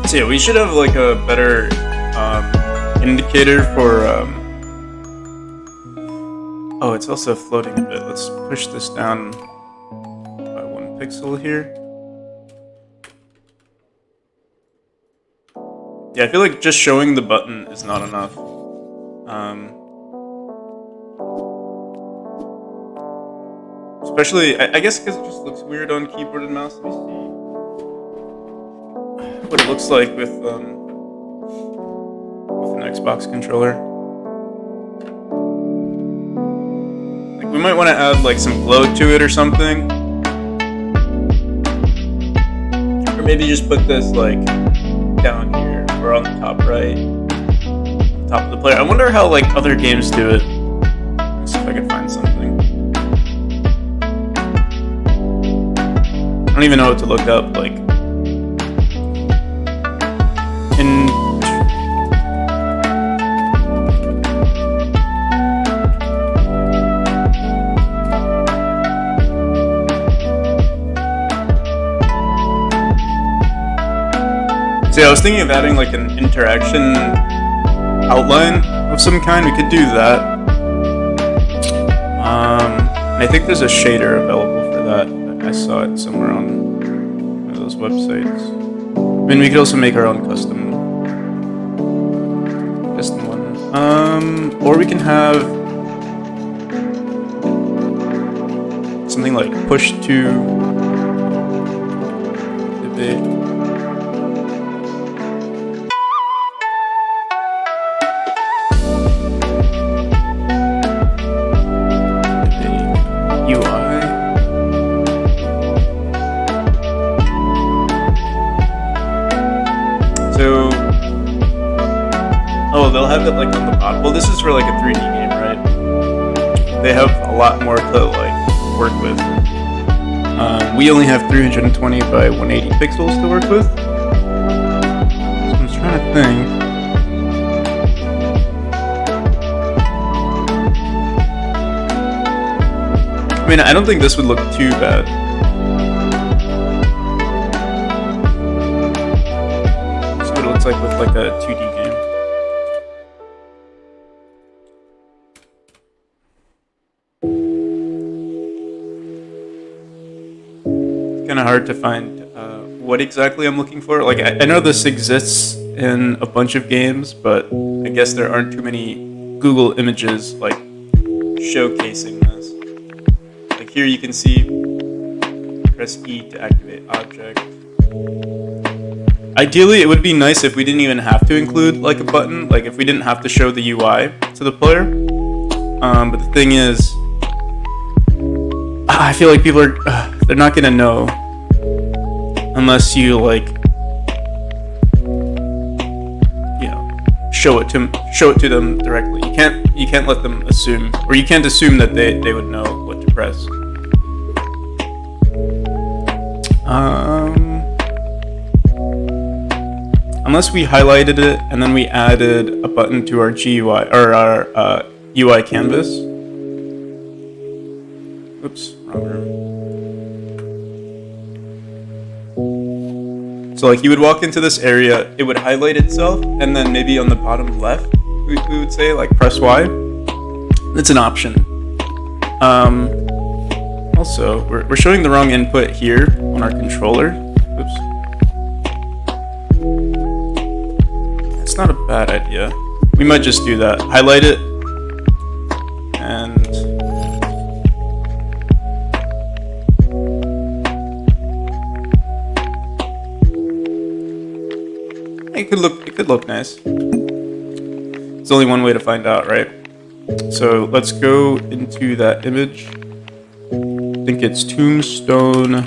So yeah, we should have like a better indicator for. Oh, it's also floating a bit. Let's push this down by 1 pixel here. Yeah, I feel like just showing the button is not enough. Especially, I guess because it just looks weird on keyboard and mouse. Let me see what it looks like with an Xbox controller. Like, we might want to add like some glow to it or something, or maybe just put this like down here or on the top right, top of the player. I wonder how like other games do it. Let's see if I can find something. I don't even know what to look up. Like in see, I was thinking of adding like an interaction outline of some kind. We could do that. And I think there's a shader available for that. I saw it somewhere on one of those websites. I mean, we could also make our own custom one. Or we can have something like push to debate. They'll have it like on the bottom. Well, this is for like a 3D game, right? They have a lot more to like work with. We only have 320 by 180 pixels to work with. So I'm just trying to think. I mean, I don't think this would look too bad. That's what it looks like with like a 2D game. Kind of hard to find what exactly I'm looking for. Like, I know this exists in a bunch of games, but I guess there aren't too many Google images like showcasing this. Like here you can see press E to activate object. Ideally, it would be nice if we didn't even have to include like a button, like if we didn't have to show the UI to the player. But the thing is, I feel like people are they're not gonna know unless you like, you know, show it to them directly. You can't let them assume, or you can't assume that they would know what to press. Unless we highlighted it and then we added a button to our GUI or our UI canvas. Oops, wrong room. So like you would walk into this area, it would highlight itself, and then maybe on the bottom left, we would say like press Y. It's an option. Also, we're showing the wrong input here on our controller. Oops. It's not a bad idea. We might just do that. Highlight it, and it could look nice. There's only one way to find out, right? So let's go into that image. I think it's Tombstone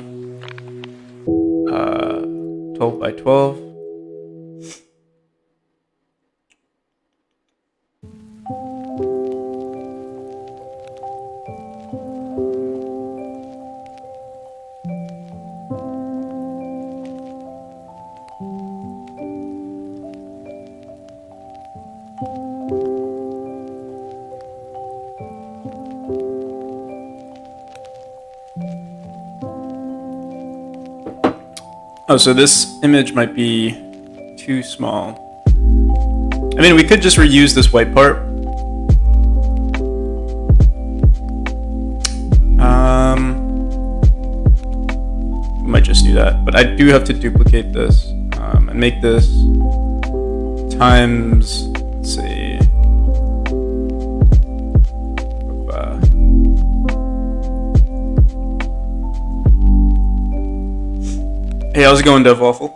12 by 12. Oh, so this image might be too small. I mean, we could just reuse this white part. We might just do that, but I do have to duplicate this and make this times, let's see, hey, how's it going, Dev Waffle?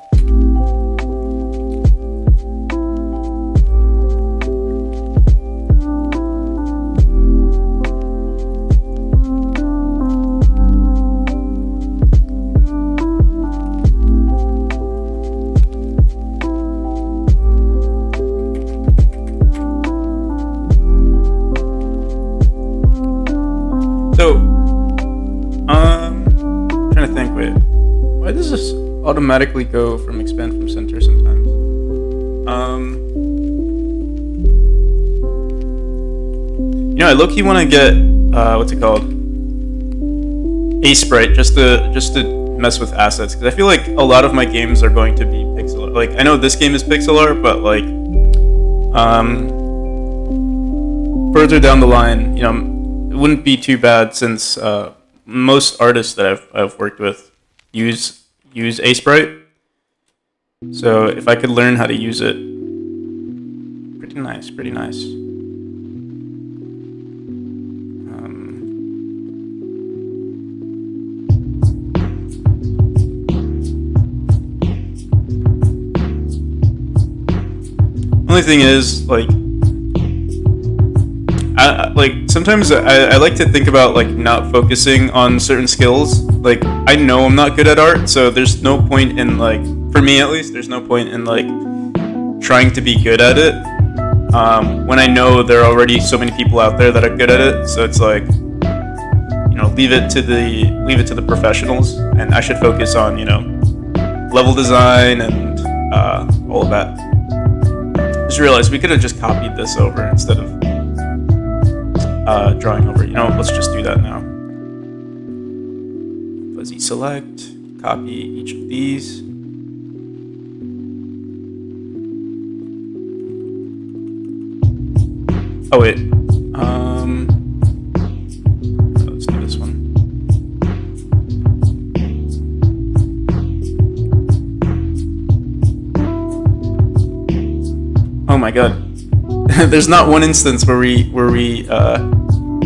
Trying to think, wait, why does this automatically go from expand from center sometimes? You know, I low-key want to get, what's it called? A sprite, just to mess with assets, because I feel like a lot of my games are going to be pixel art. Like, I know this game is pixel art, but like, further down the line, you know, it wouldn't be too bad since most artists that I've worked with use A sprite. So if I could learn how to use it, pretty nice, pretty nice. Only thing is, like, sometimes I like to think about like not focusing on certain skills. Like, I know I'm not good at art, so there's no point in, like, for me at least, there's no point in like trying to be good at it when I know there are already so many people out there that are good at it. So it's like, you know, leave it to the professionals, and I should focus on, you know, level design and all of that. Just realized we could have just copied this over instead of drawing over. You know, let's just do that now. Fuzzy select, copy each of these. Oh wait, let's do this one. Oh my god. There's not one instance where we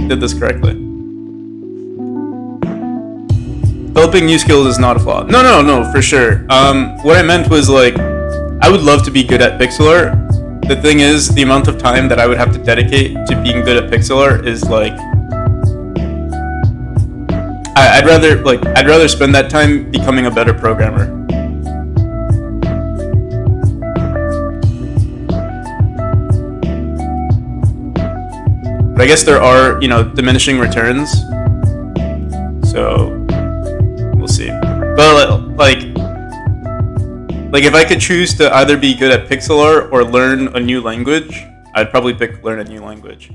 did this correctly. Developing new skills is not a flaw. No, for sure. What I meant was, like, I would love to be good at pixel art. The thing is, the amount of time that I would have to dedicate to being good at pixel art is like, I'd rather spend that time becoming a better programmer. But I guess there are, you know, diminishing returns. So we'll see. But like if I could choose to either be good at pixel art or learn a new language, I'd probably pick learn a new language.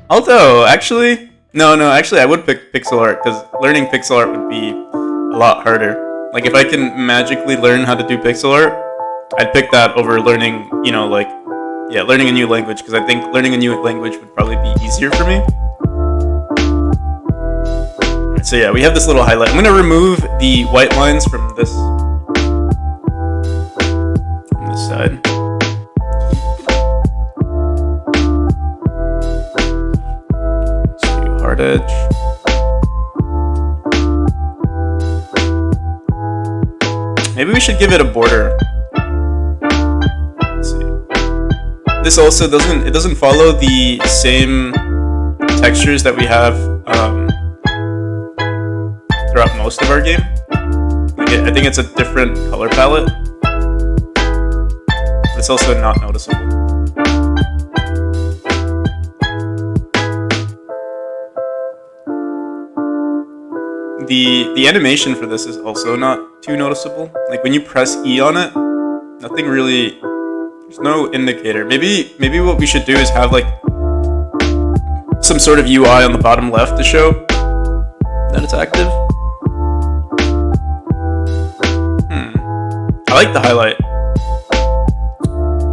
Although, actually, actually I would pick pixel art, because learning pixel art would be a lot harder. Like, if I can magically learn how to do pixel art, I'd pick that over learning, you know, like, yeah, learning a new language, because I think learning a new language would probably be easier for me. Alright, so yeah, we have this little highlight. I'm going to remove the white lines from this side. Let's do hard edge. Maybe we should give it a border. This also doesn't follow the same textures that we have throughout most of our game. Like, I think it's a different color palette. But it's also not noticeable. The animation for this is also not too noticeable. Like, when you press E on it, nothing really. There's no indicator. Maybe what we should do is have, like, some sort of UI on the bottom left to show that it's active. I like the highlight.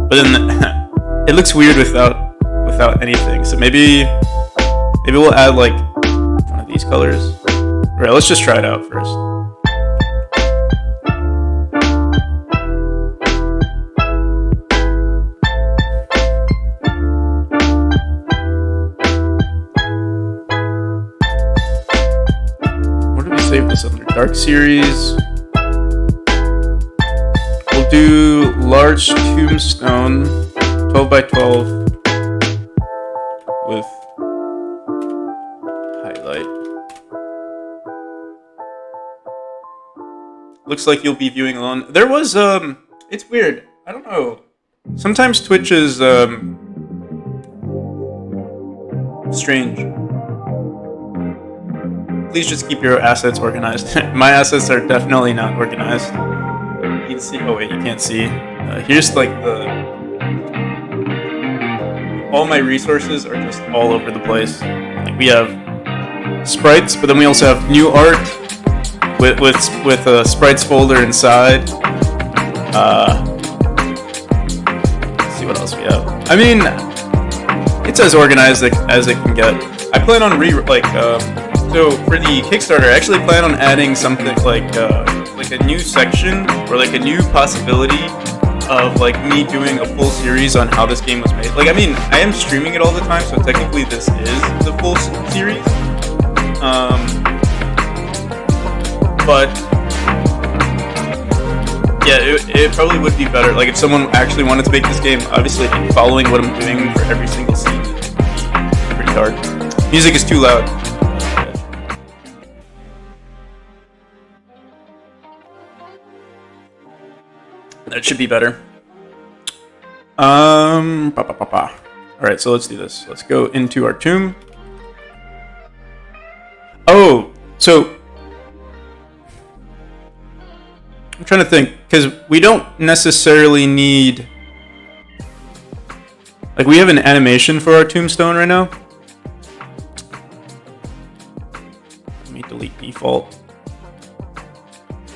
but then it looks weird without anything. So maybe we'll add like one of these colors. All right, let's just try it out first. Where do we save this under? Dark series. We'll do large tombstone, 12 by 12 with highlight. Looks like you'll be viewing alone. There was it's weird. I don't know. Sometimes Twitch is strange. Please just keep your assets organized. My assets are definitely not organized. You can see. Oh wait, you can't see. Here's like all my resources are just all over the place. Like we have sprites, but then we also have new art with a sprites folder inside. Let's see what else we have. I mean, it's as organized as it can get. I plan on so for the Kickstarter, I actually plan on adding something like a new section or like a new possibility of like me doing a full series on how this game was made. Like, I mean, I am streaming it all the time, so technically this is the full series. But yeah, it probably would be better. Like if someone actually wanted to make this game, obviously following what I'm doing for every single scene would be pretty hard. Music is too loud. That should be better. Alright, so let's do this. Let's go into our tomb. Oh, so I'm trying to think, because we don't necessarily need, like, we have an animation for our tombstone right now. Let me delete default.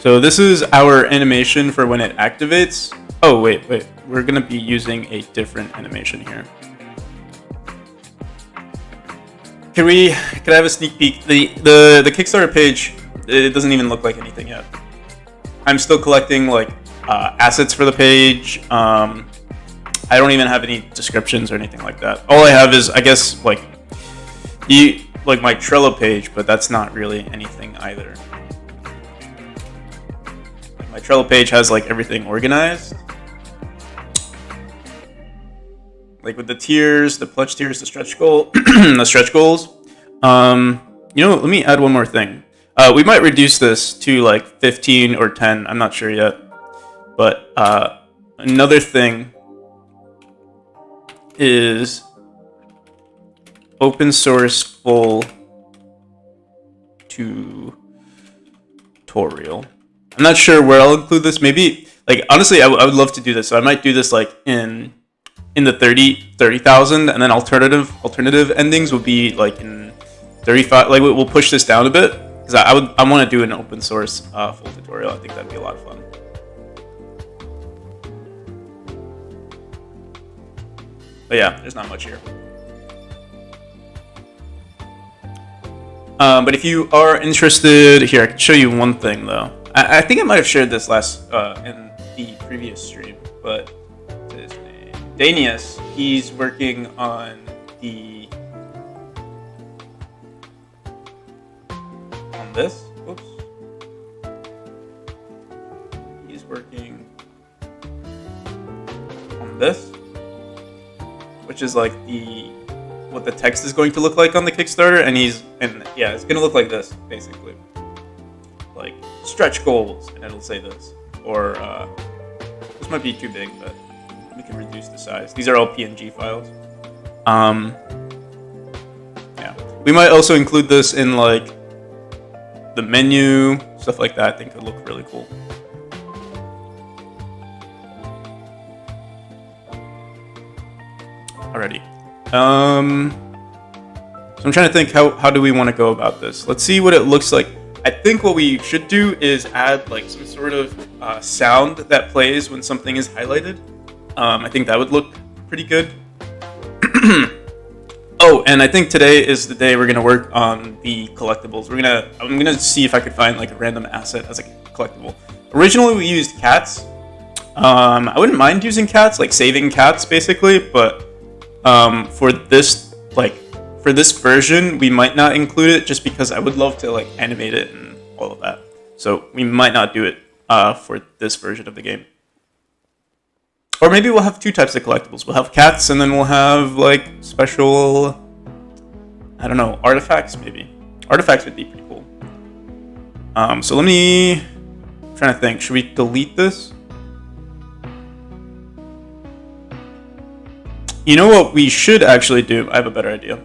So this is our animation for when it activates. Oh, wait. We're going to be using a different animation here. Can I have a sneak peek? The Kickstarter page, it doesn't even look like anything yet. I'm still collecting like assets for the page. I don't even have any descriptions or anything like that. All I have is, I guess, like my Trello page, but that's not really anything either. My Trello page has like everything organized, like with the tiers, the pledge tiers, the stretch goal, the stretch goals. Let me add one more thing. We might reduce this to like 15 or 10. I'm not sure yet. But another thing is open source full tutorial. I'm not sure where I'll include this. Maybe, like, honestly, I would love to do this. So I might do this like in the 30,000, and then alternative endings will be like in 35. Like we'll push this down a bit because I want to do an open source full tutorial. I think that'd be a lot of fun. But yeah, there's not much here. But if you are interested, here I can show you one thing though. I think I might have shared this last in the previous stream, but his name, Danius, he's working on this. Oops. He's working on this, which is like what the text is going to look like on the Kickstarter, and yeah, it's gonna look like this basically. Like stretch goals, and it'll say this. Or this might be too big, but we can reduce the size. These are all PNG files. Yeah, we might also include this in like the menu, stuff like that. I think it would look really cool. Alrighty. So I'm trying to think how do we want to go about this. Let's see what it looks like. I think what we should do is add like some sort of sound that plays when something is highlighted. I think that would look pretty good. Oh, and I think today is the day we're gonna work on the collectibles. I'm gonna see if I could find like a random asset as a collectible. Originally, we used cats. I wouldn't mind using cats, like saving cats, basically. But for this version, we might not include it just because I would love to like animate it and all of that. So we might not do it for this version of the game. Or maybe we'll have two types of collectibles. We'll have cats, and then we'll have, like, special, I don't know, artifacts, maybe. Artifacts would be pretty cool. So let me, I'm trying to think. Should we delete this? You know what we should actually do? I have a better idea.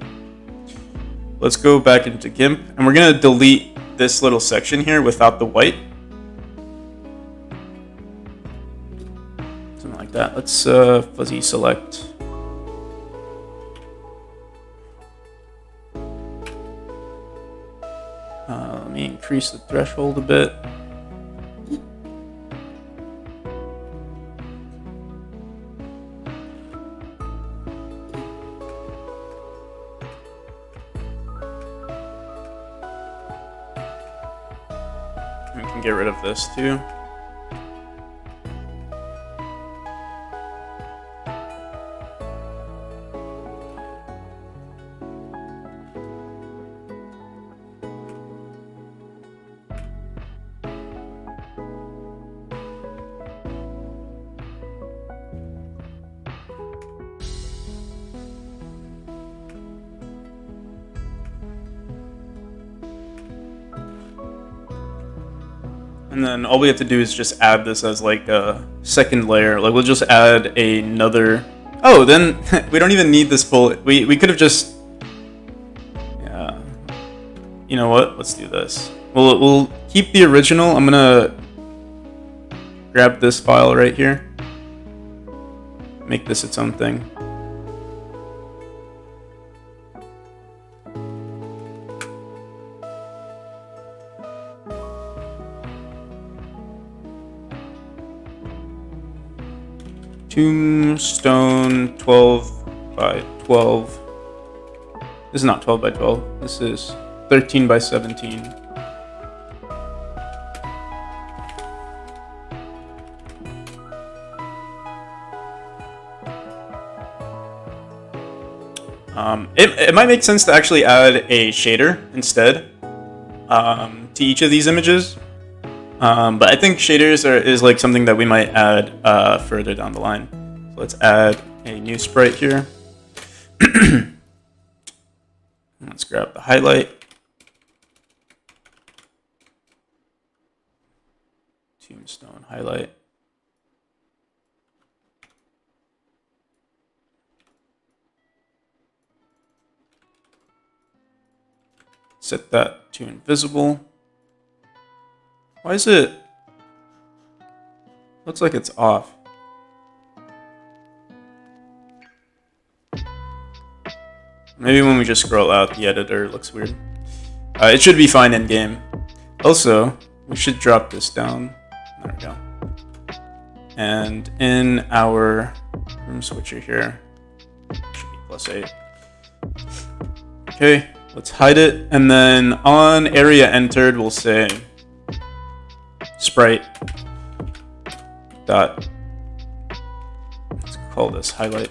Let's go back into GIMP, and we're going to delete this little section here without the white. That. Let's fuzzy select. Let me increase the threshold a bit. We can get rid of this too. And then all we have to do is just add this as like a second layer. Like we'll just add another. Oh, then we don't even need this full. We could have just. Yeah. You know what? Let's do this. We'll keep the original. I'm gonna grab this file right here. Make this its own thing. Tombstone 12 by 12. This is not 12 by 12. This is 13 by 17. It might make sense to actually add a shader instead to each of these images. But I think shaders is like something that we might add further down the line. So let's add a new sprite here. Let's grab the highlight. Tombstone highlight. Set that to invisible. Why is it? Looks like it's off. Maybe when we just scroll out, the editor looks weird. It should be fine in game. Also, we should drop this down. There we go. And in our room switcher here, should be +8. Okay, let's hide it. And then on area entered, we'll say sprite dot, let's call this highlight.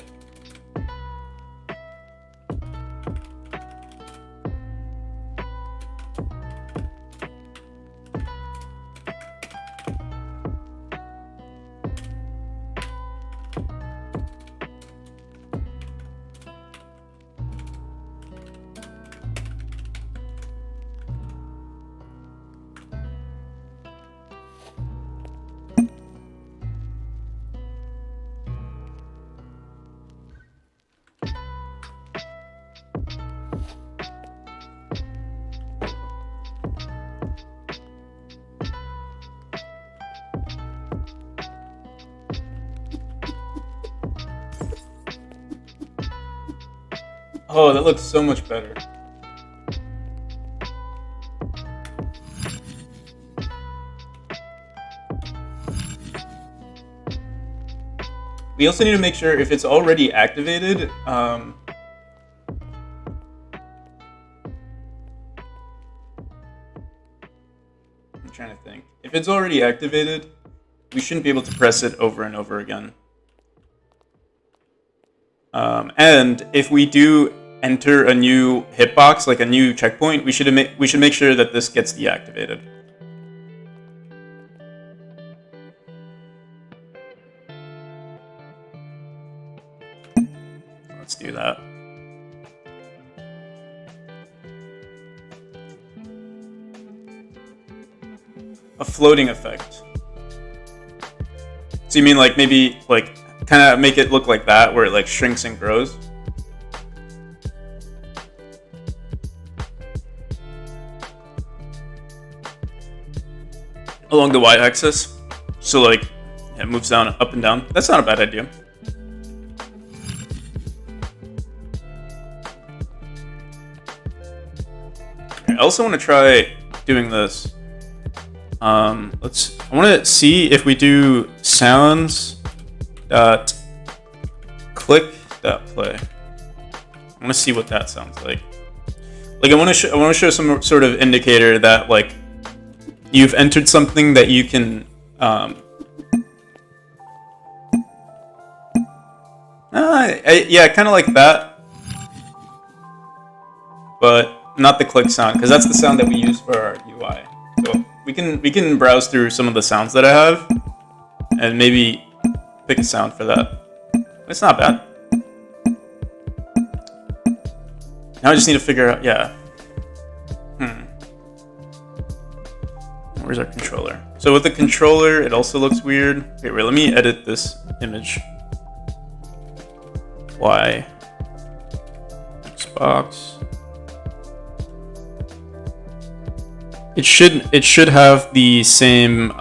Oh, that looks so much better. We also need to make sure if it's already activated. I'm trying to think. If it's already activated, we shouldn't be able to press it over and over again. And if we do enter a new hitbox, like a new checkpoint, we should make sure that this gets deactivated. Let's do that. A floating effect. So you mean like maybe like kind of make it look like that, where it like shrinks and grows? Along the y-axis, so like it moves down, up and down. That's not a bad idea. I also want to try doing this. I want to see if we do sounds dot click dot play. I want to see what that sounds like. Like I want to show some sort of indicator that like you've entered something that you can yeah, kind of like that, but not the click sound, because that's the sound that we use for our UI. So we can browse through some of the sounds that I have and maybe pick a sound for that. It's not bad. Now I just need to figure out, yeah. Where's our controller? So with the controller, it also looks weird. Okay, wait, let me edit this image. Y. Xbox. It should have the same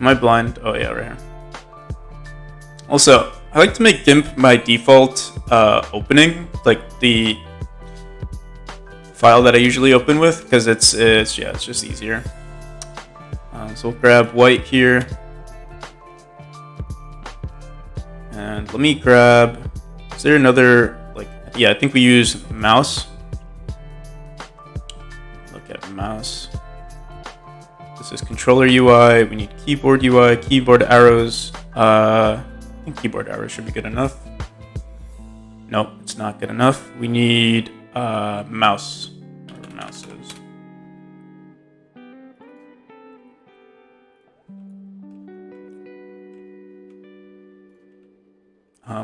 Am I blind? Oh yeah, right here. Also, I like to make GIMP my default opening, like the file that I usually open with, because it's just easier. So we'll grab white here, and let me grab. Is there another like? Yeah, I think we use mouse. Look at mouse. This is controller UI. We need keyboard UI, keyboard arrows. I think keyboard arrows should be good enough. Nope, it's not good enough. We need mouse. Where mouse is.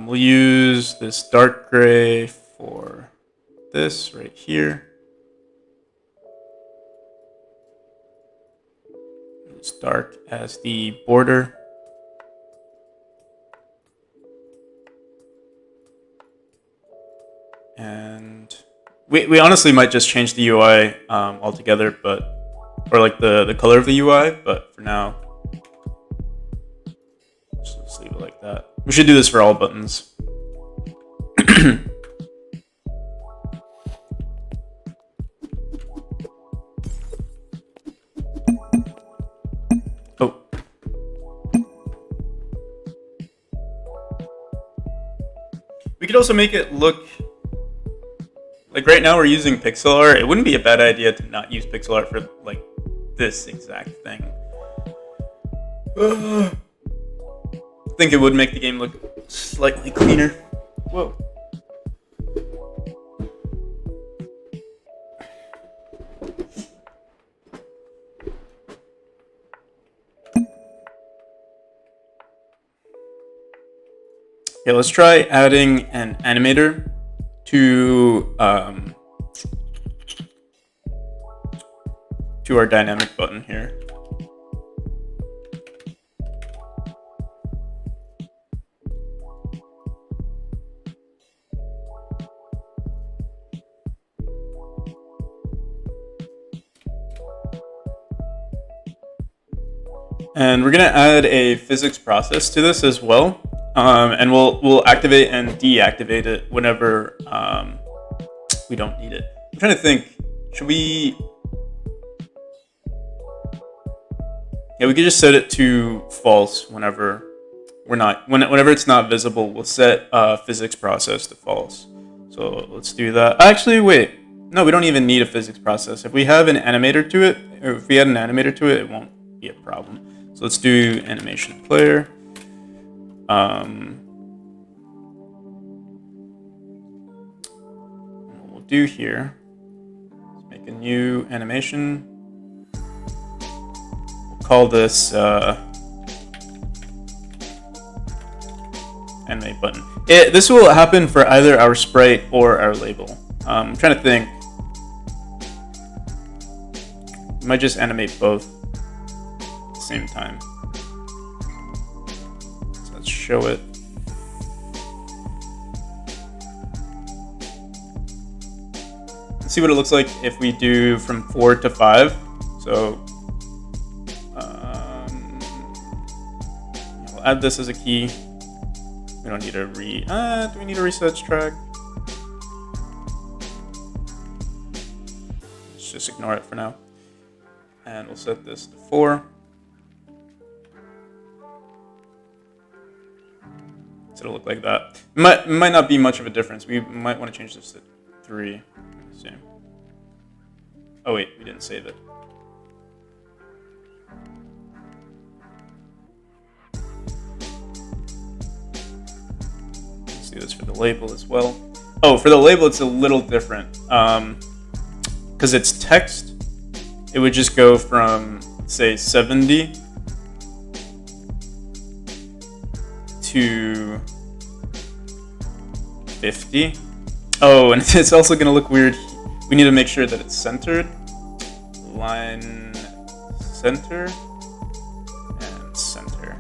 We'll use this dark gray for this right here. It's dark as the border. And we honestly might just change the UI altogether, or like the color of the UI, but for now, just leave it like that. We should do this for all buttons. Oh. We could also make it look like right now we're using pixel art. It wouldn't be a bad idea to not use pixel art for like this exact thing. I think it would make the game look slightly cleaner. Whoa. Okay, let's try adding an animator to our dynamic button here. And we're gonna add a physics process to this as well. And we'll activate and deactivate it whenever we don't need it. I'm trying to think. Should we? Yeah, we could just set it to false whenever whenever it's not visible. We'll set physics process to false. So let's do that. Actually, wait. No, we don't even need a physics process. If we have an animator to it, or if we add an animator to it, it won't be a problem. So let's do animation player. What we'll do here is make a new animation. Call this animate button. This will happen for either our sprite or our label. I'm trying to think. We might just animate both at the same time. So let's show it. Let's see what it looks like if we do from 4 to 5. So add this as a key. We don't need a do we need a resets track? Let's just ignore it for now. And we'll set this to 4. So it'll look like that. Might not be much of a difference. We might want to change this to 3. Let's see. Oh wait, we didn't save it. This for the label as well. Oh, for the label, it's a little different. Because it's text, it would just go from, say, 70 to 50. Oh, and it's also going to look weird. We need to make sure that it's centered. Line center and center.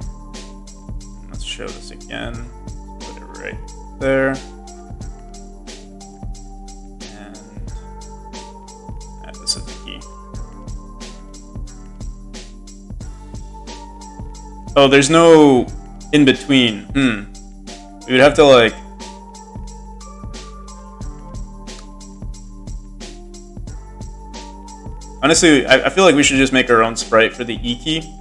Let's show this again. Put it right there, and add this as the key. Oh, there's no in between. We would have to like. Honestly, I feel like we should just make our own sprite for the E key.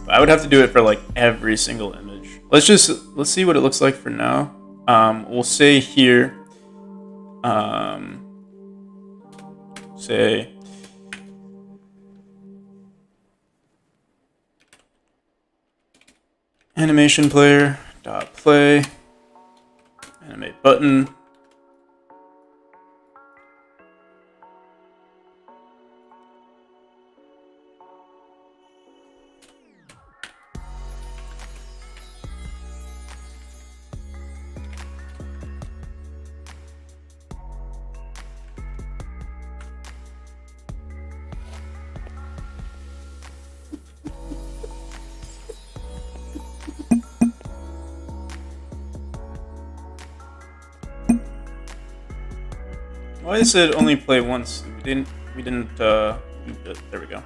I would have to do it for like every single image. Let's see what it looks like for now. We'll say here, say animation player dot play animate button. Why is it only play once? We didn't there we go.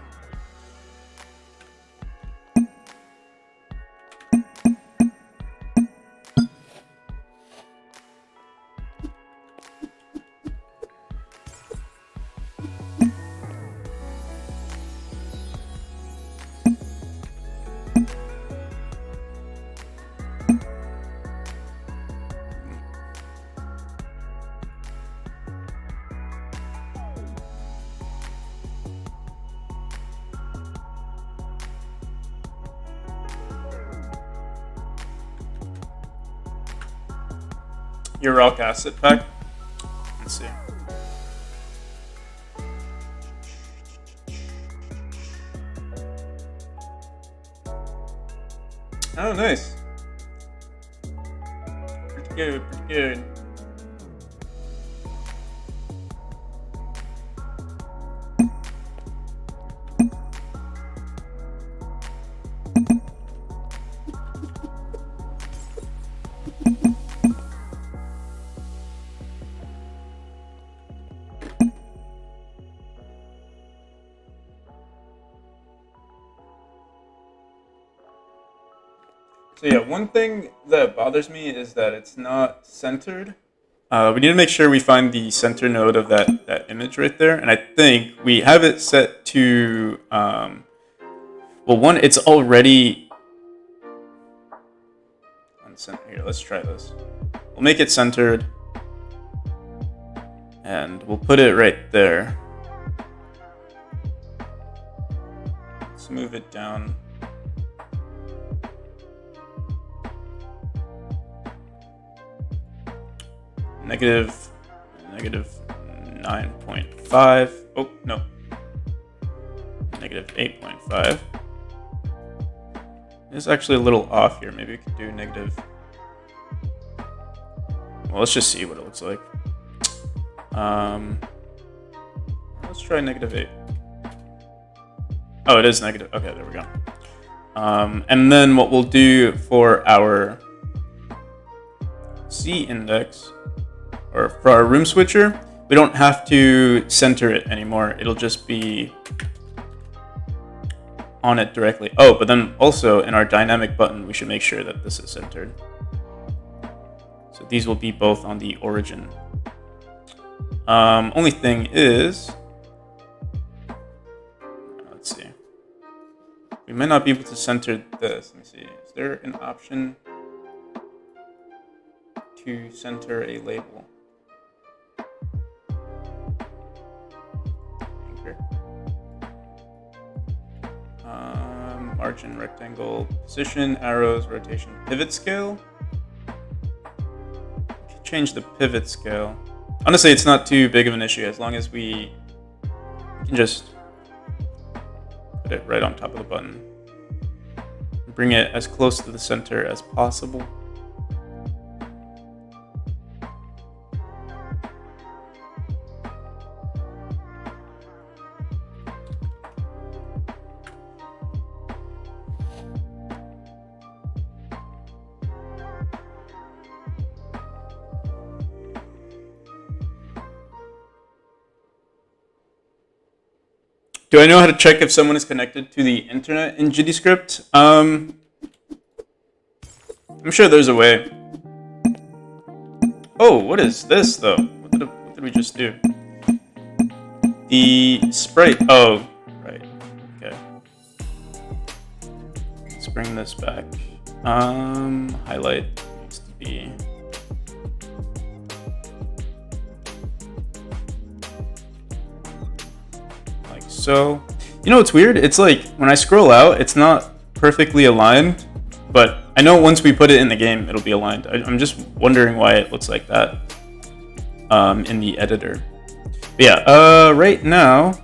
Your rock asset pack. Let's see. Oh, nice. Pretty good, pretty good. So So yeah, one thing that bothers me is that it's not centered. We need to make sure we find the center node of that image right there. And I think we have it set to, well, one, it's already on center. Here, let's try this. We'll make it centered. And we'll put it right there. Let's move it down. Negative 9.5. Oh, no. Negative 8.5. It's actually a little off here. Maybe we could do negative. Well, let's just see what it looks like. Let's try negative 8. Oh, it is negative. Okay, there we go. And then what we'll do for our Z index, or for our room switcher, we don't have to center it anymore. It'll just be on it directly. Oh, but then also in our dynamic button, we should make sure that this is centered. So these will be both on the origin. Only thing is, let's see. We might not be able to center this. Let me see. Is there an option to center a label? Margin, rectangle, position, arrows, rotation, pivot scale. We could change the pivot scale. Honestly, it's not too big of an issue as long as we can just put it right on top of the button. Bring it as close to the center as possible. Do I know how to check if someone is connected to the internet in GDScript? I'm sure there's a way. Oh, what is this though? What did we just do? The sprite. Oh, right. Okay. Let's bring this back. Highlight needs to be. So, you know what's weird? It's like when I scroll out, it's not perfectly aligned, but I know once we put it in the game, it'll be aligned. I'm just wondering why it looks like that in the editor. But yeah, right now,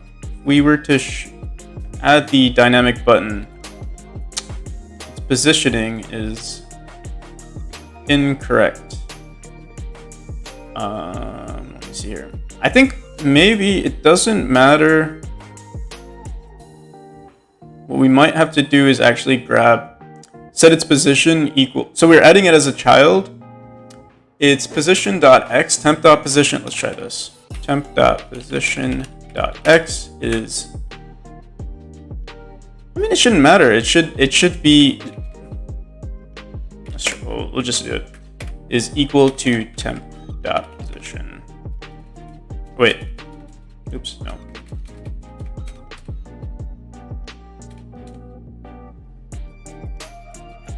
we were to add the dynamic button. Its positioning is incorrect. Let me see here. I think maybe it doesn't matter. What we might have to do is actually set its position equal. So we're adding it as a child. It's position.x, temp.position. Let's try this. Temp.position.x is. I mean, it shouldn't matter. It should be. We'll just do it. Is equal to temp.position. Wait. Oops. No.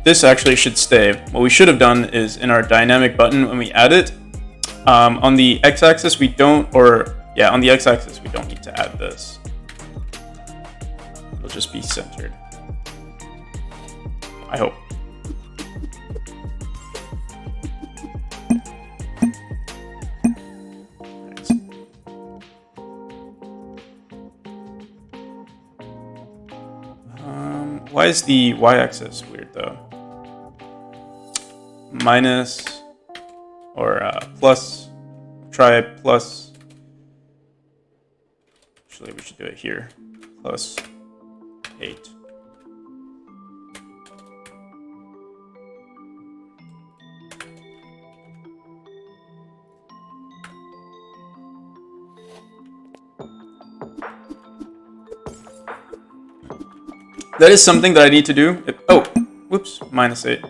This actually should stay. What we should have done is in our dynamic button when we add it, on the x-axis we don't, on the x-axis we don't need to add this. It'll just be centered. I hope. Why is the y-axis weird though? Minus or plus, try plus. Actually, we should do it here. Plus 8. That is something that I need to do. Oh, whoops, minus 8.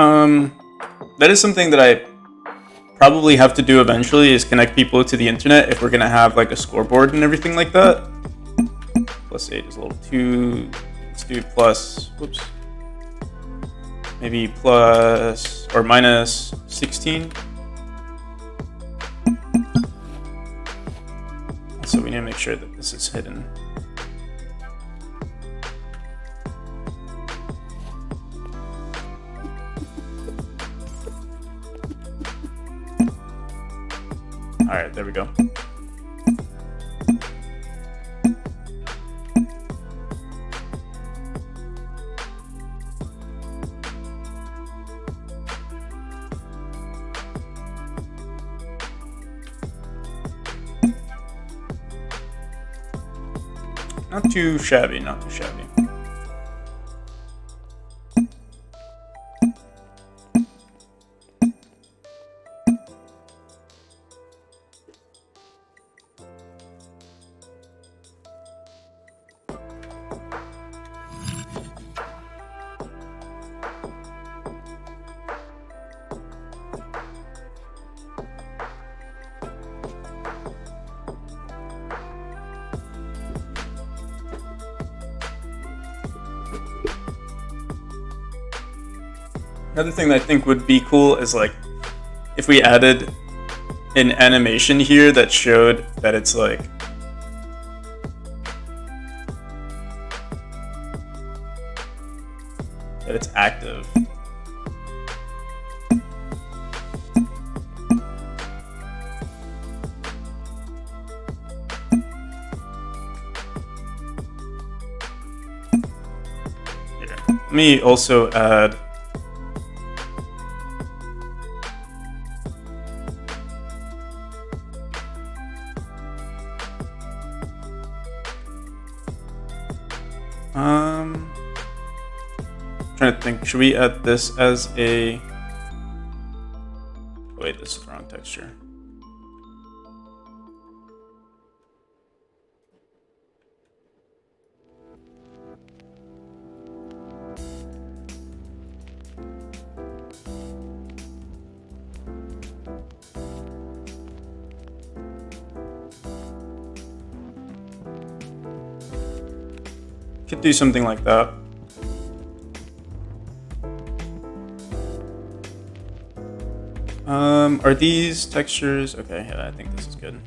Um, that is something that I probably have to do eventually, is connect people to the internet if we're gonna have like a scoreboard and everything like that. Plus 8 is a little too. Let's do plus. Whoops. Maybe plus or minus 16. So we need to make sure that this is hidden. All right, there we go. Not too shabby, not too shabby. Another thing that I think would be cool is like if we added an animation here that showed that it's like that it's active. Here. Let me also add trying to think, should we add this as a... Wait, this is the wrong texture. Could do something like that. Are these textures? Okay, yeah, I think this is good.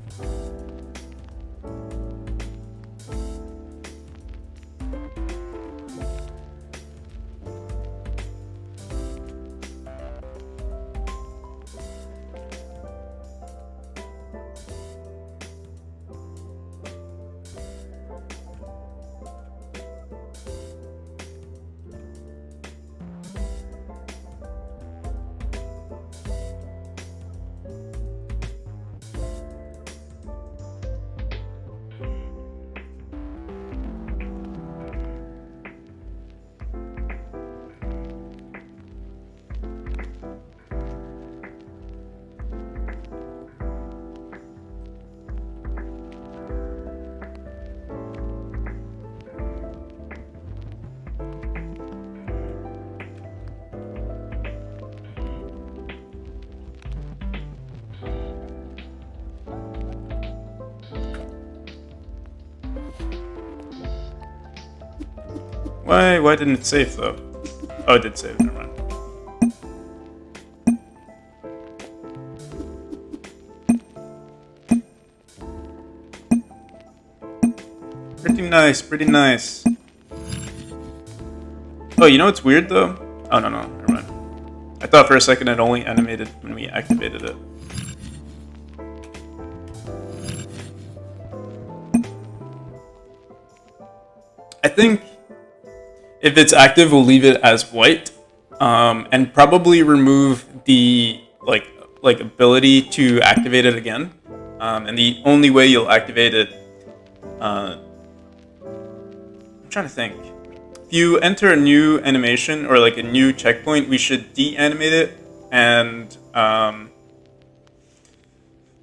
Why didn't it save though? Oh, it did save, never mind. Pretty nice, pretty nice. Oh, you know what's weird though? Oh, no, never mind. I thought for a second it only animated when we activated it. I think if it's active, we'll leave it as white, and probably remove the like ability to activate it again. And the only way you'll activate it, I'm trying to think. If you enter a new animation or like a new checkpoint, we should de-animate it and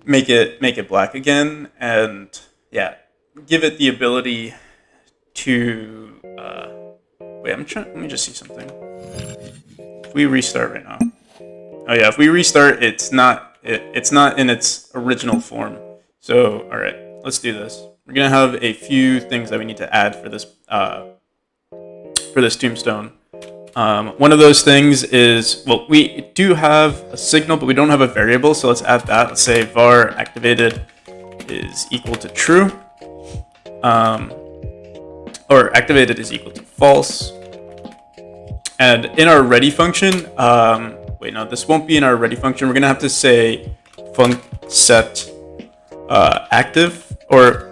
make it black again, and yeah, give it the ability to. Wait, let me just see something. if we restart right now. Oh yeah, if we restart, it's not in its original form. So all right, let's do this. We're gonna have a few things that we need to add for this tombstone. One of those things is, well, we do have a signal, but we don't have a variable, so let's add that. Let's say var activated is equal to true, or activated is equal to false. And in our ready function, wait, no, this won't be in our ready function. We're gonna have to say func set active, or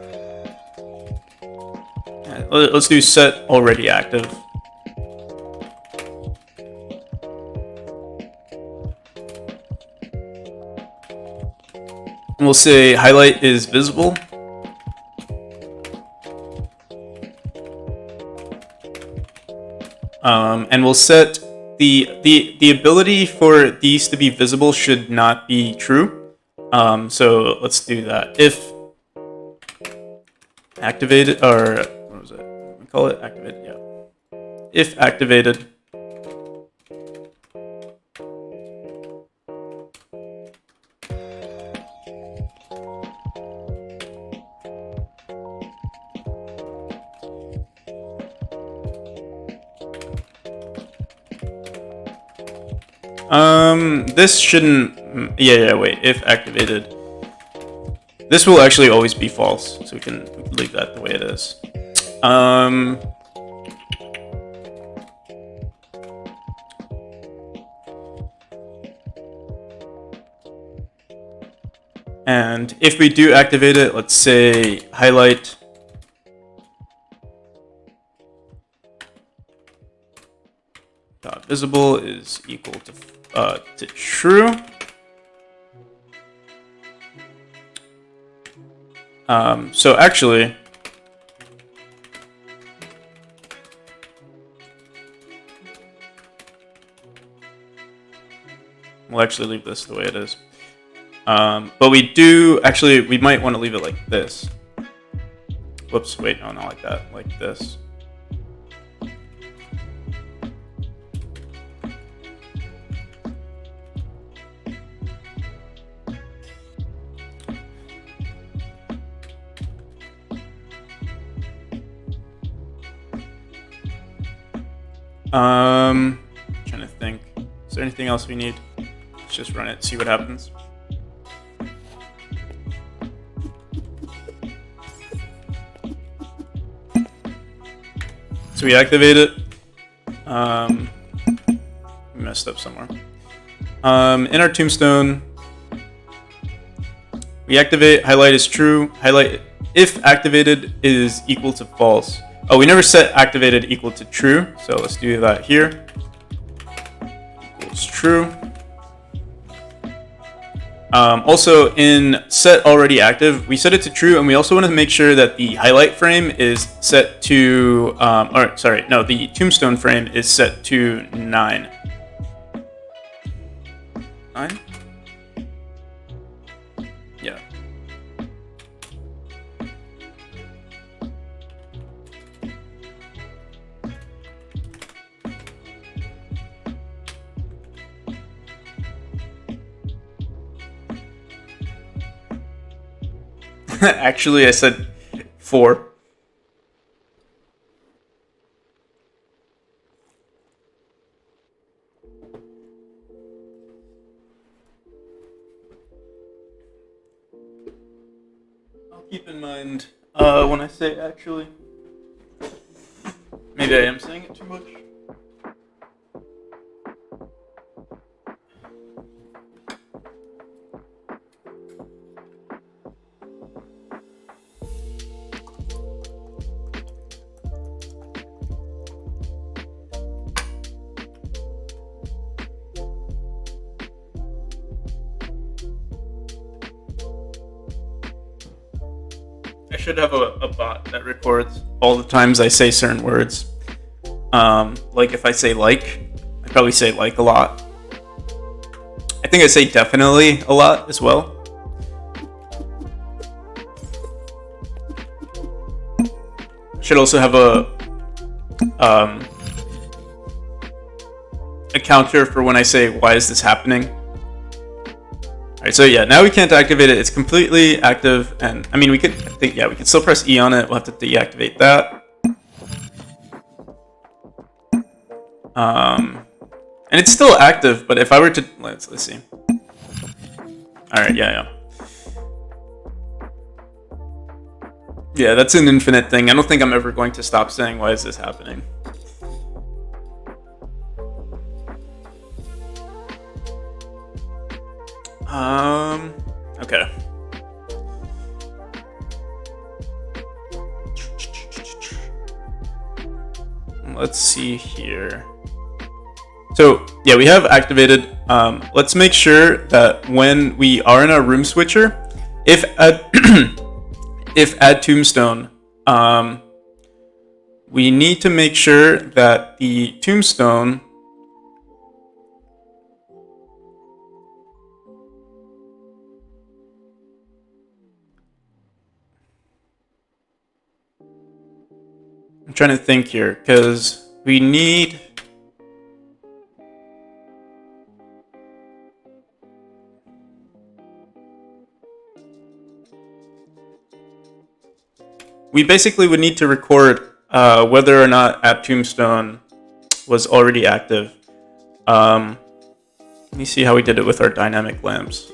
let's do set already active. And we'll say highlight is visible. And we'll set the ability for these to be visible should not be true. So let's do that. If activated, or what was it? We call it activated, yeah. If activated, this shouldn't, yeah, wait, if activated, this will actually always be false, so we can leave that the way it is. And if we do activate it, let's say highlight dot visible is equal to true. So actually, we'll actually leave this the way it is. But we might want to leave it like this. Whoops, wait, no, not like that, like this. Trying to think. Is there anything else we need? Let's just run it, see what happens. So we activate it. We messed up somewhere. In our tombstone, we activate highlight is true. Highlight if activated is equal to false. Oh, we never set activated equal to true, so let's do that here. Equals true. Also in set already active, we set it to true, and we also want to make sure that the highlight frame is set to, the tombstone frame is set to 9. 9? Yeah. Actually, I said 4. I'll keep in mind when I say actually. Maybe I am saying it too much. I should have a bot that records all the times I say certain words. Like if I say like, I probably say like a lot. I think I say definitely a lot as well. Should also have a a counter for when I say, why is this happening? Alright, so yeah, now we can't activate it. It's completely active, and I mean, we could, I think, yeah, we can still press E on it. We'll have to deactivate that. And it's still active, but if I were to, let's see. Alright, yeah. Yeah, that's an infinite thing. I don't think I'm ever going to stop saying, why is this happening? Okay. Let's see here. So yeah, we have activated. Let's make sure that when we are in our room switcher, if add tombstone, we need to make sure that the tombstone I'm trying to think here, because we need... We basically would need to record whether or not app tombstone was already active. Let me see how we did it with our dynamic lamps.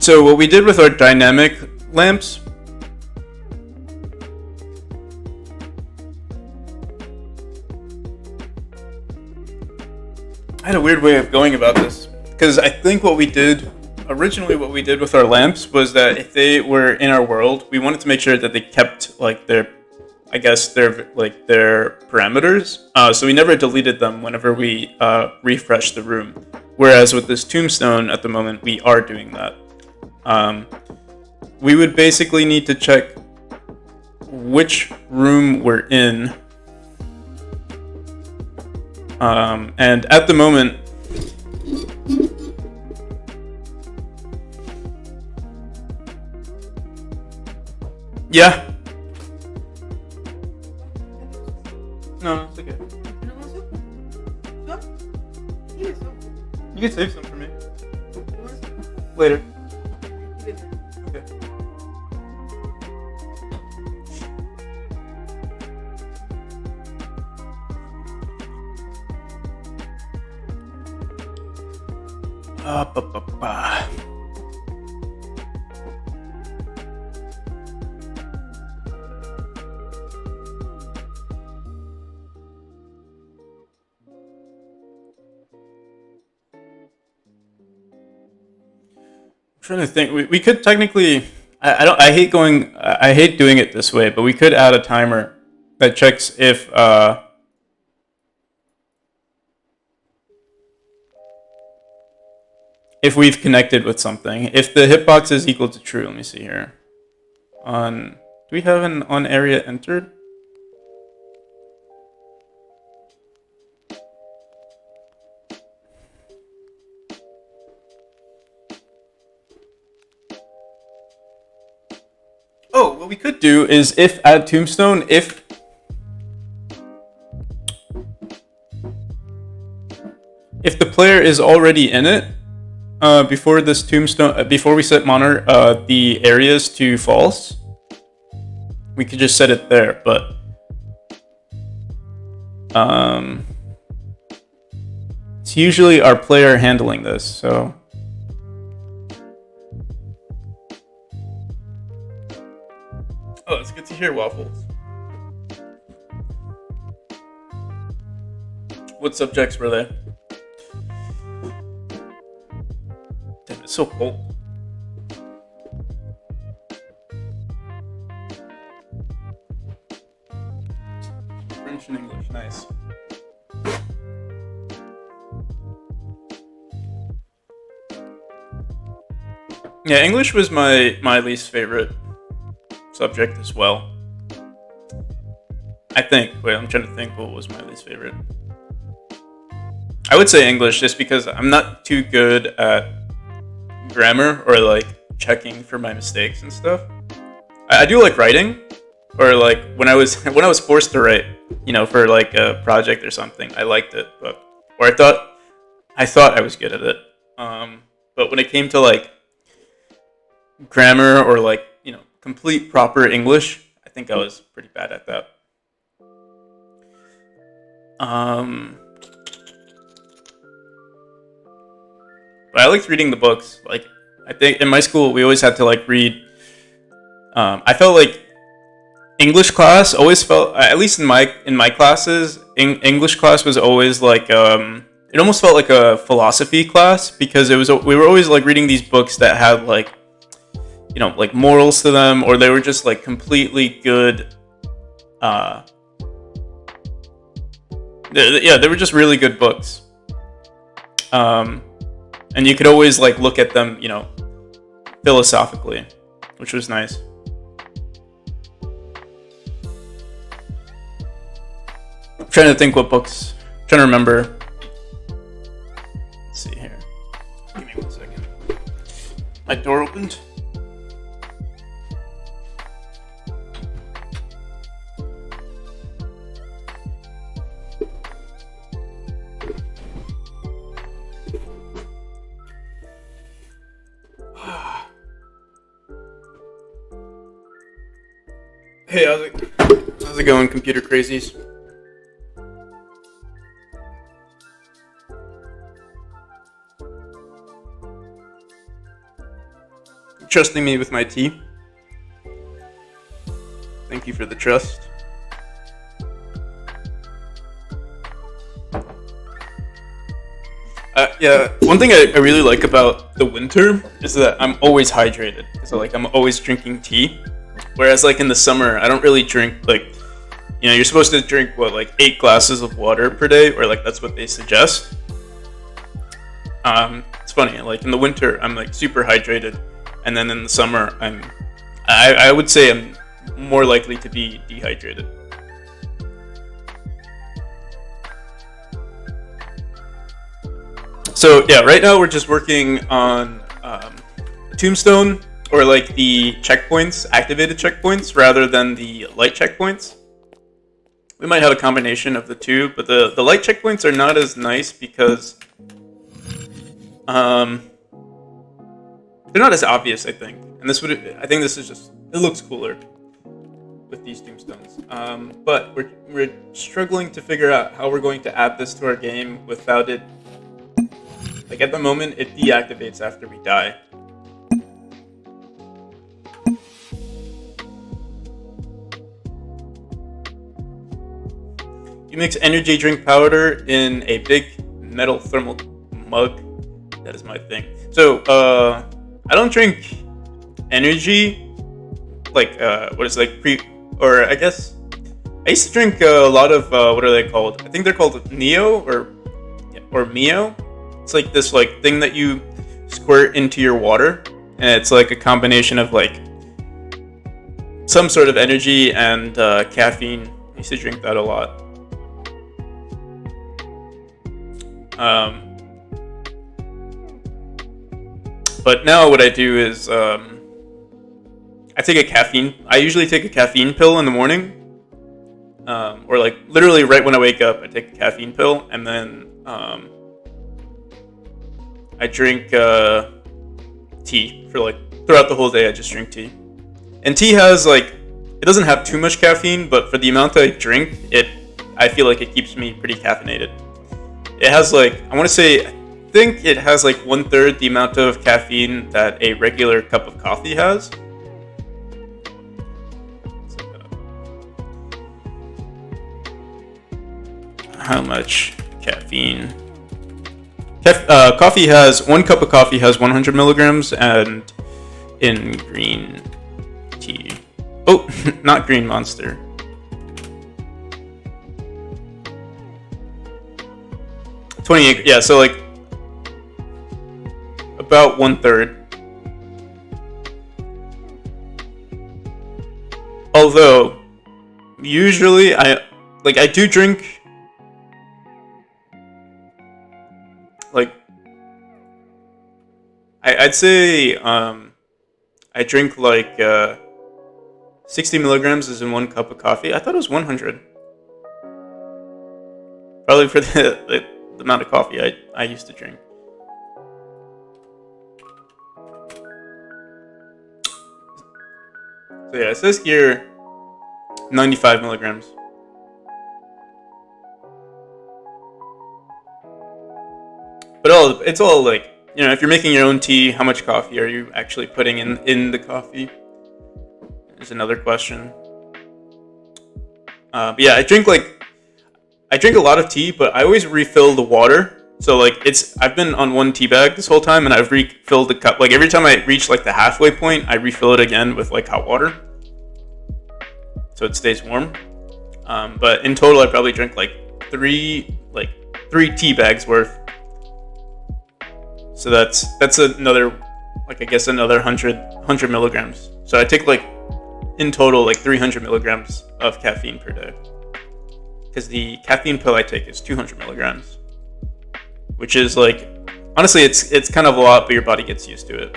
So what we did with our dynamic lamps, I had a weird way of going about this, because I think what we did with our lamps was that if they were in our world, we wanted to make sure that they kept like their parameters. So we never deleted them whenever we refreshed the room. Whereas with this tombstone at the moment, we are doing that. We would basically need to check which room we're in. And at the moment, yeah. No, it's okay. You can save some for me. Later. Okay. Trying to think. We could technically. I hate doing it this way, but we could add a timer that checks if we've connected with something. If the hitbox is equal to true, let me see here. Do we have an on area entered? Oh, what we could do is if add tombstone, if the player is already in it, before this tombstone, before we set monitor the areas to false, we could just set it there. But it's usually our player handling this, so. Oh, it's good to hear, Waffles. What subjects were they? Damn, it's so cold. French and English, nice. Yeah, English was my least favorite subject as well. I think. Wait, I'm trying to think what was my least favorite. I would say English just because I'm not too good at grammar or like checking for my mistakes and stuff. I do like writing, or like when I was when I was forced to write, for like a project or something, I liked it, but or I thought I was good at it. But when it came to like grammar or like complete proper English, I think I was pretty bad at that. Um, but I liked reading the books. Like I think in my school we always had to like read. I felt like English class always felt, at least in my classes, English class was always like it almost felt like a philosophy class because we were always like reading these books that had like like morals to them, or they were just like completely good. Yeah, they were just really good books. And you could always like look at them, philosophically, which was nice. I'm trying to think what books. I'm trying to remember. Let's see here. Give me 1 second. My door opened. Hey, how's it going, computer crazies? Trusting me with my tea. Thank you for the trust. Yeah, one thing I really like about the winter is that I'm always hydrated. So like I'm always drinking tea. Whereas like in the summer, I don't really drink like, you're supposed to drink what, like 8 glasses of water per day, or like that's what they suggest. It's funny, like in the winter, I'm like super hydrated. And then in the summer, I would say I'm more likely to be dehydrated. So yeah, right now we're just working on Tombstone, or like the checkpoints, activated checkpoints, rather than the light checkpoints. We might have a combination of the two, but the light checkpoints are not as nice because they're not as obvious, I think. And I think this is just, it looks cooler with these tombstones. But we're struggling to figure out how we're going to add this to our game without it. Like at the moment, it deactivates after we die. You mix energy drink powder in a big metal thermal mug. That is my thing. So, I don't drink energy, like, what is like or I guess, I used to drink a lot of, what are they called? I think they're called Neo, or Mio. It's like this, like, thing that you squirt into your water, and it's like a combination of, like, some sort of energy and, caffeine. I used to drink that a lot. But now what I do is, I usually take a caffeine pill in the morning, or like literally right when I wake up, I take a caffeine pill, and then, I drink, tea for like, throughout the whole day I just drink tea. And tea has like, it doesn't have too much caffeine, but for the amount I drink, I feel like it keeps me pretty caffeinated. It has like, I think it has like 1/3 the amount of caffeine that a regular cup of coffee has. How much caffeine? Coffee has, 1 cup of coffee has 100 milligrams, and in green tea, oh, not Green Monster. Yeah, so like about 1/3. Although usually I do drink like I'd say I drink like 60 milligrams is in 1 cup of coffee. I thought it was 100. Probably for the amount of coffee I used to drink. So yeah, it says here 95 milligrams. But it's all like, if you're making your own tea, how much coffee are you actually putting in the coffee? Is another question. But yeah, I drink a lot of tea, but I always refill the water. So like I've been on one tea bag this whole time, and I've refilled the cup. Like every time I reach like the halfway point, I refill it again with like hot water, so it stays warm. But in total, I probably drink like three tea bags worth. So that's another, like I guess another 100 milligrams. So I take like in total like 300 milligrams of caffeine per day. Because the caffeine pill I take is 200 milligrams, which is like, honestly, it's kind of a lot, but your body gets used to it.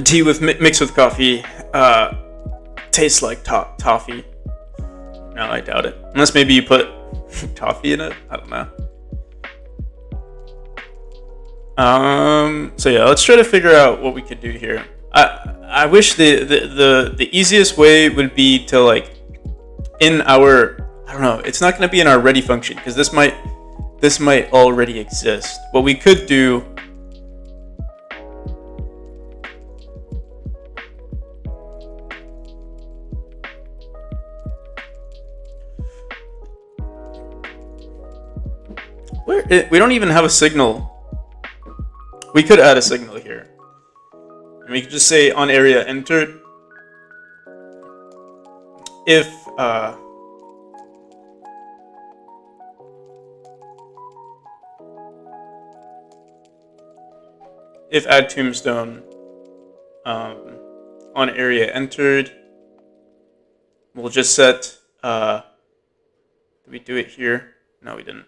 Tea mixed with coffee tastes like toffee. No, I doubt it. Unless maybe you put toffee in it. I don't know. So yeah, let's try to figure out what we could do here. I wish the easiest way would be to like in our, I don't know, it's not going to be in our ready function because this might already exist. What we could do we don't even have a signal. We could add a signal here. And we could just say on area entered. If add tombstone on area entered, we'll just set did we do it here? No, we didn't.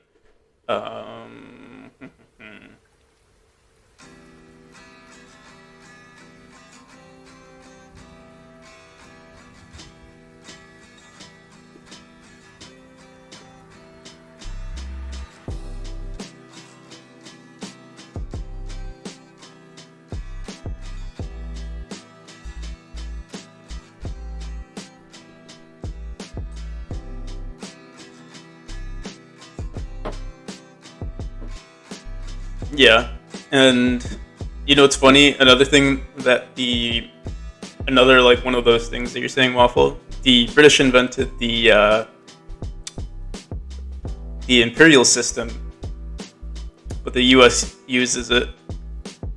Yeah, and it's funny. Another thing that another like one of those things that you're saying, Waffle. The British invented the imperial system, but the U.S. uses it.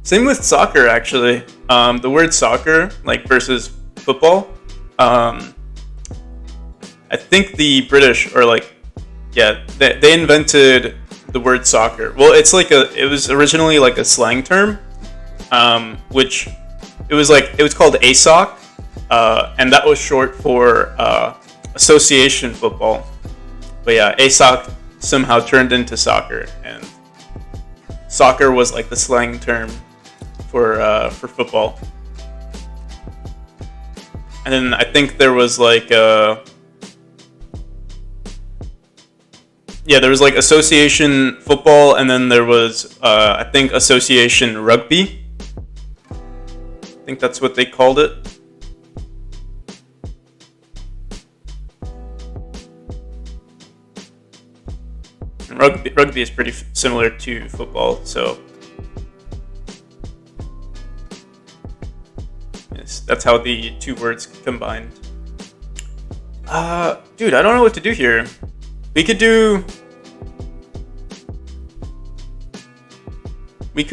Same with soccer, actually. The word soccer, like versus football. I think the British are like, yeah, they invented the word soccer. Well, it was originally like a slang term, which it was called ASOC, and that was short for association football. But yeah, ASOC somehow turned into soccer, and soccer was like the slang term for football. And then I think there was like there was like association football, and then there was I think association rugby. I think that's what they called it. And rugby is pretty similar to football, so yes, that's how the two words combined. Dude, I don't know what to do here. We could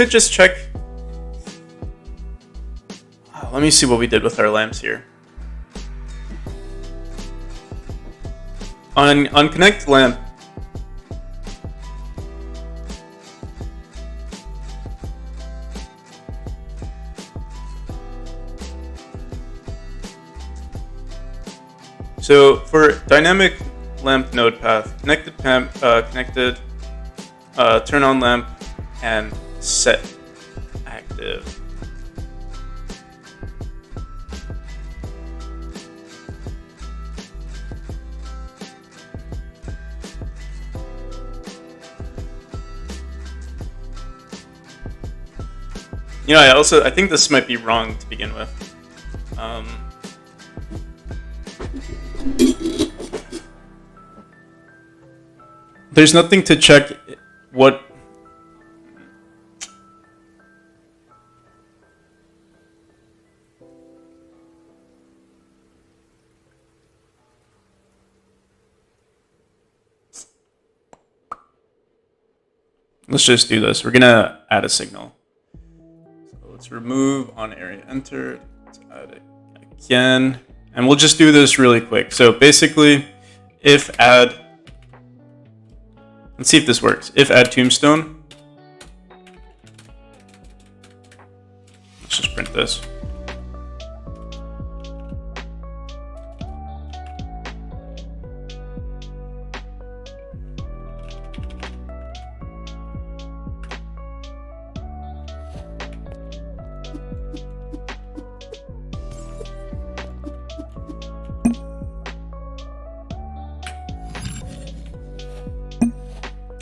just check. Let me see what we did with our lamps here. On connect lamp. So for dynamic lamp node path, connected turn on lamp and set active. You know, I think this might be wrong to begin with. There's nothing to check what. Let's just do this. We're gonna add a signal. So let's remove on area entered. Let's add it again. And we'll just do this really quick. So basically, if add, let's see if this works. If add tombstone, let's just print this.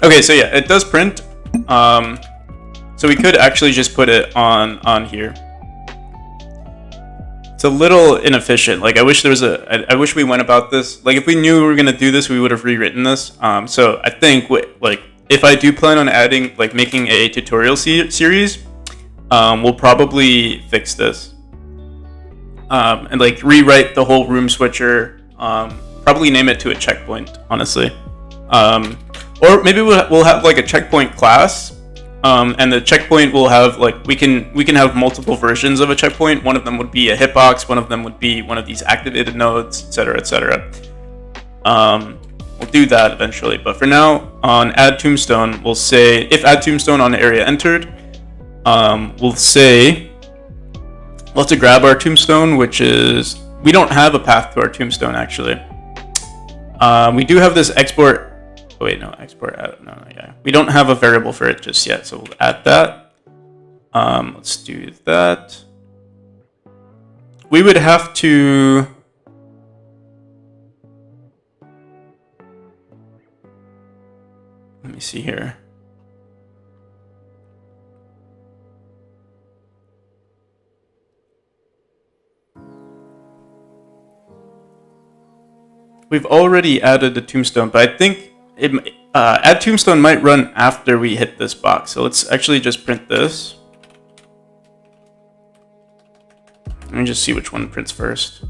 Okay, so yeah, it does print. So we could actually just put it on here. It's a little inefficient. Like I wish there was I wish we went about this. Like if we knew we were gonna do this, we would have rewritten this. So I think like if I do plan on adding making a tutorial series, we'll probably fix this and like rewrite the whole room switcher. Probably name it to a checkpoint, honestly. Or maybe we'll have like a checkpoint class, and the checkpoint will have like we can have multiple versions of a checkpoint. One of them would be a hitbox. One of them would be one of these activated nodes, etc., etc. We'll do that eventually, but for now, on add tombstone, we'll say if add tombstone on area entered, we'll say we'll have to grab our tombstone, which is we don't have a path to our tombstone actually. We do have this export. Oh, wait, no, export, no, yeah. We don't have a variable for it just yet, so we'll add that. Let's do that. We would have to... Let me see here. We've already added the tombstone, but I think add tombstone might run after we hit this box. So let's actually just print this. Let me just see which one prints first.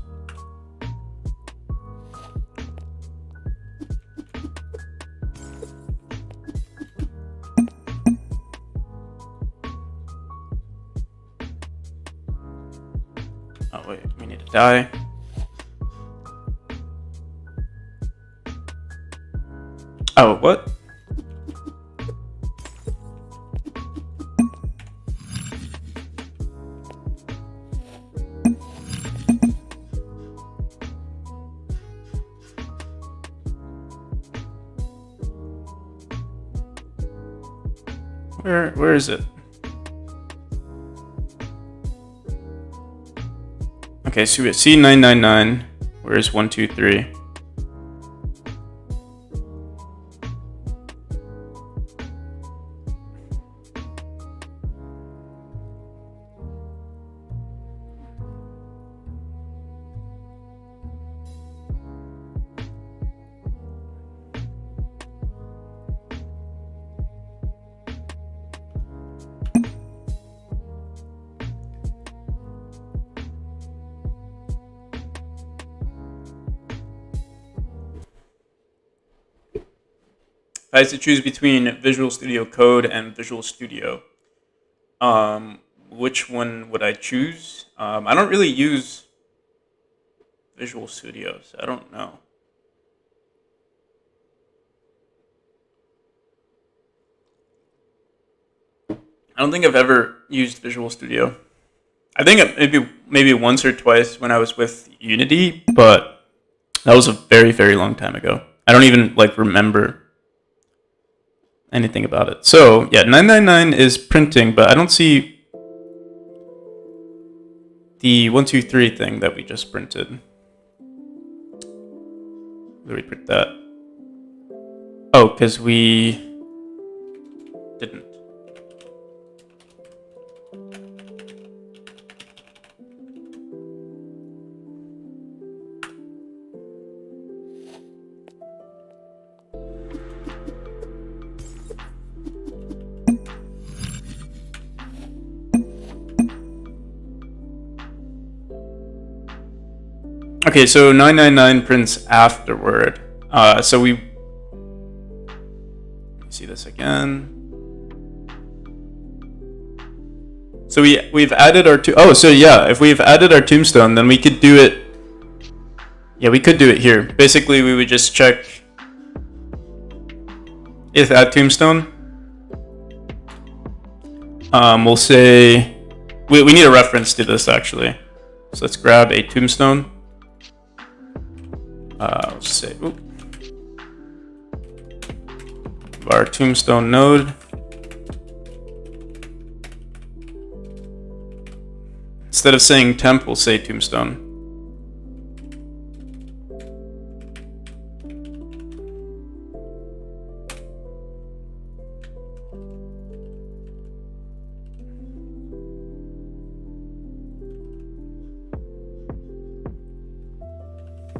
Oh wait, we need to die. Oh, what? Where is it? Okay, so we got C999. Where's 123? If I had to choose between Visual Studio Code and Visual Studio, which one would I choose? I don't really use Visual Studio, so I don't know. I don't think I've ever used Visual Studio. I think maybe once or twice when I was with Unity, but that was a very, very long time ago. I don't even like remember anything about it. So yeah, 999 is printing, but I don't see the 123 thing that we just printed. Where did we print that? Oh, because we didn't. Okay, so 999 prints afterward. So let me see this again. So we've added our so yeah, if we've added our tombstone, then we could do it. Yeah, we could do it here. Basically, we would just check if add tombstone. We'll say we need a reference to this actually. So let's grab a tombstone. Let's say our tombstone node. Instead of saying temp, we'll say tombstone.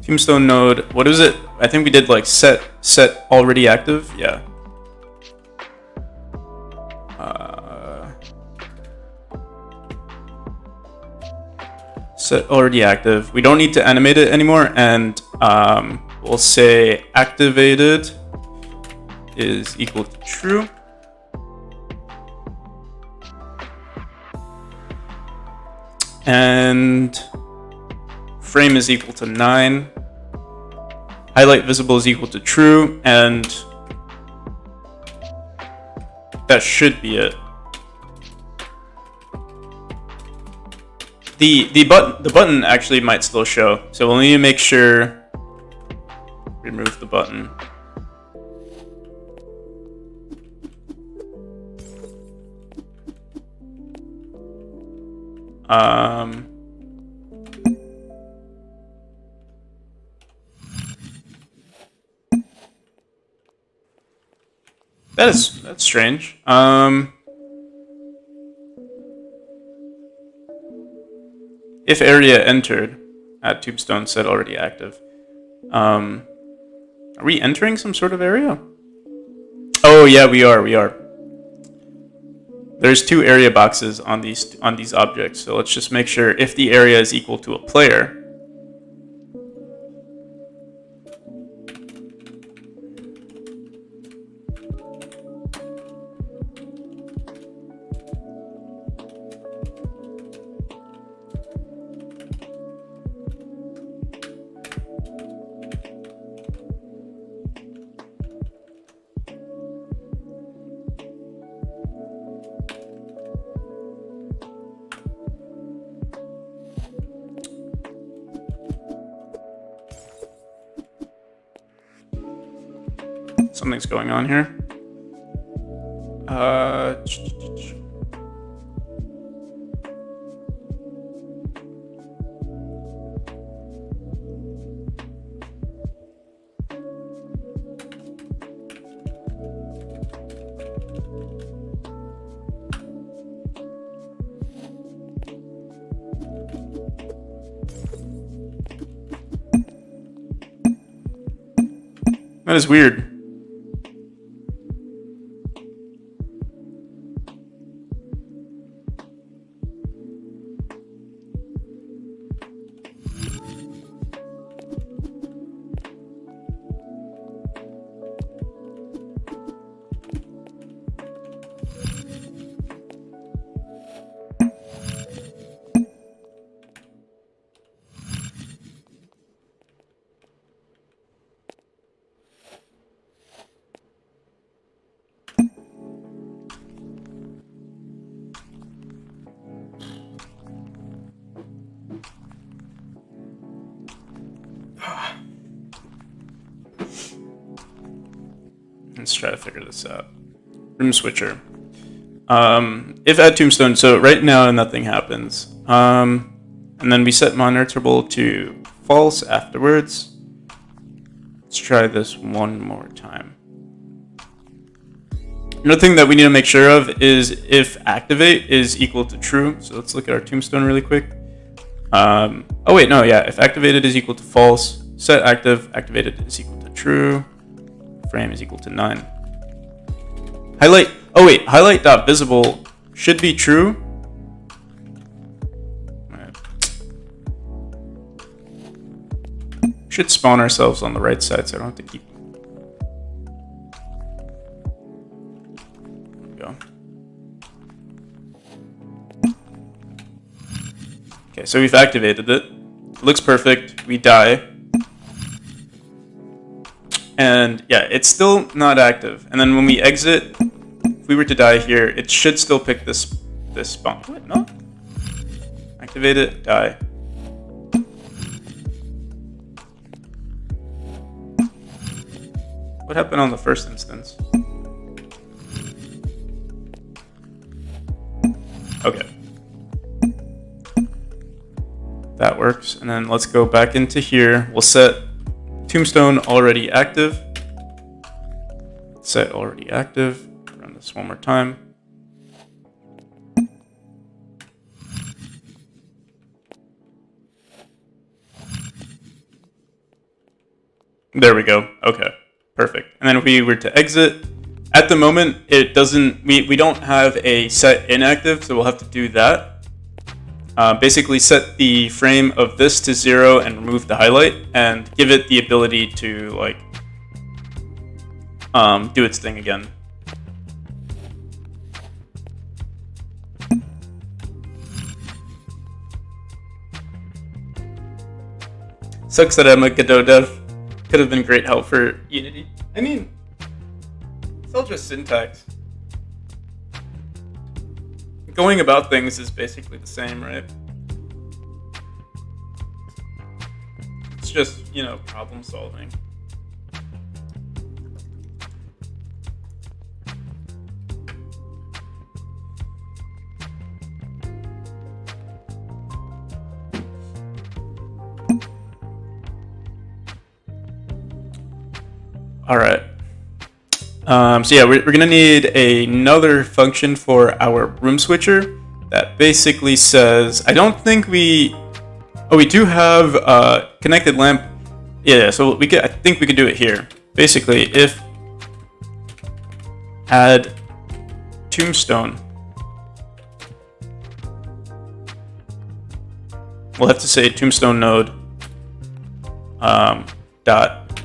Tombstone node, what is it? I think we did like set already active. Yeah. Set already active. We don't need to animate it anymore, and we'll say activated is equal to true. And frame is equal to 9. Highlight visible is equal to true, and that should be it. The button actually might still show, so we'll need to make sure remove the button. That's strange. If area entered at tombstone set already active. Are we entering some sort of area? Oh yeah, we are. There's 2 area boxes on these objects, so let's just make sure if the area is equal to a player. Something's going on here. That is weird. Let's try to figure this out. Room switcher. If add tombstone, so right now nothing happens. And then we set monitorable to false afterwards. Let's try this one more time. Another thing that we need to make sure of is if activate is equal to true. So let's look at our tombstone really quick. Oh wait, no, yeah. If activated is equal to false, set active, activated is equal to true, frame is equal to none. Highlight, oh wait, highlight dot visible should be true. Should spawn ourselves on the right side so I don't have to keep. There we go. Okay, so we've activated it. It looks perfect. We die. And yeah, it's still not active. And then when we exit, if we were to die here, it should still pick this spawn. What? No? Activate it, die. What happened on the first instance? Okay. That works. And then let's go back into here. We'll set tombstone already active. Set already active. Run this one more time. There we go. Okay. Perfect. And then if we were to exit, at the moment, it doesn't, we don't have a set inactive, so we'll have to do that. Basically set the frame of this to 0 and remove the highlight and give it the ability to like do its thing again. Sucks that I'm a Godot dev. Could have been great help for Unity. I mean, it's all just syntax. Going about things is basically the same, right? It's just, you know, problem solving. All right. So yeah, we're gonna need another function for our room switcher that basically says, I don't think we, oh, we do have connected lamp. Yeah, so we could, I think we could do it here. Basically, if add tombstone, we'll have to say tombstone node dot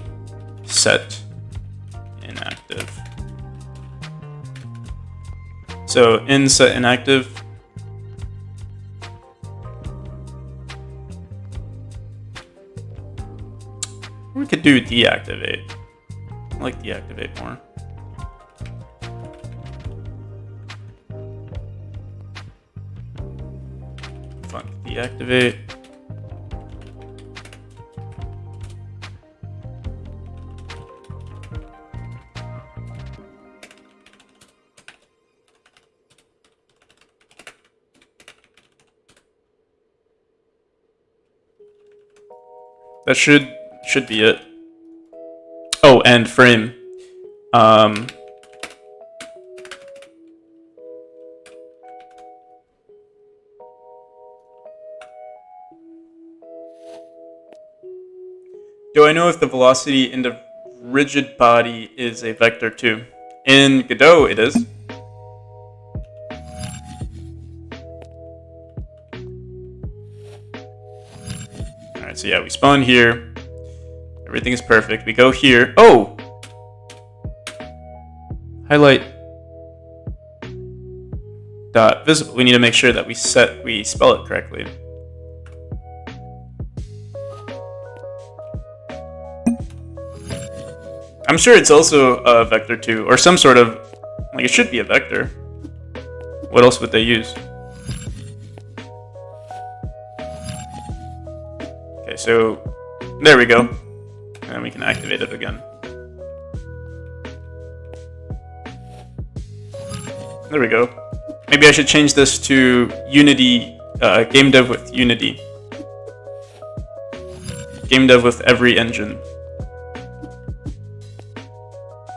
set inactive. So in set inactive, we could do deactivate. I like deactivate more. Fuck, deactivate. That should be it. Oh, and frame. Do I know if the velocity in the rigid body is a vector too? In Godot, it is. Alright, so yeah, we spawn here. Everything is perfect. We go here. Oh! Highlight dot visible. We need to make sure that we spell it correctly. I'm sure it's also a vector too, or some sort of, like, it should be a vector. What else would they use? Okay, so there we go. And then we can activate it again. There we go. Maybe I should change this to Unity, game dev with Unity. Game dev with every engine.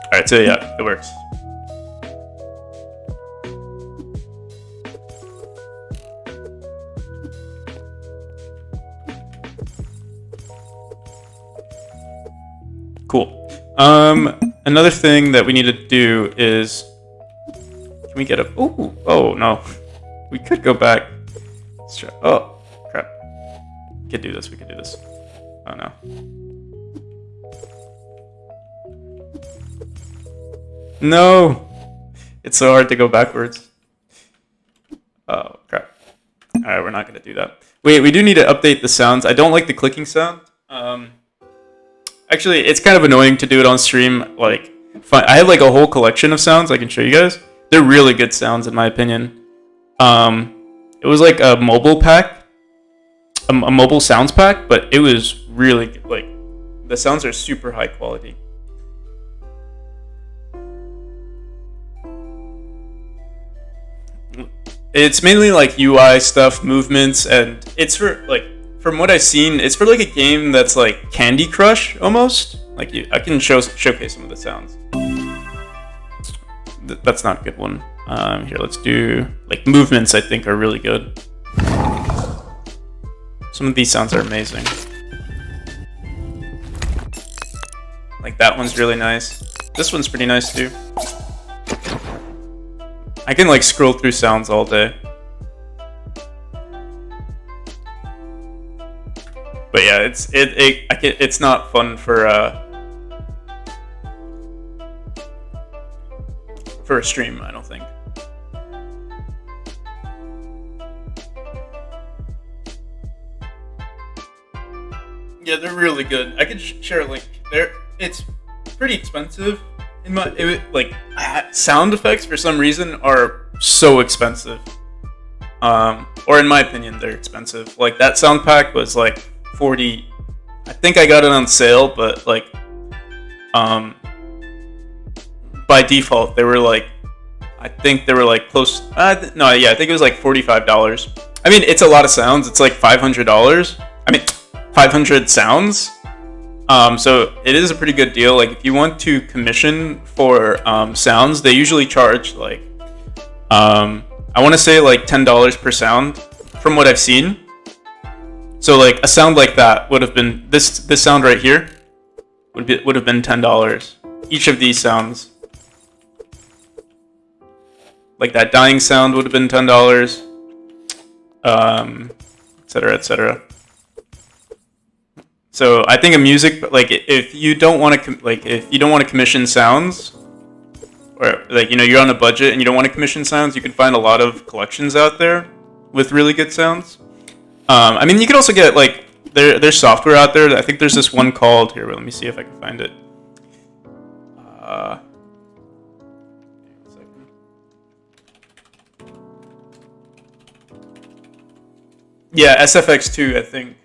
Alright, so yeah, it works. Cool. Another thing that we need to do is, can we get a? Oh no, we could go back. Let's try. Oh crap! We could do this. We could do this. Oh no. No, it's so hard to go backwards. Oh crap! All right, we're not gonna do that. Wait, we do need to update the sounds. I don't like the clicking sound. Actually, it's kind of annoying to do it on stream. Like, I have like a whole collection of sounds I can show you guys. They're really good sounds in my opinion. It was like a mobile pack, a mobile sounds pack, but it was really good. Like, the sounds are super high quality. It's mainly like UI stuff, movements, and it's for like, from what I've seen, it's for like a game that's like Candy Crush almost. Like, I can showcase some of the sounds. That's not a good one. Here, let's do like movements. I think are really good. Some of these sounds are amazing. Like that one's really nice. This one's pretty nice too. I can like scroll through sounds all day. But yeah, it's not fun for a stream, I don't think. Yeah, they're really good. I could share a link. It's pretty expensive. Sound effects for some reason are so expensive. Or in my opinion, they're expensive. Like that sound pack was like 40. I think I got it on sale, but like, by default they were like, I think they were like close. No, yeah, I think it was like $45. I mean, it's a lot of sounds. It's like $500. I mean, 500 sounds. So it is a pretty good deal. Like if you want to commission for sounds, they usually charge like I want to say like $10 per sound from what I've seen. So like a sound like that would have been this sound right here would have been $10. Each of these sounds, like that dying sound, would have been $10, etc., etc. So I think a music, like if you don't want to commission sounds, or like you're on a budget and you don't want to commission sounds, you can find a lot of collections out there with really good sounds. I mean, you can also get like there's software out there. I think there's this one called here. Let me see if I can find it. Yeah, SFX2, I think.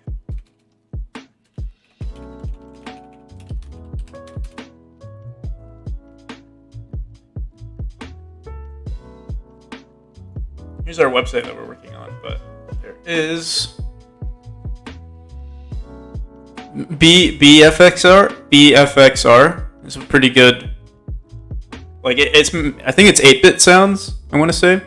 Here's our website that we're working on, but there is BFXR is a pretty good. Like it's I think it's 8-bit sounds. I want to say.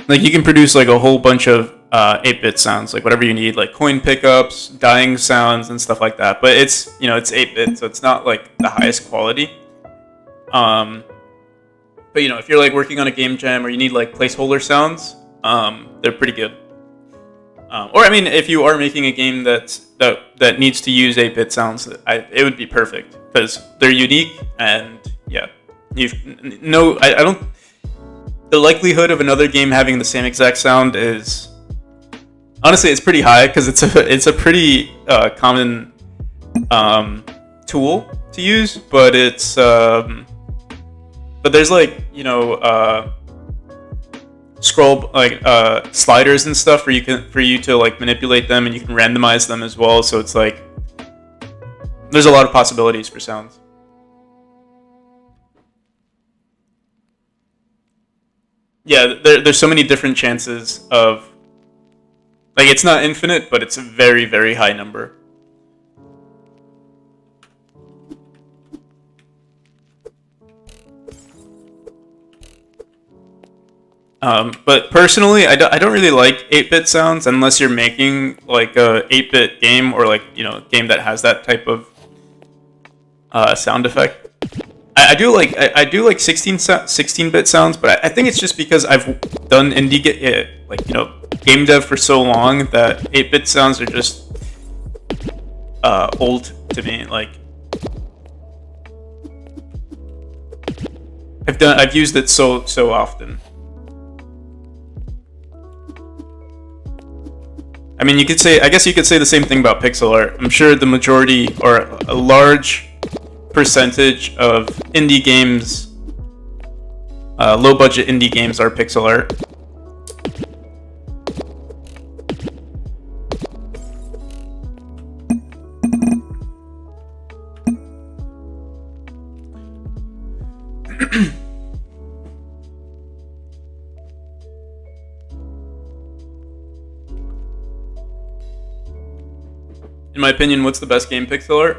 Like you can produce like a whole bunch of 8-bit sounds, like whatever you need, like coin pickups, dying sounds, and stuff like that. But it's it's 8-bit, so it's not like the highest quality. But if you're like working on a game jam or you need like placeholder sounds, they're pretty good. Or I mean, if you are making a game that needs to use 8-bit sounds, it would be perfect because they're unique and yeah, I don't. The likelihood of another game having the same exact sound is honestly it's pretty high because it's a pretty common tool to use, but it's but there's like scroll like sliders and stuff for you to like manipulate them, and you can randomize them as well. So it's like there's a lot of possibilities for sounds. Yeah, there's so many different chances of, like, it's not infinite, but it's a very, very high number. But personally, I don't really like 8-bit sounds unless you're making like a 8-bit game, or like, a game that has that type of sound effect. I do like 16-bit sounds, but I think it's just because I've done like, game dev for so long that 8-bit sounds are just old to me. Like, I've used it so often. I mean, I guess you could say the same thing about pixel art. I'm sure the majority, or a large percentage of indie games, low budget indie games, are pixel art. In my opinion, what's the best game pixel art?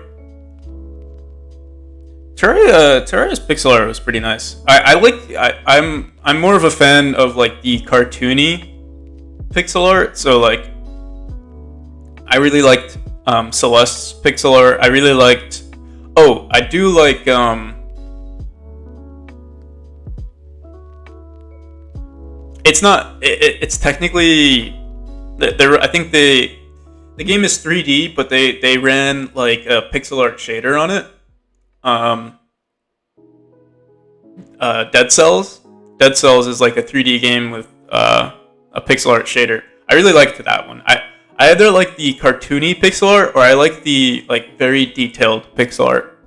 Terraria's pixel art was pretty nice. I'm more of a fan of like the cartoony pixel art. So like, I really liked Celeste's pixel art. I really liked. Oh, I do like. It's not. It's technically. I think the game is 3D, but they ran like a pixel art shader on it. Dead Cells. Dead Cells is like a 3D game with a pixel art shader. I really liked that one. I either like the cartoony pixel art, or I like the like very detailed pixel art.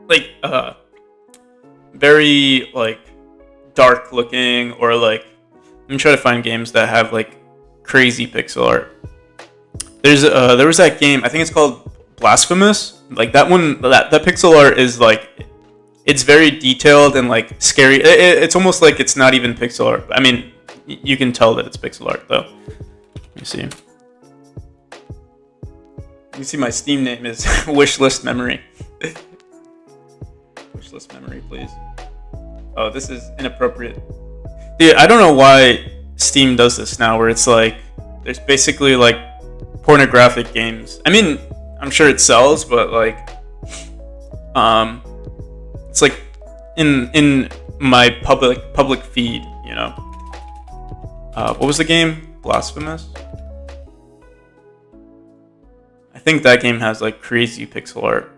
Like very like dark looking, or like, let me try to find games that have like crazy pixel art. There was that game, I think it's called Blasphemous. Like that one, that pixel art is like, it's very detailed and like scary. It's almost like it's not even pixel art. I mean, you can tell that it's pixel art though. Let me see. You see, my Steam name is Wishlist Memory. Wishlist Memory, please. Oh, this is inappropriate. Dude, I don't know why Steam does this now, where it's like, there's basically like pornographic games. I mean, I'm sure it sells, but like, it's like in my public feed, you know. What was the game? Blasphemous? I think that game has like crazy pixel art.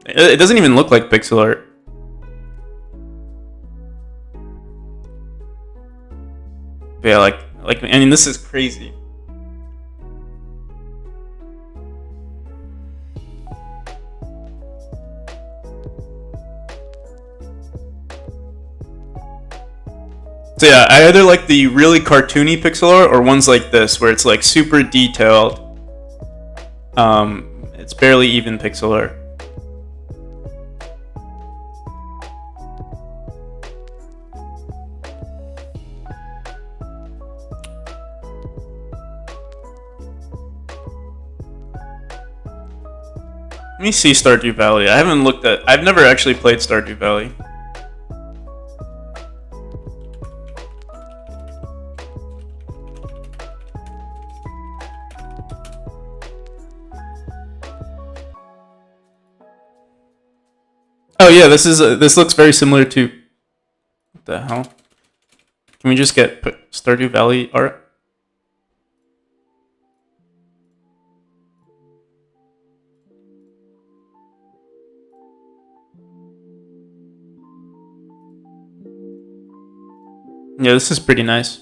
It doesn't even look like pixel art. But yeah, like I mean, this is crazy. So yeah, I either like the really cartoony pixel art, or ones like this where it's like super detailed. It's barely even pixel art. Let me see Stardew Valley. I've never actually played Stardew Valley. Oh yeah, this looks very similar to. What the hell? Can we just get Stardew Valley art? Yeah, this is pretty nice.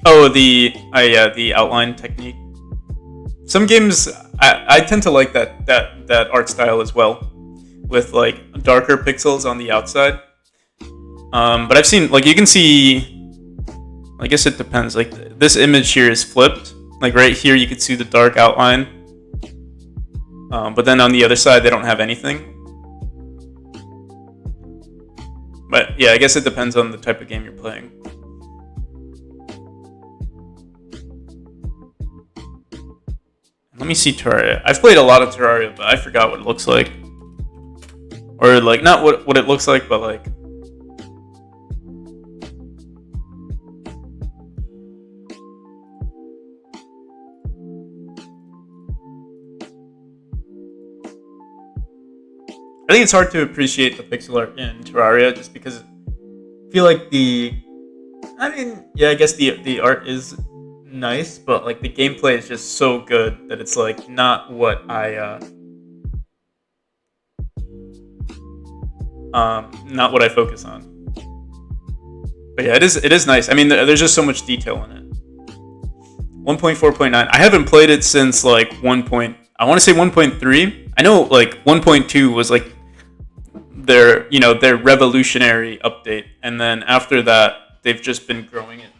Oh, the outline technique. Some games I tend to like that art style as well, with like darker pixels on the outside. But I've seen, like, you can see I guess it depends. Like this image here is flipped. Like right here, you can see the dark outline. But then on the other side, they don't have anything. But yeah, I guess it depends on the type of game you're playing. Let me see Terraria. I've played a lot of Terraria, but I forgot what it looks like. Or like, not what it looks like, but like... I think it's hard to appreciate the pixel art in Terraria just because I feel like I guess the art is nice, but like the gameplay is just so good that it's like not what not what I focus on. But yeah, it is nice. I mean, there's just so much detail in it. 1.4.9. I haven't played it since like I want to say 1.3. I know like 1.2 was like their revolutionary update, and then after that they've just been growing it.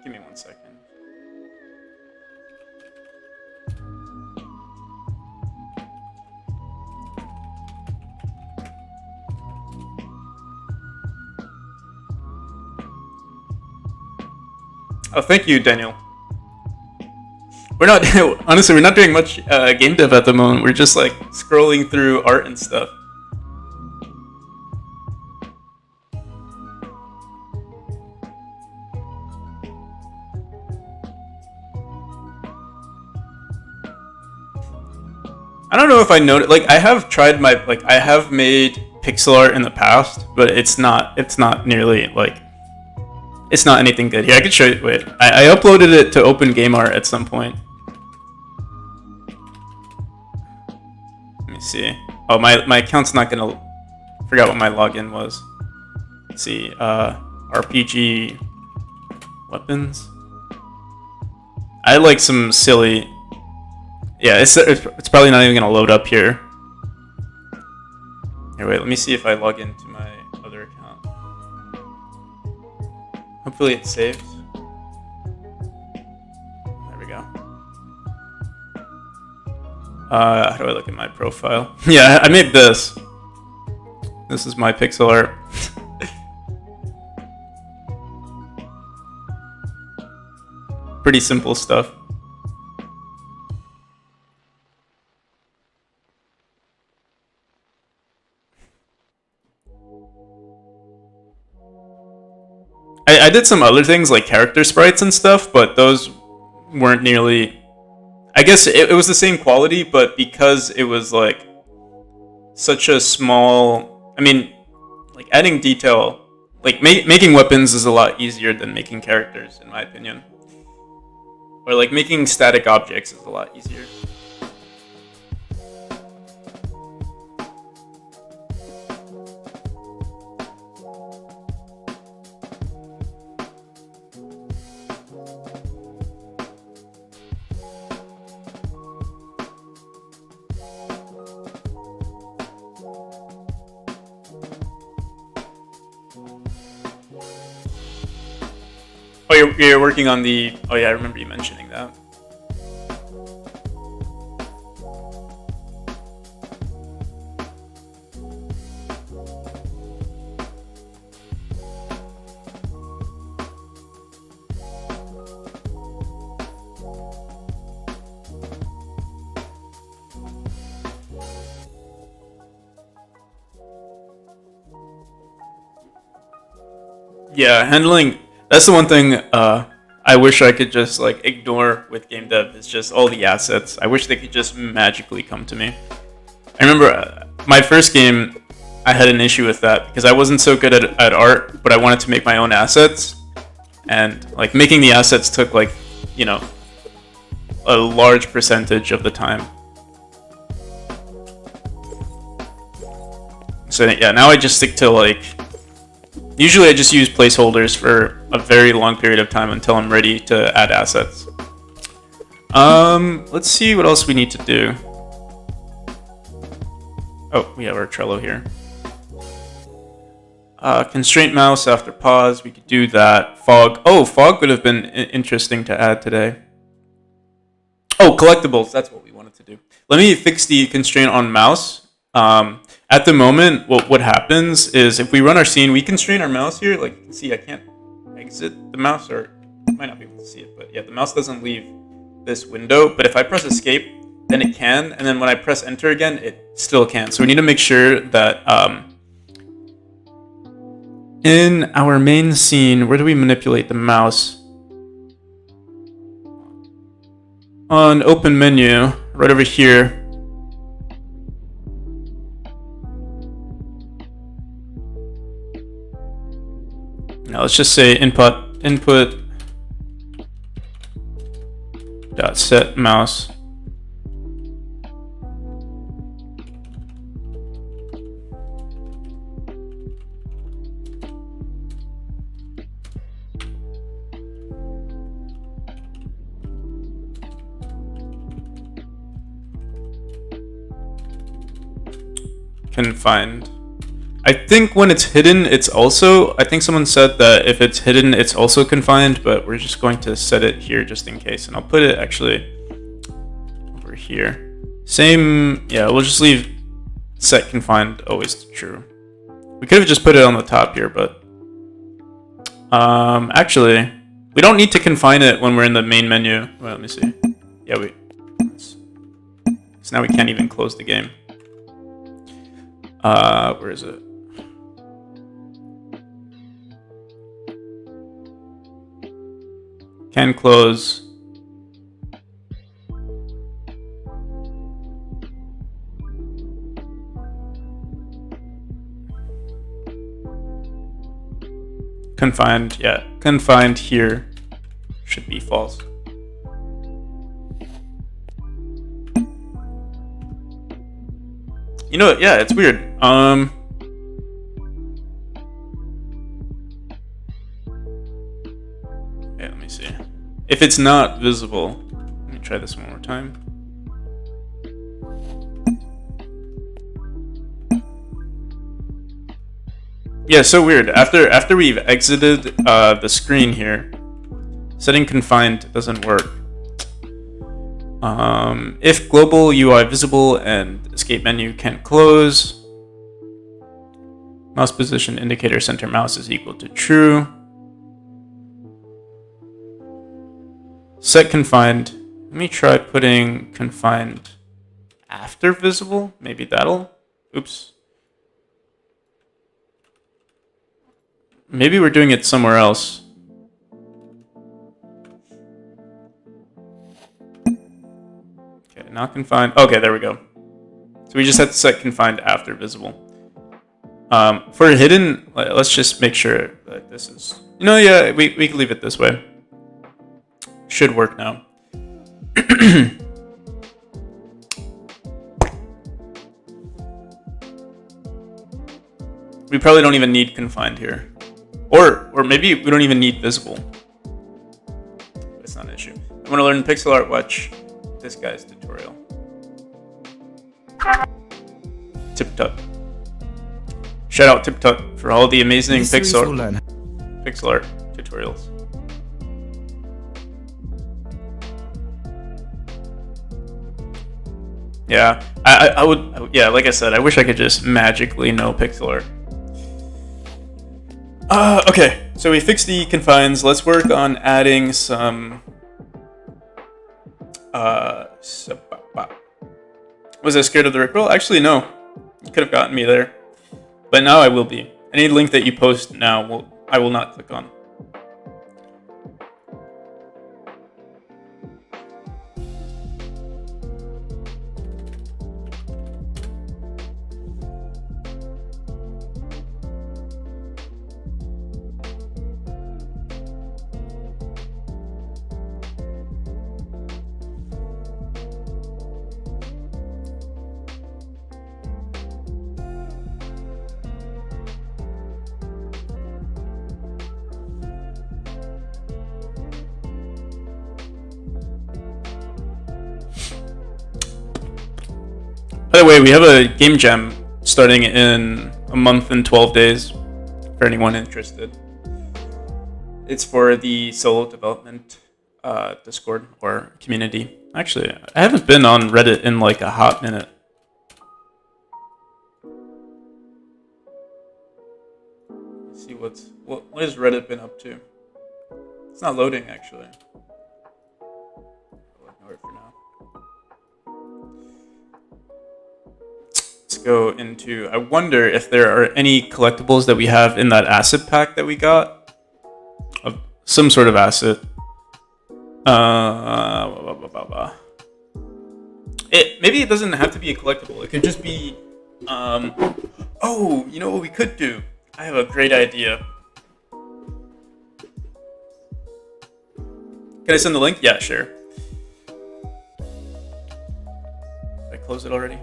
Give me 1 second. Oh, thank you, Daniel. We're not honestly, we're not doing much game dev at the moment. We're just like scrolling through art and stuff. I don't know if I noticed. Like, I have made pixel art in the past, but it's not nearly like, it's not anything good. Here, I could show you. Wait, I uploaded it to Open Game Art at some point. Let me see. Oh, my account's not gonna. Forgot what my login was. Let's see. RPG weapons. I had like some silly. Yeah, it's probably not even gonna load up here. Here, wait. Let me see if I log into my other account. Hopefully it's saved. There we go. How do I look at my profile? Yeah, I made this. This is my pixel art. Pretty simple stuff. I did some other things like character sprites and stuff, but those weren't nearly... I guess it was the same quality, but because it was like such a small... I mean, like adding detail... Like making weapons is a lot easier than making characters, in my opinion. Or like making static objects is a lot easier. Oh, you're working on the... Oh yeah, I remember you mentioning that. Yeah, handling... That's the one thing I wish I could just like ignore with game dev is just all the assets. I wish they could just magically come to me. I remember my first game, I had an issue with that because I wasn't so good at art, but I wanted to make my own assets. And like making the assets took like, you know, a large percentage of the time. So yeah, now I just stick to like, usually I just use placeholders for a very long period of time until I'm ready to add assets. Let's see what else we need to do. Oh, we have our Trello here. Constraint mouse after pause, we could do that. Fog. Oh, fog would have been interesting to add today. Oh, collectibles, that's what we wanted to do. Let me fix the constraint on mouse. At the moment, what happens is if we run our scene, we constrain our mouse here. Like you can see, I can't exit the mouse, or you might not be able to see it, but yeah, the mouse doesn't leave this window. But if I press escape, then it can, and then when I press enter again, it still can. So we need to make sure that in our main scene, where do we manipulate the mouse? On open menu, right over here. Now let's just say input dot set mouse. Confined. I think when it's hidden, it's also, I think someone said that if it's hidden, it's also confined, but we're just going to set it here just in case. And I'll put it actually over here. Same, yeah, we'll just leave set confined always true. We could have just put it on the top here, but actually, we don't need to confine it when we're in the main menu. Well, let me see. Yeah, so now we can't even close the game. Where is it? Can close. Confined, yeah. Confined here should be false. You know what? Yeah, it's weird. Okay, let me see. If it's not visible, let me try this one more time. Yeah, so weird. After we've exited the screen here, setting confined doesn't work. If global UI visible and escape menu can't close, mouse position indicator center mouse is equal to true. Set confined. Let me try putting confined after visible. Maybe that'll. Oops. Maybe we're doing it somewhere else. Okay, not confined. Okay, there we go. So we just have to set confined after visible. For hidden, let's just make sure that this is... You know, yeah, we can leave it this way. Should work now. We probably don't even need confined here. Or maybe we don't even need visible. It's not an issue. I want to learn pixel art, watch this guy's tutorial. TipTut. Shout out TipTut for all the amazing pixel art tutorials. Yeah, I would, yeah, like I said, I wish I could just magically know pixel art. Okay, so we fixed the confines. Let's work on adding some... Was I scared of the Rickroll? Actually, no. You could have gotten me there. But now I will be. Any link that you post now, I will not click on. By the way, we have a game jam starting in a month and 12 days for anyone interested. It's for the solo development Discord or community. Actually, I haven't been on Reddit in like a hot minute. Let's see what has Reddit been up to. It's not loading actually. I'll ignore it for now. Let's go into. I wonder if there are any collectibles that we have in that asset pack that we got. Of some sort of asset. Maybe it doesn't have to be a collectible. It could just be. Oh, you know what we could do? I have a great idea. Can I send the link? Yeah, sure. Did I close it already?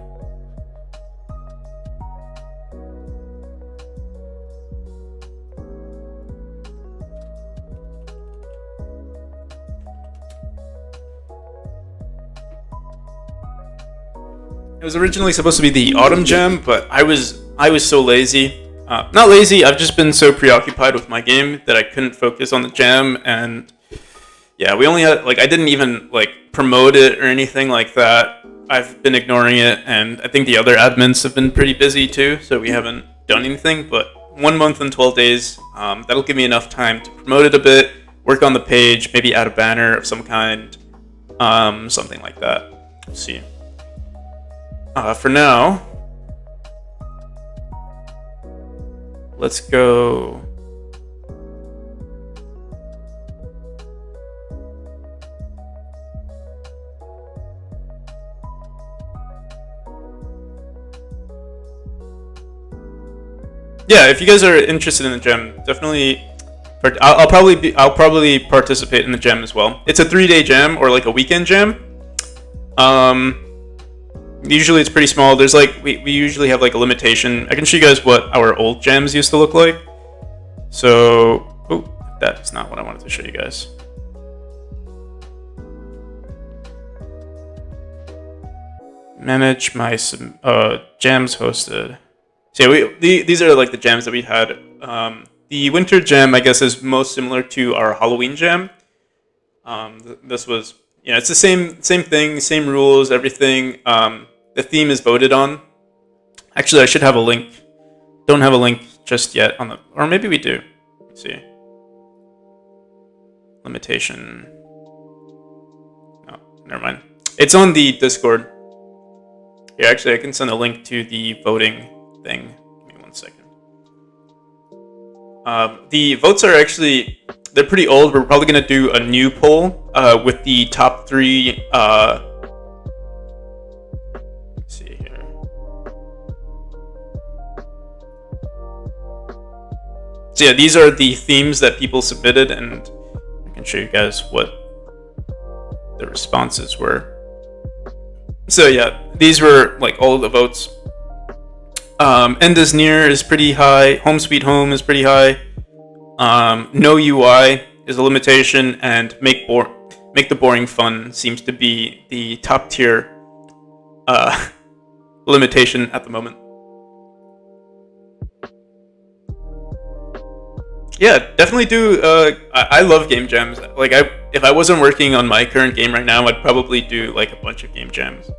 It was originally supposed to be the autumn gem, but I was so lazy. Not lazy, I've just been so preoccupied with my game that I couldn't focus on the gem, and yeah, we only had, like, I didn't even, like, promote it or anything like that. I've been ignoring it, and I think the other admins have been pretty busy too, so we haven't done anything, but 1 month and 12 days, that'll give me enough time to promote it a bit, work on the page, maybe add a banner of some kind, something like that. We'll see. For now, let's go. Yeah, if you guys are interested in the gem, definitely. I'll probably participate in the gem as well. It's a 3-day gem or like a weekend gem. Usually it's pretty small. There's like we usually have like a limitation. I can show you guys what our old gems used to look like. So, oh, that's not what I wanted to show you guys. Manage my gems hosted. So yeah, these are like the gems that we had. The winter gem, I guess, is most similar to our Halloween gem. This was, it's the same thing, same rules, everything. The theme is voted on. Actually, I should have a link. Don't have a link just yet on the, or maybe we do. Let's see. Limitation. No, never mind. It's on the Discord. Here, actually, I can send a link to the voting thing. Give me 1 second. The votes are actually, they're pretty old. We're probably going to do a new poll with the top 3. Let's see here. So yeah, these are the themes that people submitted, and I can show you guys what the responses were. So yeah, these were like all of the votes. End is Near is pretty high. Home Sweet Home is pretty high. No UI is a limitation, and make the boring fun seems to be the top tier limitation at the moment. Yeah, definitely do. I love game jams. Like, if I wasn't working on my current game right now, I'd probably do like a bunch of game jams.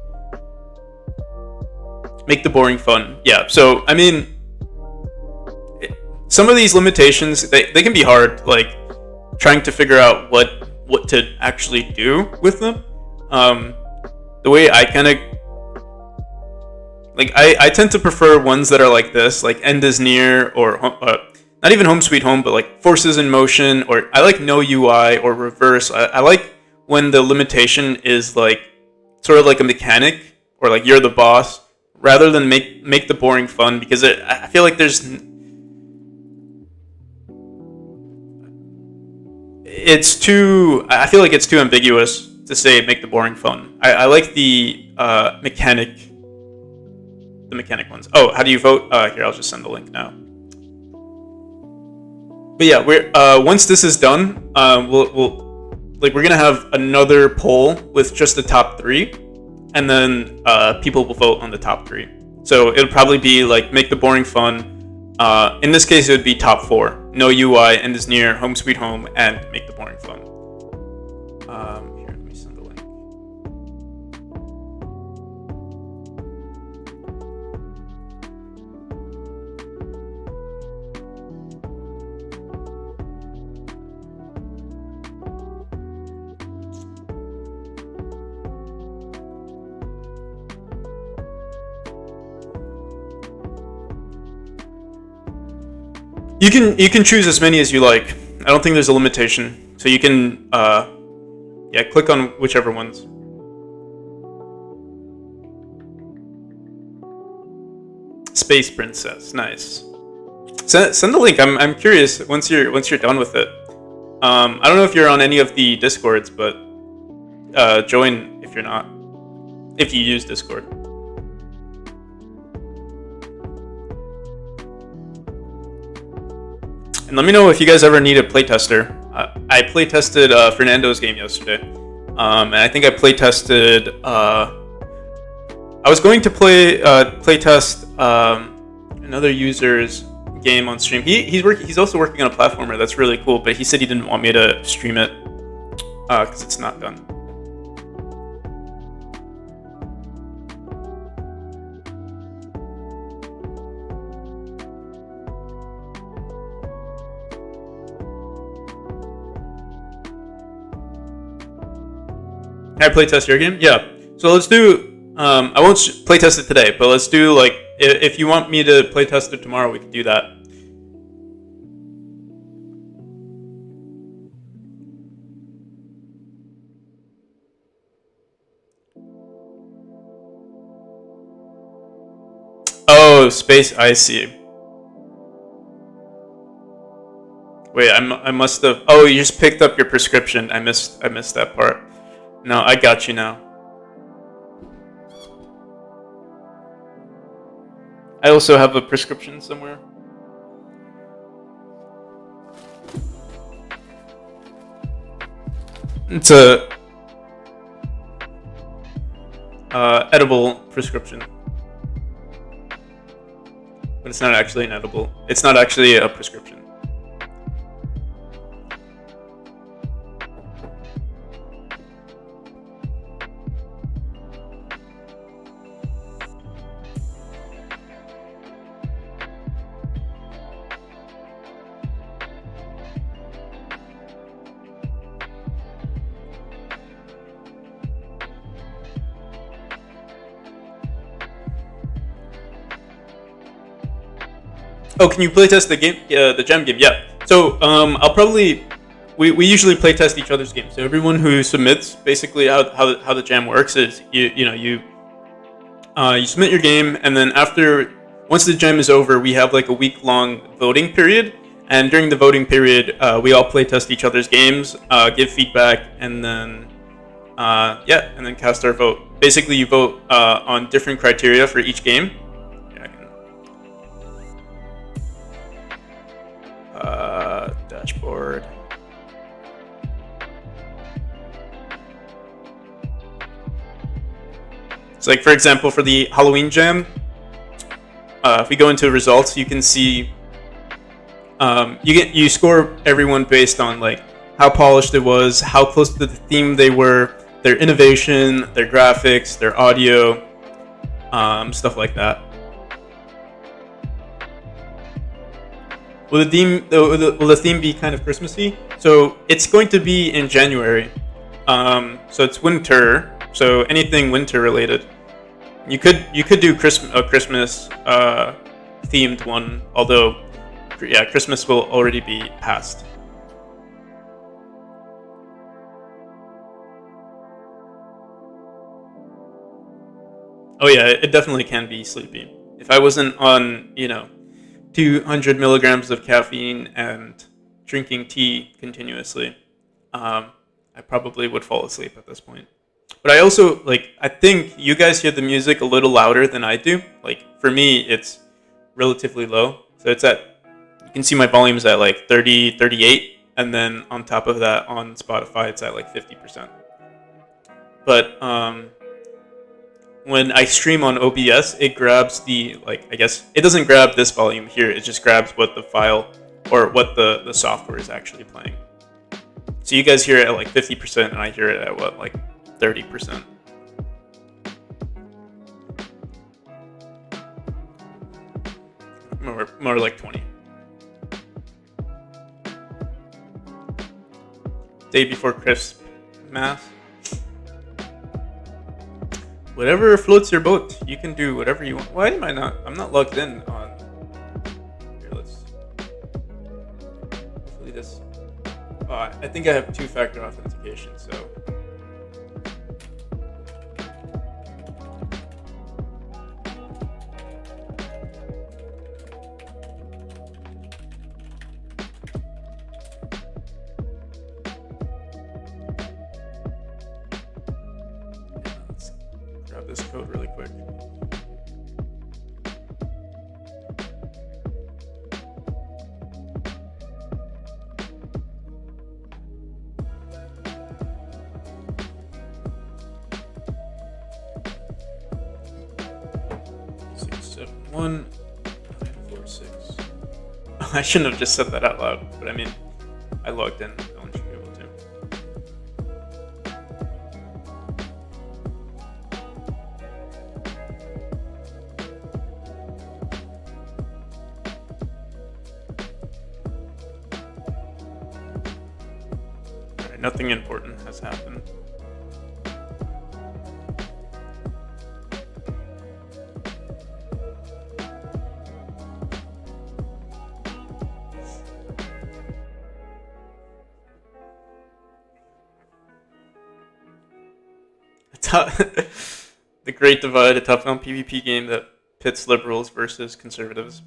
Make the boring fun. Yeah. So I mean, some of these limitations they can be hard. Like trying to figure out what to actually do with them. The way I kind of like, I tend to prefer ones that are like this, like End is Near, or not even Home Sweet Home, but like Forces in Motion, or I like No UI or Reverse. I like when the limitation is like sort of like a mechanic, or like you're the boss, rather than make the boring fun, because I feel like I feel like it's too ambiguous to say make the boring fun. I like the mechanic ones. Oh, how do you vote? Here, I'll just send the link now. But yeah, we're once this is done, we're gonna have another poll with just the top 3. and then people will vote on the top three. So it'll probably be like make the boring fun. In this case, it would be top four: no UI, end is near, home sweet home, and make the boring fun. Here, let me send the link. You can choose as many as you like. I don't think there's a limitation, so you can yeah, click on whichever ones. Space Princess, nice. Send the link. I'm curious once you're done with it. I don't know if you're on any of the Discords, but join if you're not. If you use Discord. And let me know if you guys ever need a playtester. I playtested Fernando's game yesterday, and I think I playtested. I was going to playtest another user's game on stream. He's also working on a platformer that's really cool, but he said he didn't want me to stream it because it's not done. Can I playtest your game? Yeah. So let's do. I won't playtest it today, but let's do like if you want me to playtest it tomorrow, we can do that. Oh, space. I see. Wait, I must have. Oh, you just picked up your prescription. I missed that part. No, I got you now. I also have a prescription somewhere. It's a edible prescription, but it's not actually an edible. It's not actually a prescription. Oh, can you playtest the game, the gem game? Yeah. So I'll probably we usually playtest each other's games. So everyone who submits, basically how the jam works is you submit your game, and then once the jam is over, we have like a week-long voting period. And during the voting period, we all playtest each other's games, give feedback, and then and then cast our vote. Basically, you vote on different criteria for each game. Dashboard. So, like for example, for the Halloween jam, if we go into results, you can see you score everyone based on like how polished it was, how close to the theme they were, their innovation, their graphics, their audio, stuff like that. Will the theme be kind of Christmassy? So it's going to be in January. So it's winter. So anything winter related. You could do a Christmas themed one. Although, yeah, Christmas will already be past. Oh yeah, it definitely can be sleepy. If I wasn't on, 200 milligrams of caffeine and drinking tea continuously, I probably would fall asleep at this point. But I also, I think you guys hear the music a little louder than I do. Like, for me, it's relatively low. So you can see my volume's at 30, 38. And then on top of that, on Spotify, it's at 50%. But, when I stream on OBS, it grabs the, like, I guess it doesn't grab this volume here. It just grabs what the file or what the software is actually playing. So you guys hear it at like 50%, and I hear it at what, like 30%. More like 20. Day before crisp mass. Whatever floats your boat, you can do whatever you want. Why am I not? I'm not logged in on. Here, let's. Hopefully this. I think I have two-factor authentication, so. This code really quick. Six, 7, 1, 9, 4, 6. I shouldn't have just said that out loud, but I mean, I logged in. No one should be able to. Nothing important has happened. The Great Divide, a top-down PvP game that pits liberals versus conservatives.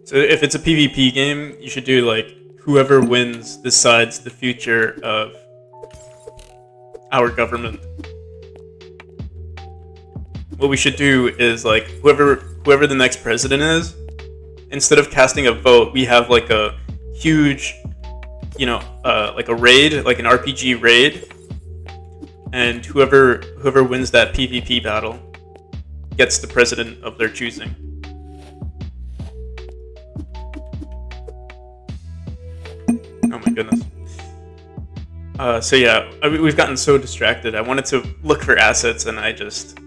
So if it's a PvP game, you should do like whoever wins decides the future of our government. What we should do is like whoever the next president is, instead of casting a vote, we have like a huge, like a raid, like an RPG raid, and whoever wins that PvP battle gets the president of their choosing. Oh my goodness. So yeah, we've gotten so distracted. I wanted to look for assets, and I just...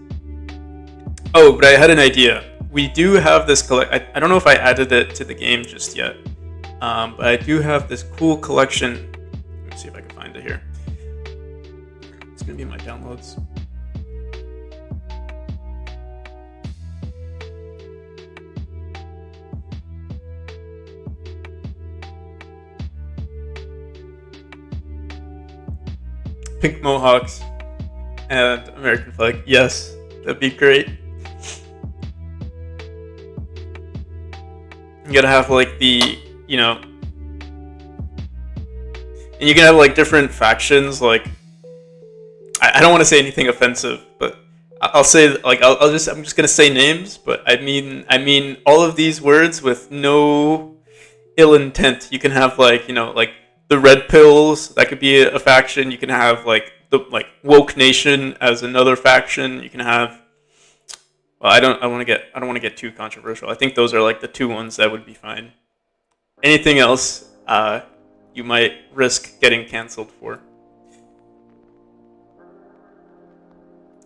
Oh, but I had an idea. We do have this I don't know if I added it to the game just yet, but I do have this cool collection. Let me see if I can find it here. It's gonna be in my downloads. Pink mohawks and American flag. Yes, that'd be great. You gotta have like the, and you can have like different factions. Like, I don't want to say anything offensive, but I'll say like I'm just gonna say names, but I mean all of these words with no ill intent. You can have like like the Red Pills, that could be a faction. You can have like the Woke Nation as another faction. You can have. Well, I don't want to get too controversial. I think those are like the two ones that would be fine. Anything else, you might risk getting canceled for.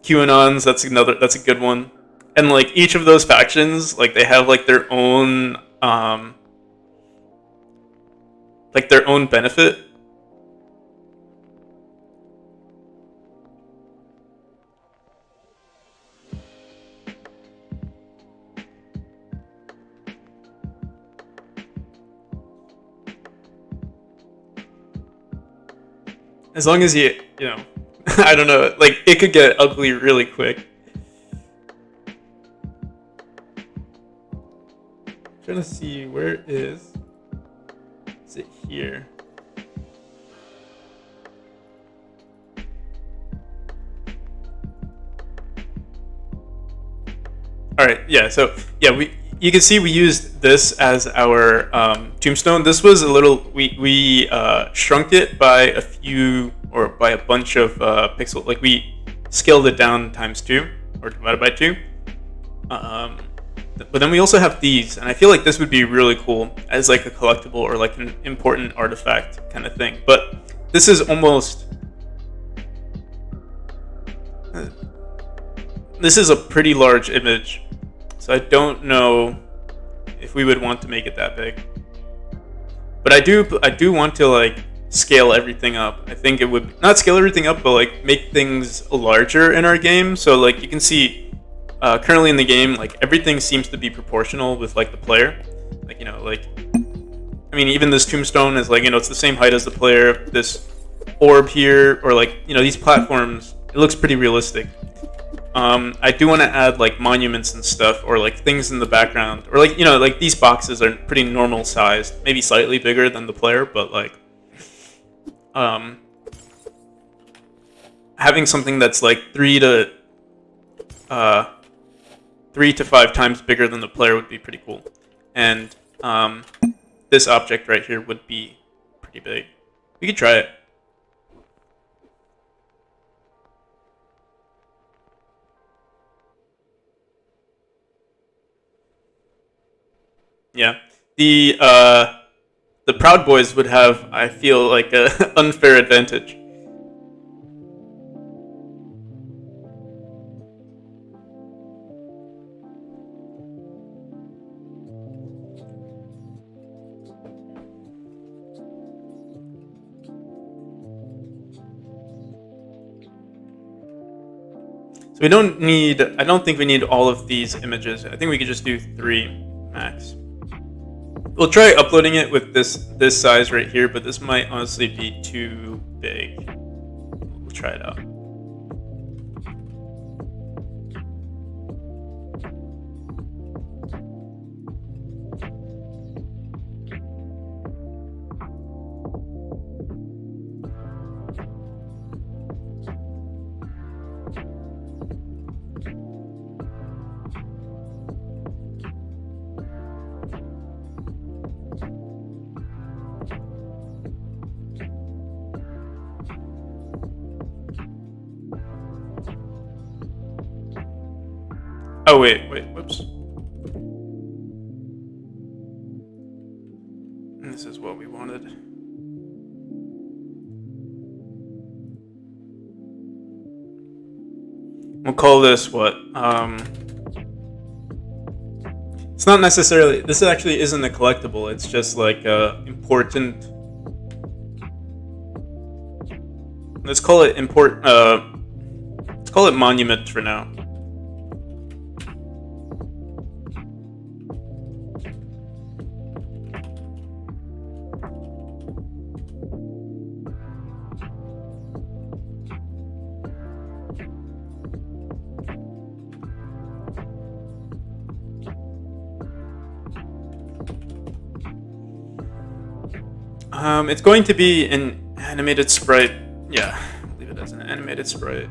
QAnons, that's a good one. And like each of those factions, like they have like their own benefit. As long as you I don't know, like it could get ugly really quick. I'm trying to see where it is. Is it here? All right, yeah. So yeah, we you can see we used this as our tombstone. This was a little we shrunk it by a few or by a bunch of pixels. Like we scaled it down times two or divided by two. Um, but then we also have these, and I feel like this would be really cool as like a collectible or like an important artifact kind of thing. But this is almost this is a pretty large image, so I don't know if we would want to make it that big. But I do want to like scale everything up. I think it would not scale everything up, but like make things larger in our game. So like you can see currently in the game, like everything seems to be proportional with like the player. Like like I mean, even this tombstone is like it's the same height as the player. This orb here, or like these platforms, it looks pretty realistic. I do want to add like monuments and stuff, or like things in the background, or like like these boxes are pretty normal sized, maybe slightly bigger than the player, but like um, having something that's like uh, 3 to 5 times bigger than the player would be pretty cool, and this object right here would be pretty big. We could try it. Yeah. The Proud Boys would have, I feel, like a unfair advantage. So we don't need. I don't think we need all of these images. I think we could just do 3 max. We'll try uploading it with this size right here, but this might honestly be too big. We'll try it out. Oh wait, whoops. This is what we wanted. We'll call this what? It's not necessarily. This actually isn't a collectible. It's just like important. Let's call it import. Let's call it monument for now. It's going to be an animated sprite. Yeah, leave it as an animated sprite.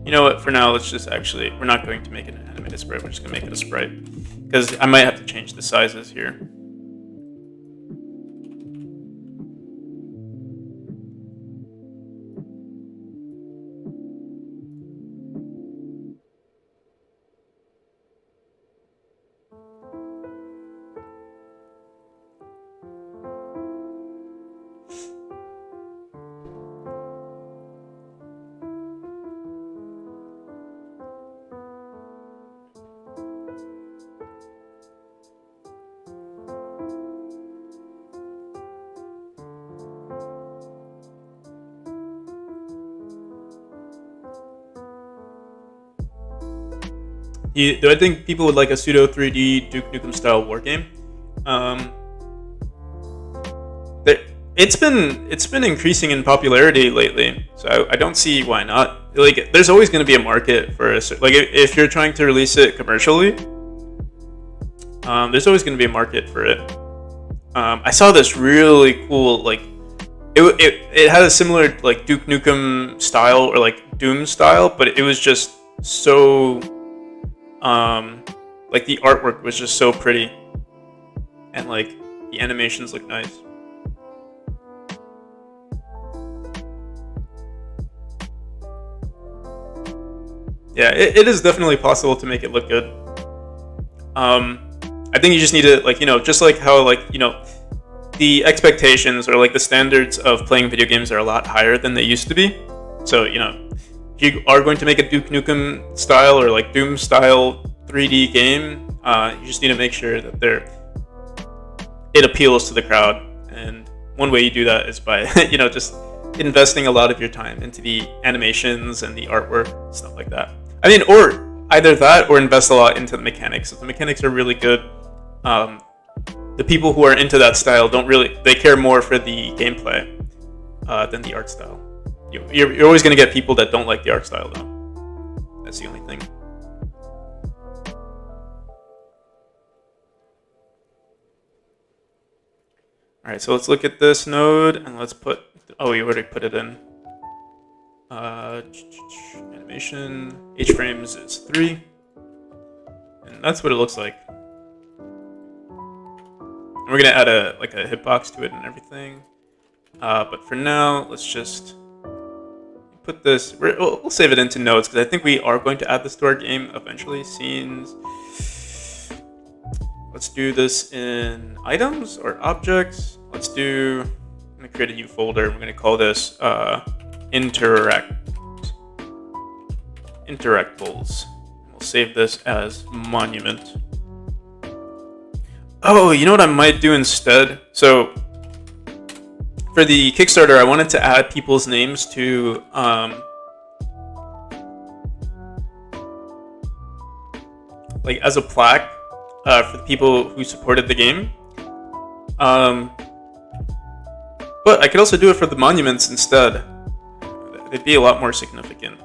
You know what? For now, let's just we're not going to make it an animated sprite. We're just going to make it a sprite. Because I might have to change the sizes here. Do I think people would like a pseudo 3D Duke Nukem style war game? It's been increasing in popularity lately, so I don't see why not. Like, there's always going to be a market for like if you're trying to release it commercially, there's always going to be a market for it. I saw this really cool it had a similar like Duke Nukem style or like Doom style, but it was just so like the artwork was just so pretty, and like the animations look nice. Yeah, it is definitely possible to make it look good. I think you just need to, like, just like how, like, the expectations or like the standards of playing video games are a lot higher than they used to be. So, if you are going to make a Duke Nukem style or like Doom style 3D game, you just need to make sure that it appeals to the crowd. And one way you do that is by, just investing a lot of your time into the animations and the artwork, stuff like that. I mean, or either that or invest a lot into the mechanics. If the mechanics are really good, the people who are into that style they care more for the gameplay than the art style. You're always going to get people that don't like the art style, though. That's the only thing. All right, so let's look at this node and let's put. Oh, we already put it in. Animation H-frames is 3, and that's what it looks like. And we're gonna add a hitbox to it and everything. But for now, let's just put this. We'll save it into nodes because I think we are going to add this to our game eventually. Scenes. Let's do this in items or objects. I'm gonna create a new folder. We're gonna call this interactables. We'll save this as monument. Oh, you know what I might do instead? So for the Kickstarter, I wanted to add people's names to like as a plaque for the people who supported the game. But I could also do it for the monuments instead. They'd be a lot more significant.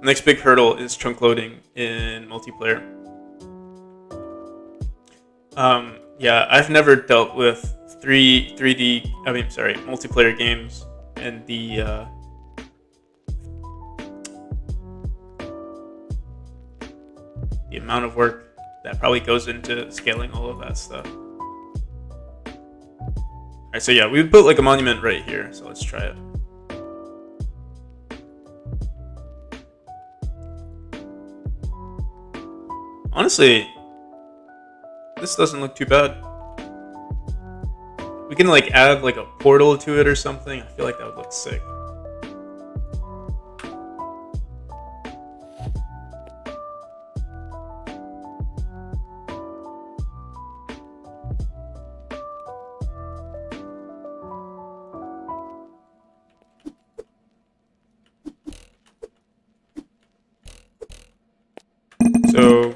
Next big hurdle is chunk loading in multiplayer. Yeah, I've never dealt with multiplayer games and the amount of work that probably goes into scaling all of that stuff. Alright, so yeah, we would put like a monument right here, so let's try it. Honestly, this doesn't look too bad. We can like add like a portal to it or something. I feel like that would look sick. So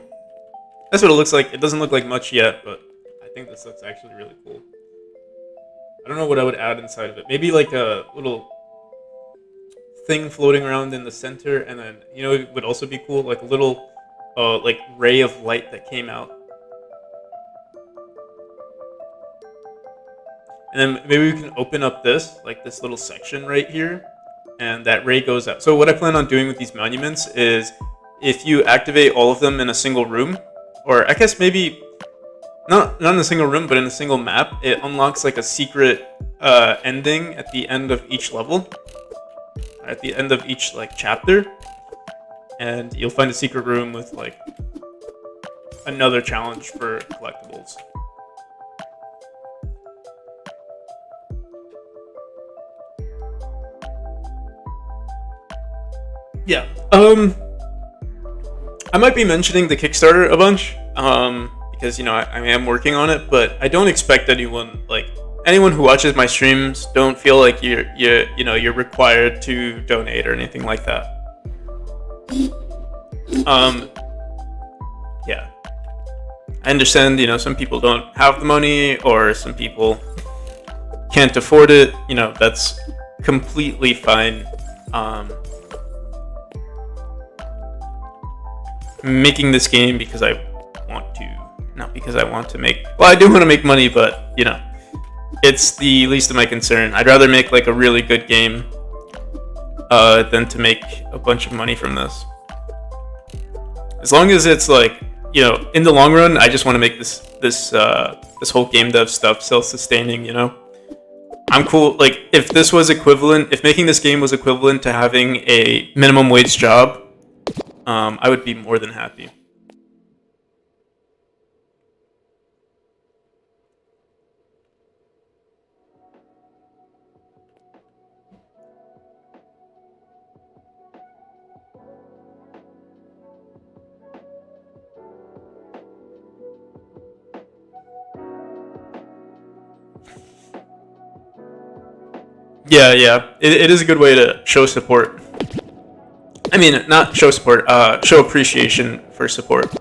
that's what it looks like. It doesn't look like much yet, but I think this looks actually really cool. I don't know what I would add inside of it. Maybe like a little thing floating around in the center, and then it would also be cool, like a little like ray of light that came out. And then maybe we can open up this little section right here, and that ray goes out. So what I plan on doing with these monuments is if you activate all of them in a single room, or I guess maybe not in a single room, but in a single map, it unlocks like a secret ending at the end of each level, at the end of each like chapter, and you'll find a secret room with like another challenge for collectibles. Yeah. I might be mentioning the Kickstarter a bunch, because I am working on it, but I don't expect anyone who watches my streams, don't feel like you're required to donate or anything like that. Yeah, I understand. Some people don't have the money, or some people can't afford it. That's completely fine. Making this game because I want to, not because I want to make. Well, I do want to make money, but it's the least of my concern. I'd rather make like a really good game than to make a bunch of money from this. As long as it's like, in the long run, I just want to make this whole game dev stuff self-sustaining. I'm cool. Like, if making this game was equivalent to having a minimum wage job, I would be more than happy. Yeah, yeah. It is a good way to show support. I mean, not show support, show appreciation for support.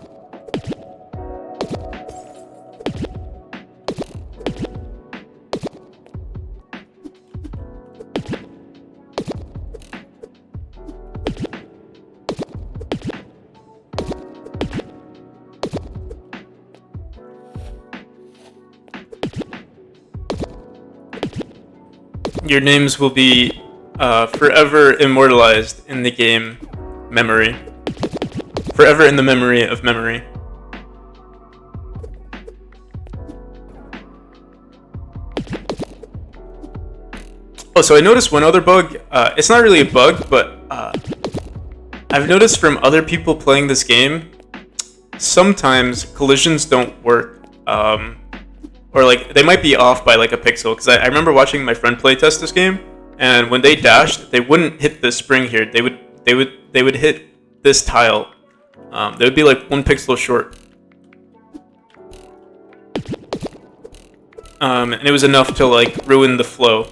Your names will be forever immortalized in the game memory. Forever in the memory of memory. Oh, so I noticed one other bug. It's not really a bug, but I've noticed from other people playing this game, sometimes collisions don't work. Or like they might be off by like a pixel, because I remember watching my friend play test this game, and when they dashed, they wouldn't hit the spring here. They would hit this tile. They would be like 1 pixel short, and it was enough to like ruin the flow.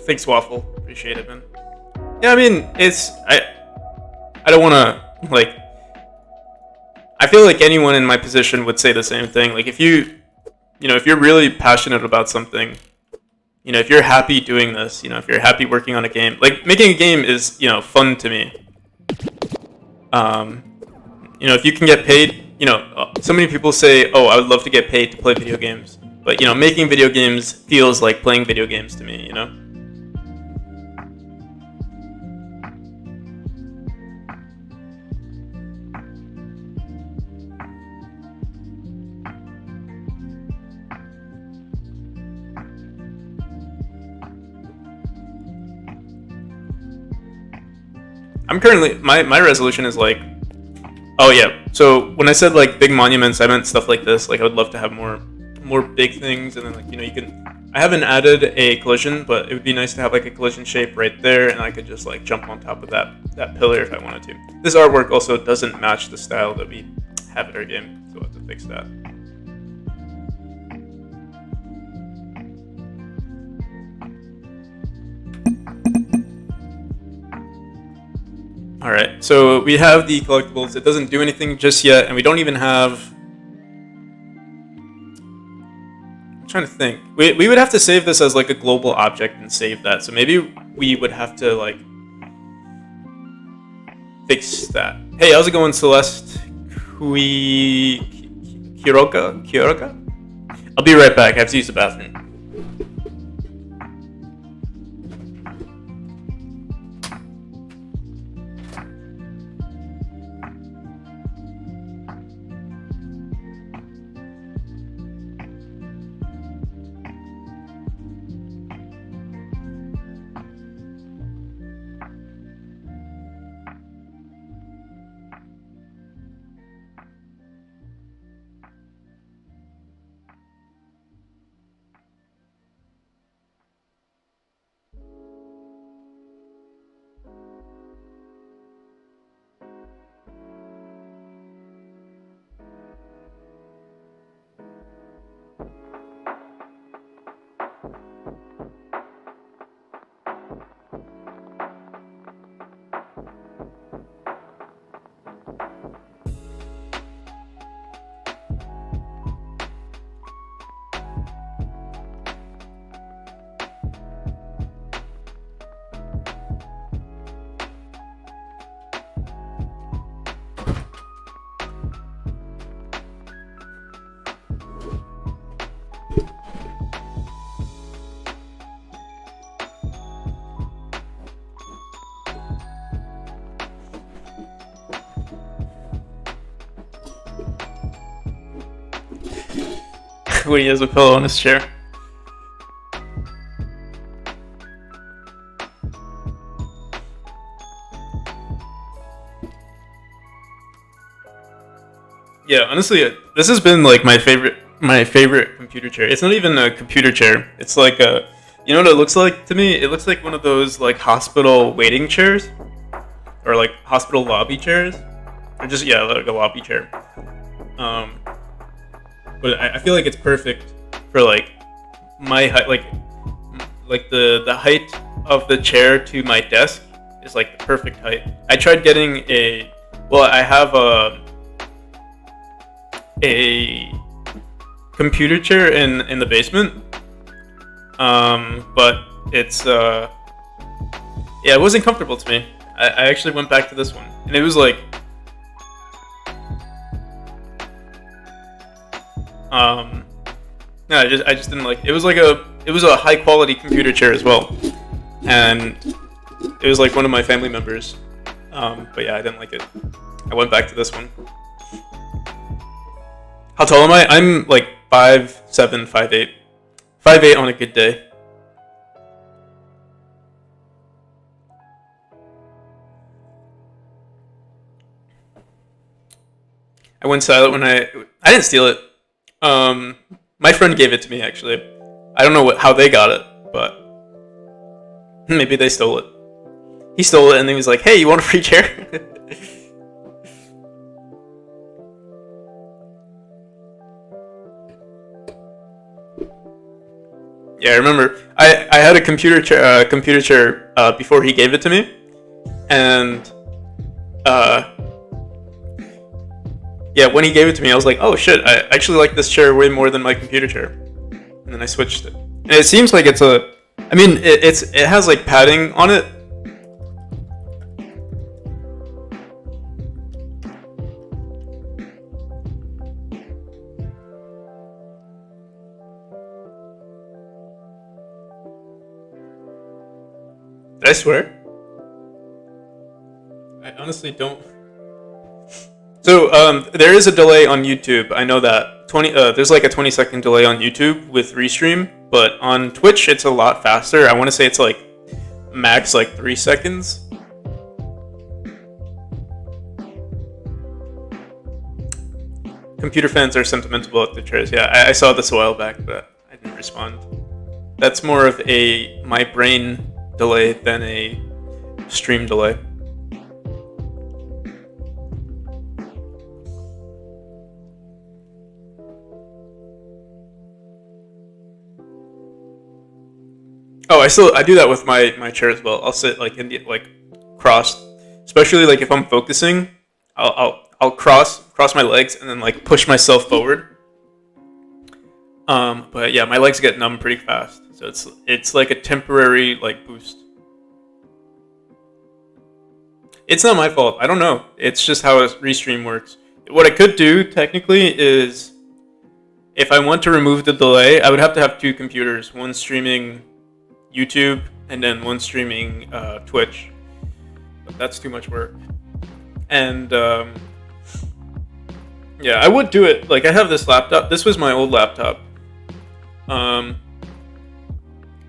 Thanks, Waffle. Appreciate it, man. Yeah, I mean, I don't want to like. I feel like anyone in my position would say the same thing. Like, if if you're really passionate about something, if you're happy doing this, if you're happy working on a game, like making a game is, fun to me. If you can get paid, so many people say, "Oh, I would love to get paid to play video games," but making video games feels like playing video games to me. I'm currently my resolution is like, oh yeah. So when I said like big monuments, I meant stuff like this. Like, I would love to have more big things, and then like you can. I haven't added a collision, but it would be nice to have like a collision shape right there, and I could just like jump on top of that pillar if I wanted to. This artwork also doesn't match the style that we have in our game, so I have to fix that. All right, so we have the collectibles. It doesn't do anything just yet, and we don't even have. I'm trying to think. We would have to save this as like a global object and save that. So maybe we would have to like fix that. Hey, how's it going, Celeste? Kiroka? I'll be right back. I have to use the bathroom. when he has a pillow on his chair. Yeah, honestly, this has been like my favorite computer chair. It's not even a computer chair. It's like a, you know what it looks like to me? It looks like one of those like hospital waiting chairs, or like hospital lobby chairs, or just yeah, like a lobby chair. Um, but I feel like it's perfect for like my height, like the height of the chair to my desk is like the perfect height. I tried getting I have a computer chair in the basement, but it's yeah, it wasn't comfortable to me. I actually went back to this one, and it was like no, I just didn't like it. It was a high quality computer chair as well, and it was like one of my family members, but yeah, I didn't like it. I went back to this one. How tall am I? I'm like 5'7", 5'8", 5'8" on a good day. I went silent when I didn't steal it. My friend gave it to me actually. I don't know how they got it, but maybe they stole it. He stole it and he was like, "Hey, you want a free chair?" Yeah, I remember. I had a computer chair before he gave it to me, and yeah, when he gave it to me, I was like, "Oh shit! I actually like this chair way more than my computer chair." And then I switched it, and it seems like it's a. I mean, it has like padding on it. Did I swear? I honestly don't. So there is a delay on YouTube. I know that there's like a 20-second delay on YouTube with Restream, but on Twitch it's a lot faster. I want to say it's like max like 3 seconds. Computer fans are sentimental about the chairs. Yeah, I saw this a while back, but I didn't respond. That's more of a my brain delay than a stream delay. Oh, I do that with my chair as well. I'll sit like like crossed, especially like if I'm focusing. I'll cross my legs and then like push myself forward. But yeah, my legs get numb pretty fast, so it's like a temporary like boost. It's not my fault. I don't know. It's just how a restream works. What I could do technically is, if I want to remove the delay, I would have to have two computers, one streaming YouTube and then one streaming Twitch. But that's too much work. And yeah, I would do it. Like I have this laptop. This was my old laptop.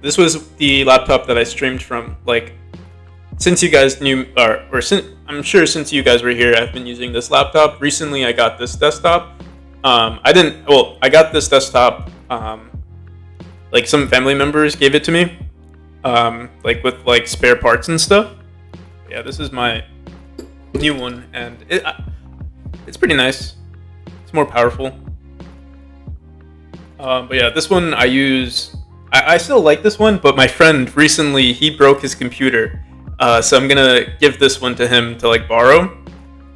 This was the laptop that I streamed from. Like, since you guys knew, or since I'm sure since you guys were here, I've been using this laptop. Recently, I got this desktop. I got this desktop. Like some family members gave it to me, like with like spare parts and stuff. Yeah, this is my new one, and it's pretty nice. It's more powerful. But yeah, this one I use. I still like this one, but my friend recently he broke his computer, so I'm gonna give this one to him to like borrow.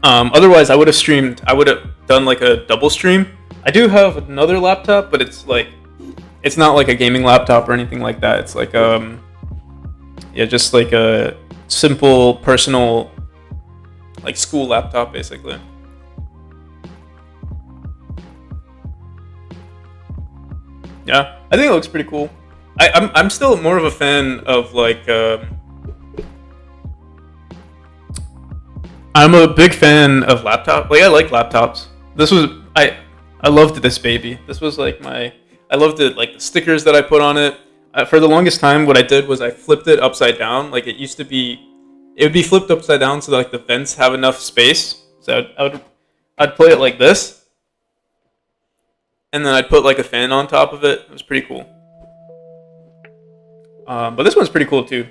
Otherwise, I would have streamed. I would have done like a double stream. I do have another laptop, but it's not like a gaming laptop or anything like that. It's like yeah, just like a simple personal like school laptop basically. Yeah, I think it looks pretty cool. I'm still more of a fan of like I'm a big fan of laptop. Like I like laptops. I loved this baby. This was like I loved it, like the stickers that I put on it. For the longest time, what I did was I flipped it upside down. Like it used to be, it would be flipped upside down so that, like the vents have enough space. So I'd play it like this, and then I'd put like a fan on top of it. It was pretty cool. But this one's pretty cool too.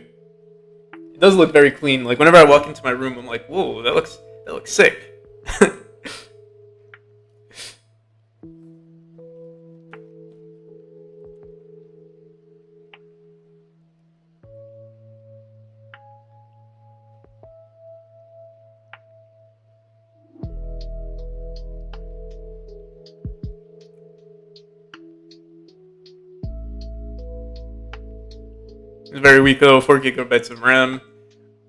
It does look very clean. Like whenever I walk into my room, I'm like, whoa, that looks sick. It's very weak though, 4 gigabytes of RAM,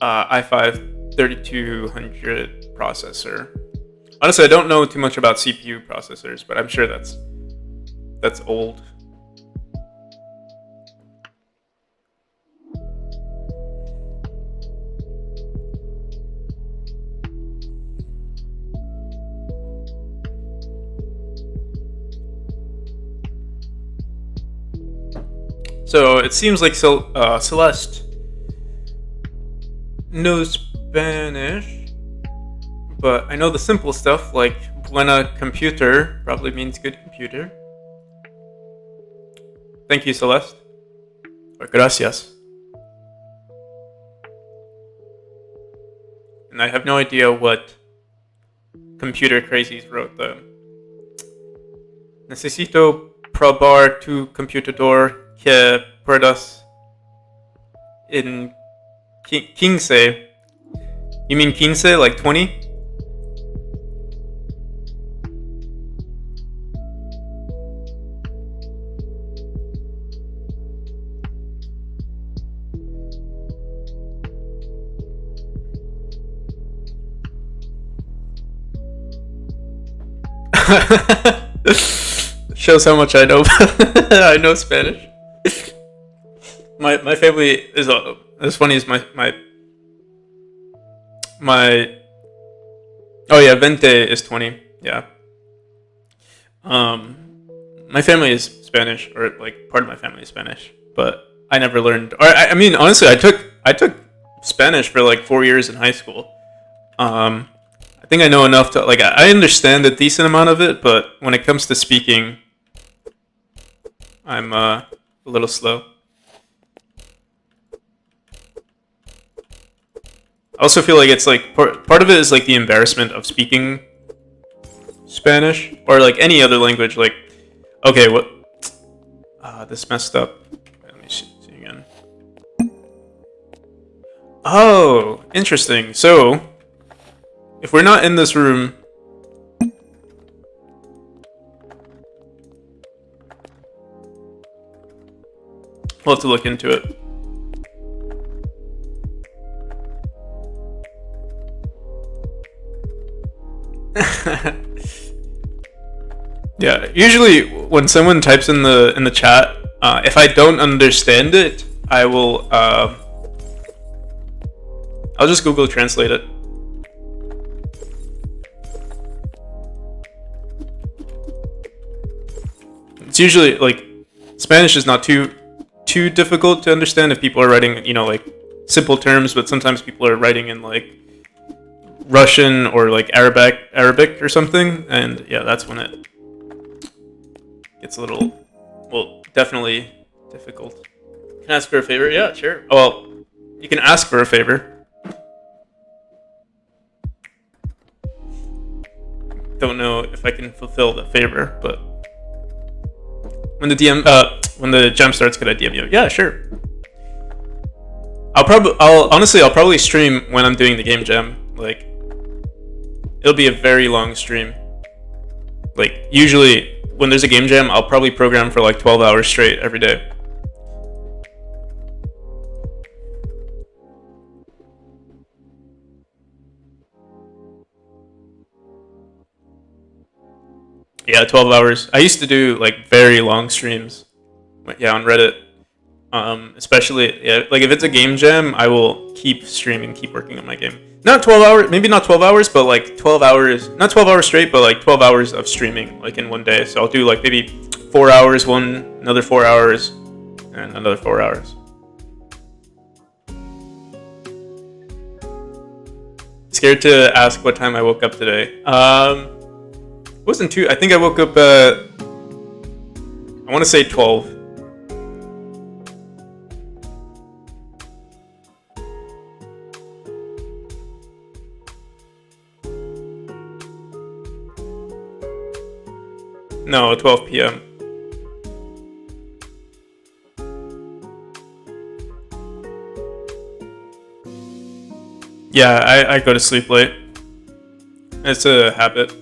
i5 3200 processor. Honestly, I don't know too much about CPU processors, but I'm sure that's old. So it seems like Celeste knows Spanish, but I know the simple stuff like buena computer probably means good computer. Thank you, Celeste. Or gracias. And I have no idea what computer crazies wrote though. Necesito probar tu computador que puedas in 15. You mean 15, like 20? Shows how much I know. I know Spanish. My family is as funny as my oh yeah, 20 is 20. Yeah. My family is Spanish, or like part of my family is Spanish, but I never learned. Or I mean, honestly, I took Spanish for like 4 years in high school. I think I know enough to like I understand a decent amount of it, but when it comes to speaking, I'm a little slow. I also feel like it's like part of it is like the embarrassment of speaking Spanish or like any other language. Like, okay, what? This messed up. Let me see again. Oh, interesting. So, if we're not in this room, we'll have to look into it. Yeah, usually when someone types in the chat, if I don't understand it, I will I'll just Google Translate it. It's usually like Spanish is not too difficult to understand if people are writing, you know, like simple terms, but sometimes people are writing in like Russian or like Arabic or something, and yeah, that's when it gets a little, well, definitely difficult. Can I ask for a favor? Yeah, sure. Well, you can ask for a favor. Don't know if I can fulfill the favor, but when the gem starts, could I DM you? Yeah, sure. I'll probably stream when I'm doing the game jam. Like, it'll be a very long stream. Like, usually when there's a game jam, I'll probably program for like 12 hours straight every day. Yeah, 12 hours. I used to do like very long streams. Yeah, on Reddit. Especially, yeah, like if it's a game jam, I will keep streaming, keep working on my game. Not 12 hours, maybe not 12 hours, but like 12 hours, not 12 hours straight, but like 12 hours of streaming, like in one day. So I'll do like maybe 4 hours, another 4 hours, and another 4 hours. Scared to ask what time I woke up today. It wasn't too. I think I woke up at, I want to say 12. No, 12 p.m. Yeah, I go to sleep late. It's a habit.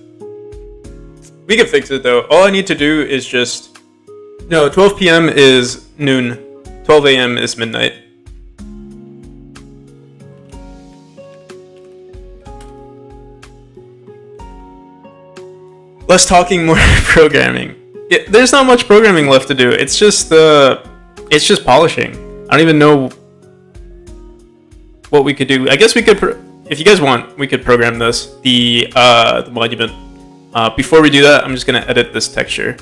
We can fix it though. All I need to do is just... No, 12 p.m. is noon. 12 a.m. is midnight. Less talking, more programming. Yeah, there's not much programming left to do. It's just polishing. I don't even know what we could do. I guess we could, if you guys want, we could program this, the monument. Before we do that, I'm just gonna edit this texture.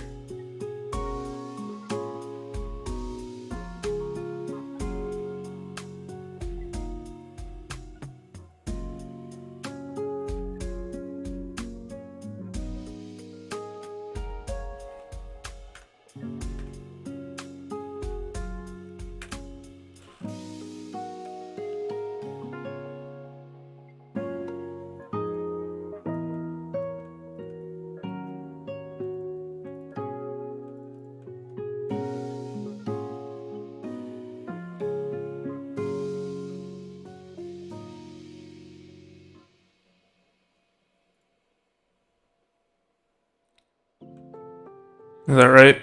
Is that right?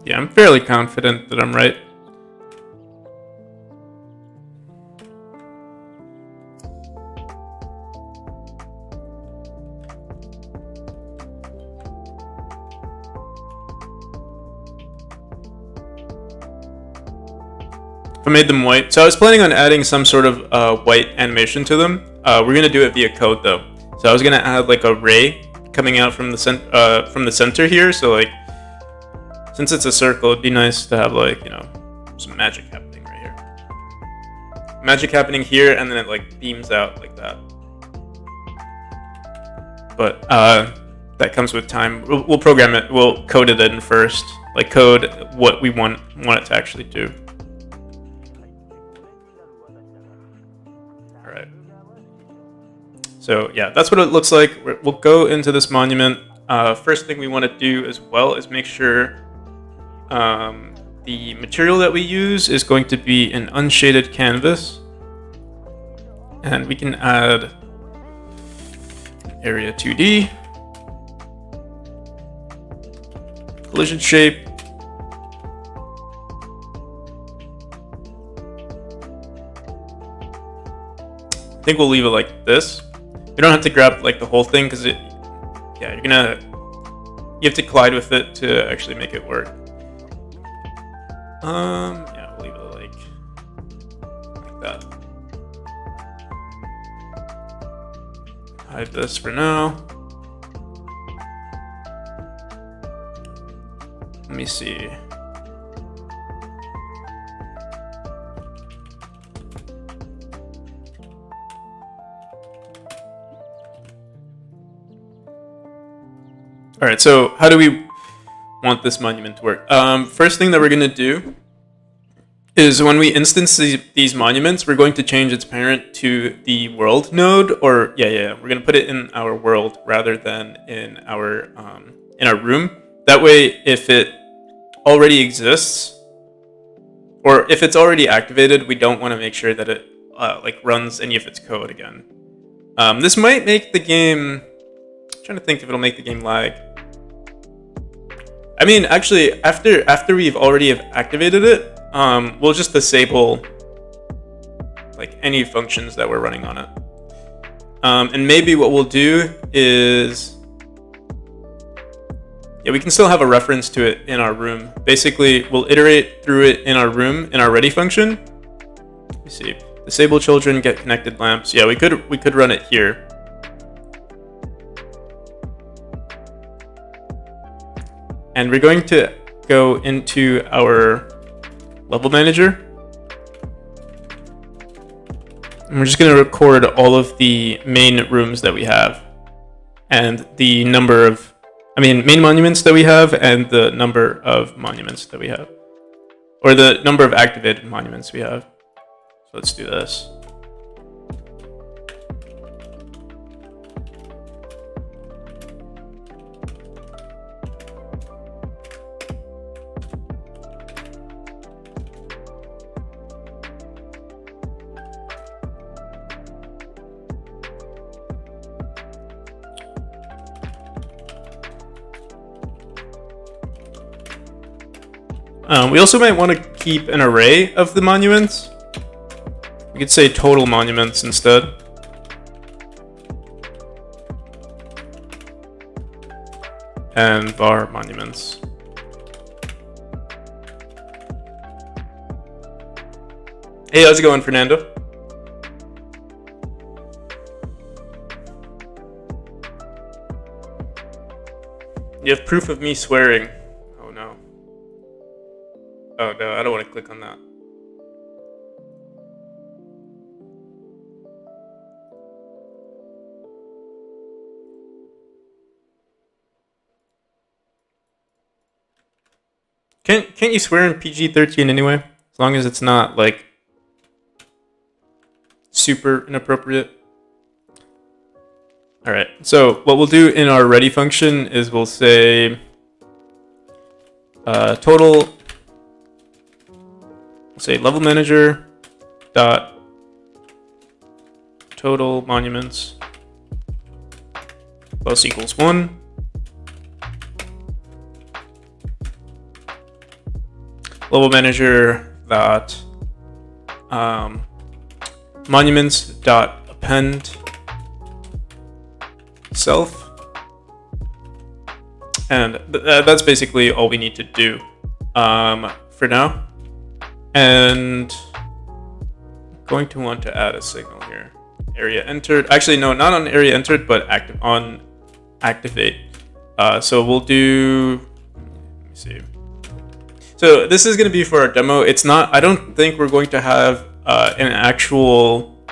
Yeah, I'm fairly confident that I'm right. I made them white. So I was planning on adding some sort of white animation to them. We're gonna do it via code though. So I was gonna add like a ray coming out from the center here. So like, since it's a circle, it'd be nice to have like, you know, some magic happening right here. Magic happening here, and then it like beams out like that. But that comes with time. We'll program it. We'll code it in first. Like code what we want it to actually do. So yeah, that's what it looks like. We'll go into this monument. First thing we want to do as well is make sure the material that we use is going to be an unshaded canvas. And we can add area 2D, collision shape, I think we'll leave it like this. You don't have to grab like the whole thing because you have to collide with it to actually make it work. Yeah, we'll leave it like that. Hide this for now. Let me see. All right, so how do we want this monument to work? First thing that we're gonna do is when we instance these monuments, we're going to change its parent to the world node, or we're gonna put it in our world rather than in our room. That way, if it already exists, or if it's already activated, we don't want to make sure that it like runs any of its code again. This might make the game. I'm trying to think if it'll make the game lag. I mean, actually, after we've already activated it, we'll just disable like any functions that we're running on it. And maybe what we'll do is, Yeah, we can still have a reference to it in our room. Basically, we'll iterate through it in our room in our ready function. Let me see. Disable children, get connected lamps. Yeah, we could run it here. And we're going to go into our level manager. And we're just going to record all of the main rooms that we have and the number of, main monuments that we have and the number of monuments that we have, or the number of activated monuments we have. So let's do this. We also might want to keep an array of the monuments. We could say total monuments instead. And var monuments. Hey, how's it going, Fernando? You have proof of me swearing. Oh no. Oh no, I don't want to click on that. Can't you swear in PG-13 anyway? As long as it's not like super inappropriate. All right. So what we'll do in our ready function is we'll say total. We'll say level manager dot total monuments plus equals 1. Level manager dot monuments dot append self, and that's basically all we need to do for now. And I'm going to want to add a signal here. Area entered. Actually, no, not on area entered, but on activate. So we'll do. Let me see. So this is going to be for our demo. It's not. I don't think we're going to have an actual.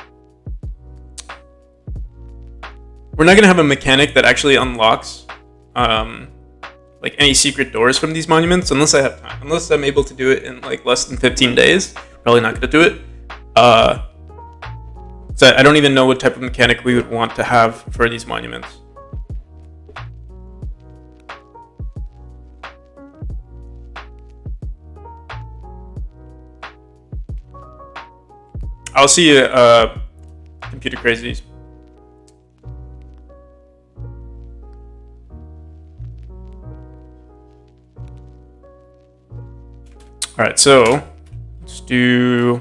We're not going to have a mechanic that actually unlocks like any secret doors from these monuments unless I have time. Unless I'm able to do it in like less than 15 days. Probably not going to do it. So I don't even know what type of mechanic we would want to have for these monuments. I'll see you, computer crazies. All right, so let's do.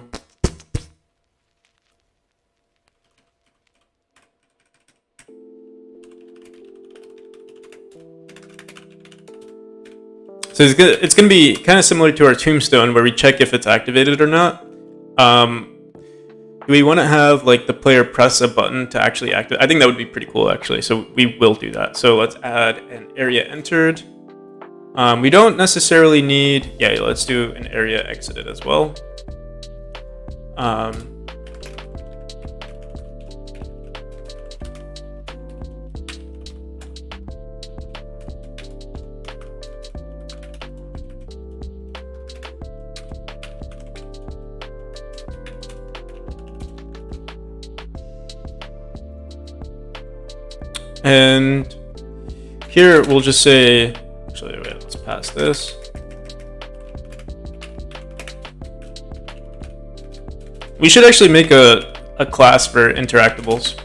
So it's gonna be kind of similar to our tombstone where we check if it's activated or not. Do we want to have like the player press a button to actually activate? I think that would be pretty cool actually. So we will do that. So let's add an area entered. We don't necessarily need, yeah, let's do an area exited as well. And here we'll just say, actually, wait, let's pass this. We should actually make a class for interactables.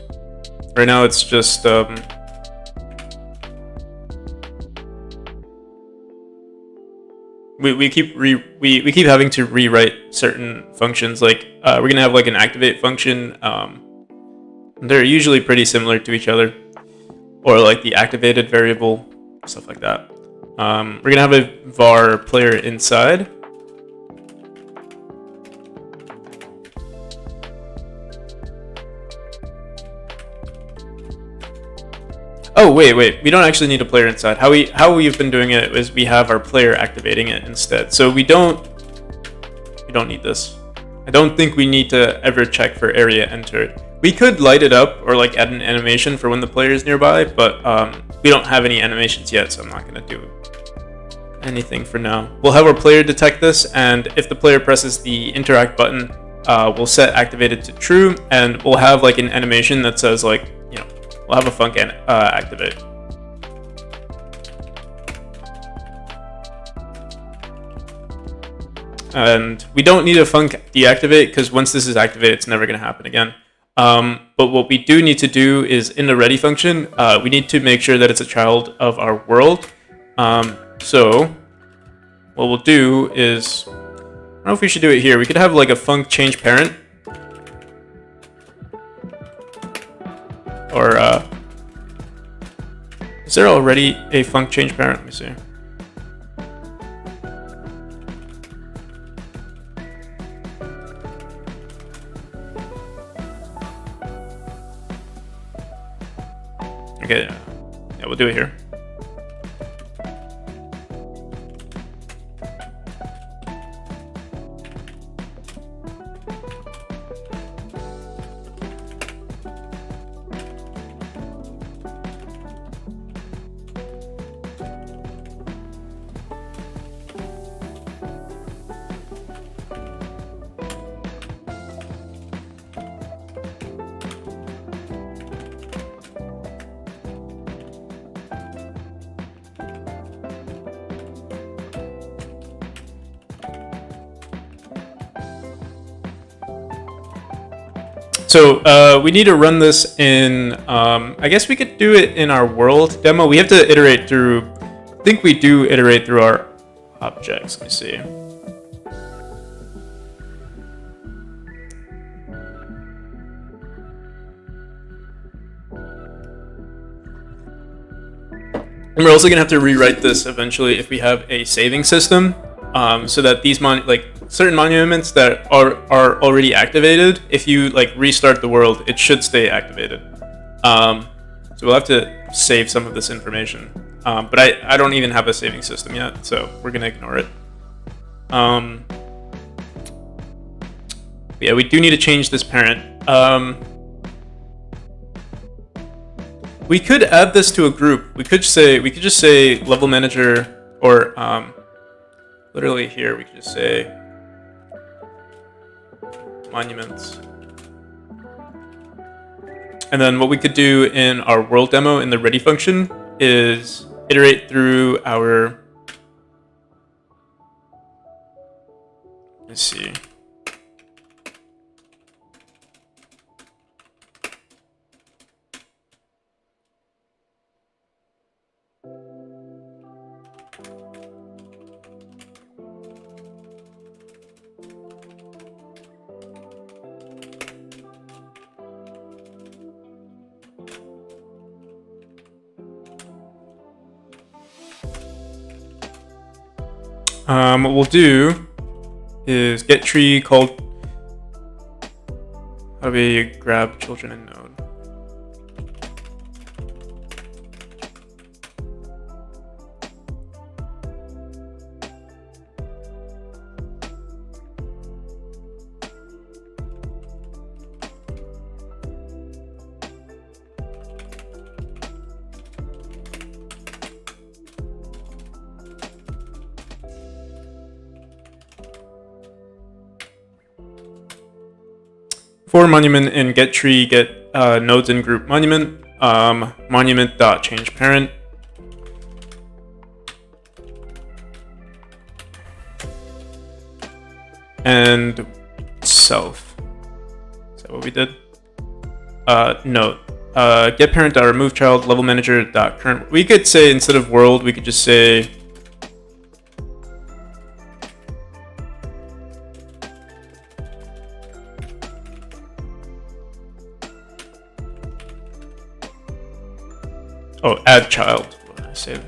Right now it's just we keep having to rewrite certain functions. Like we're gonna have like an activate function. They're usually pretty similar to each other, or like the activated variable, stuff like that. We're gonna have a var player inside. Oh, wait. We don't actually need a player inside. How we've been doing it is we have our player activating it instead. So we don't need this. I don't think we need to ever check for area entered. We could light it up or like add an animation for when the player is nearby, but we don't have any animations yet, so I'm not gonna do anything for now. We'll have our player detect this, and if the player presses the interact button, we'll set activated to true, and we'll have like an animation that says like, we'll have a func activate. And we don't need a func deactivate because once this is activated, it's never going to happen again. But what we do need to do is in the ready function, we need to make sure that it's a child of our world. So what we'll do is, I don't know if we should do it here. We could have like a func change parent. Or is there already a func change parent? Let me see. Okay, yeah, we'll do it here. So we need to run this in, I guess we could do it in our world demo. We have to iterate through, I think we do iterate through our objects. Let me see. And we're also gonna have to rewrite this eventually if we have a saving system, so that these certain monuments that are already activated, if you like restart the world, it should stay activated. So we'll have to save some of this information. But I don't even have a saving system yet, so we're gonna ignore it. Yeah, we do need to change this parent. We could add this to a group. We could just say level manager, or literally here we could just say monuments. And then what we could do in our world demo in the ready function is iterate through our, let's see. What we'll do is get tree called, how do we grab children in node? For monument in get tree, get nodes in group monument, monument dot change parent. And self. Is that what we did? Node. Get parent dot remove child level manager dot current. We could say instead of world, we could just say add child. Save.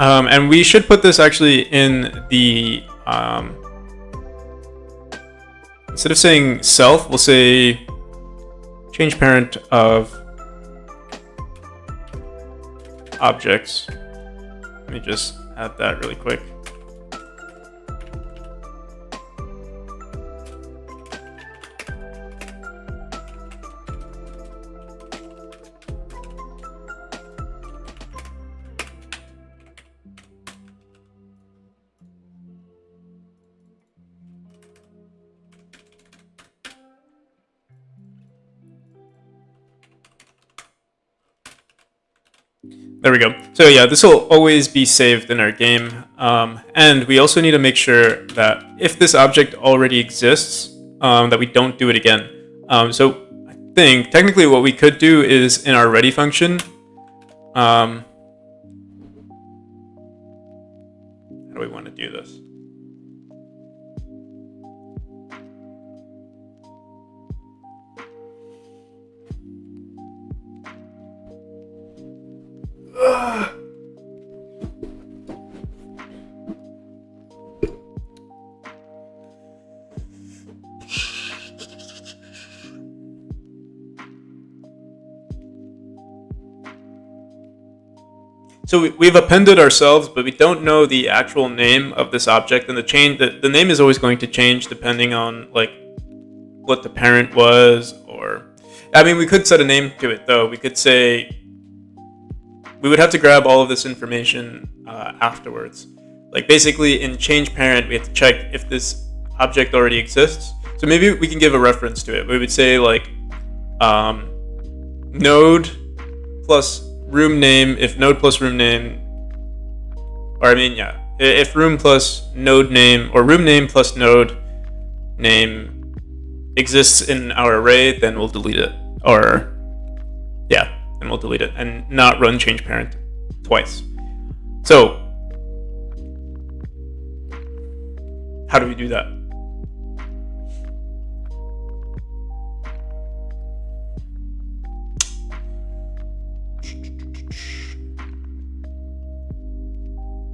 And we should put this actually in the, instead of saying self, we'll say change parent of objects. Let me just add that really quick. There we go. So yeah, this will always be saved in our game. And we also need to make sure that if this object already exists, that we don't do it again. So I think technically what we could do is in our ready function, how do we want to do this? So we've appended ourselves, but we don't know the actual name of this object, and the name is always going to change depending on like what the parent was, or I mean, we could set a name to it though. We could say we would have to grab all of this information afterwards. Like basically in change parent, we have to check if this object already exists. So maybe we can give a reference to it. We would say like node plus room name, if node plus room name, or I mean, yeah, if room plus node name or room name plus node name exists in our array, then we'll delete it. Or yeah, then we'll delete it and not run change parent twice. So how do we do that?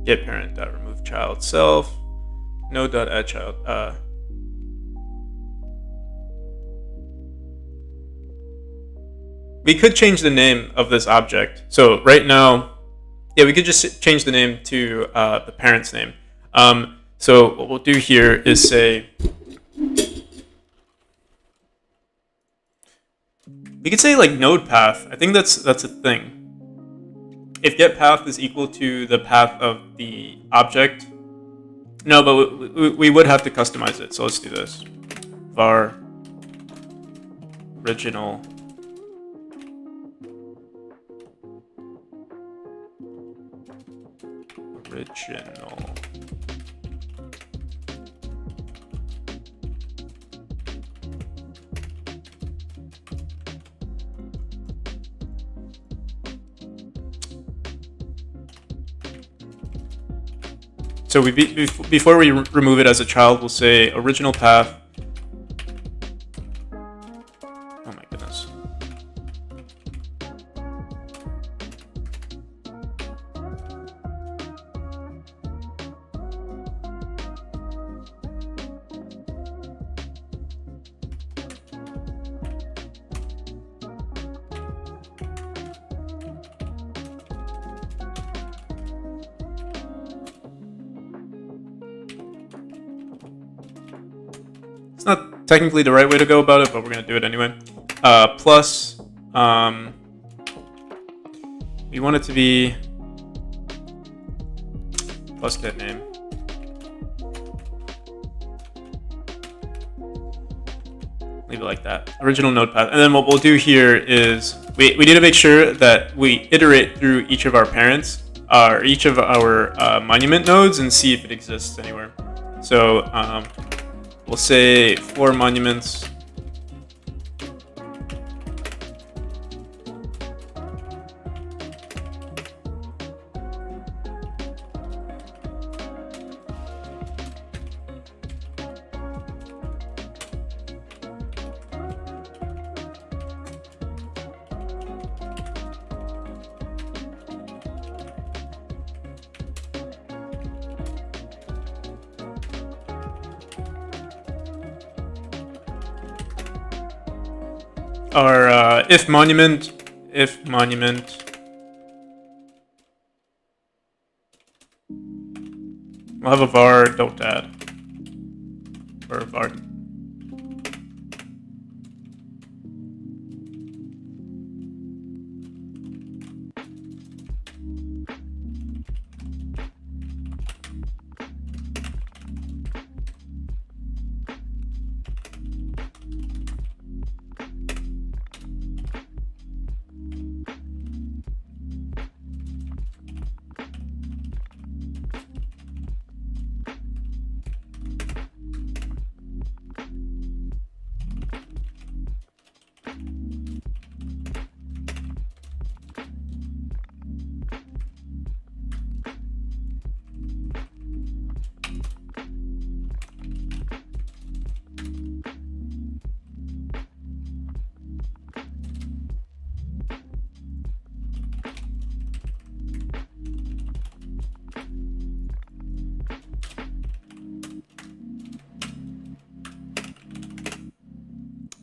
Get parent dot remove child self node dot add child. We could change the name of this object. So right now, yeah, we could just change the name to the parent's name. So what we'll do here is say, we could say like node path. I think that's a thing. If get path is equal to the path of the object, no, but we would have to customize it. So let's do this. Var original So before we remove it as a child, we'll say original path. Oh my goodness. It's not technically the right way to go about it, but we're going to do it anyway. Plus, we want it to be plus get name. Leave it like that. Original node path. And then what we'll do here is we need to make sure that we iterate through each of our parents, or each of our monument nodes, and see if it exists anywhere. So we'll say for monuments, our if monument, we'll have a var don't add, or a var.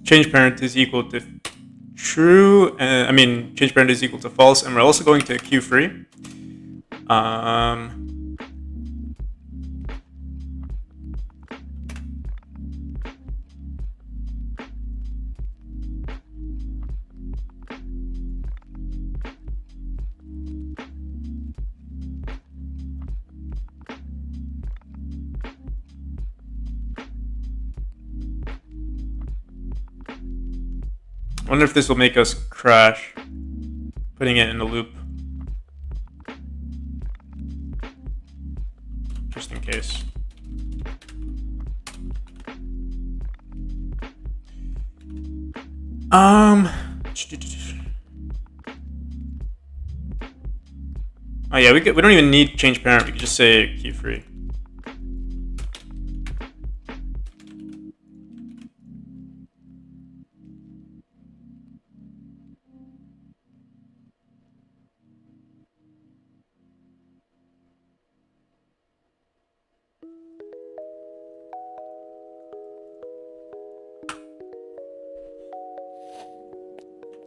Change parent is equal to true, change parent is equal to false, and we're also going to queue free. I wonder if this will make us crash, putting it in the loop. Just in case. Oh yeah, we don't even need change parent. We could just say key free.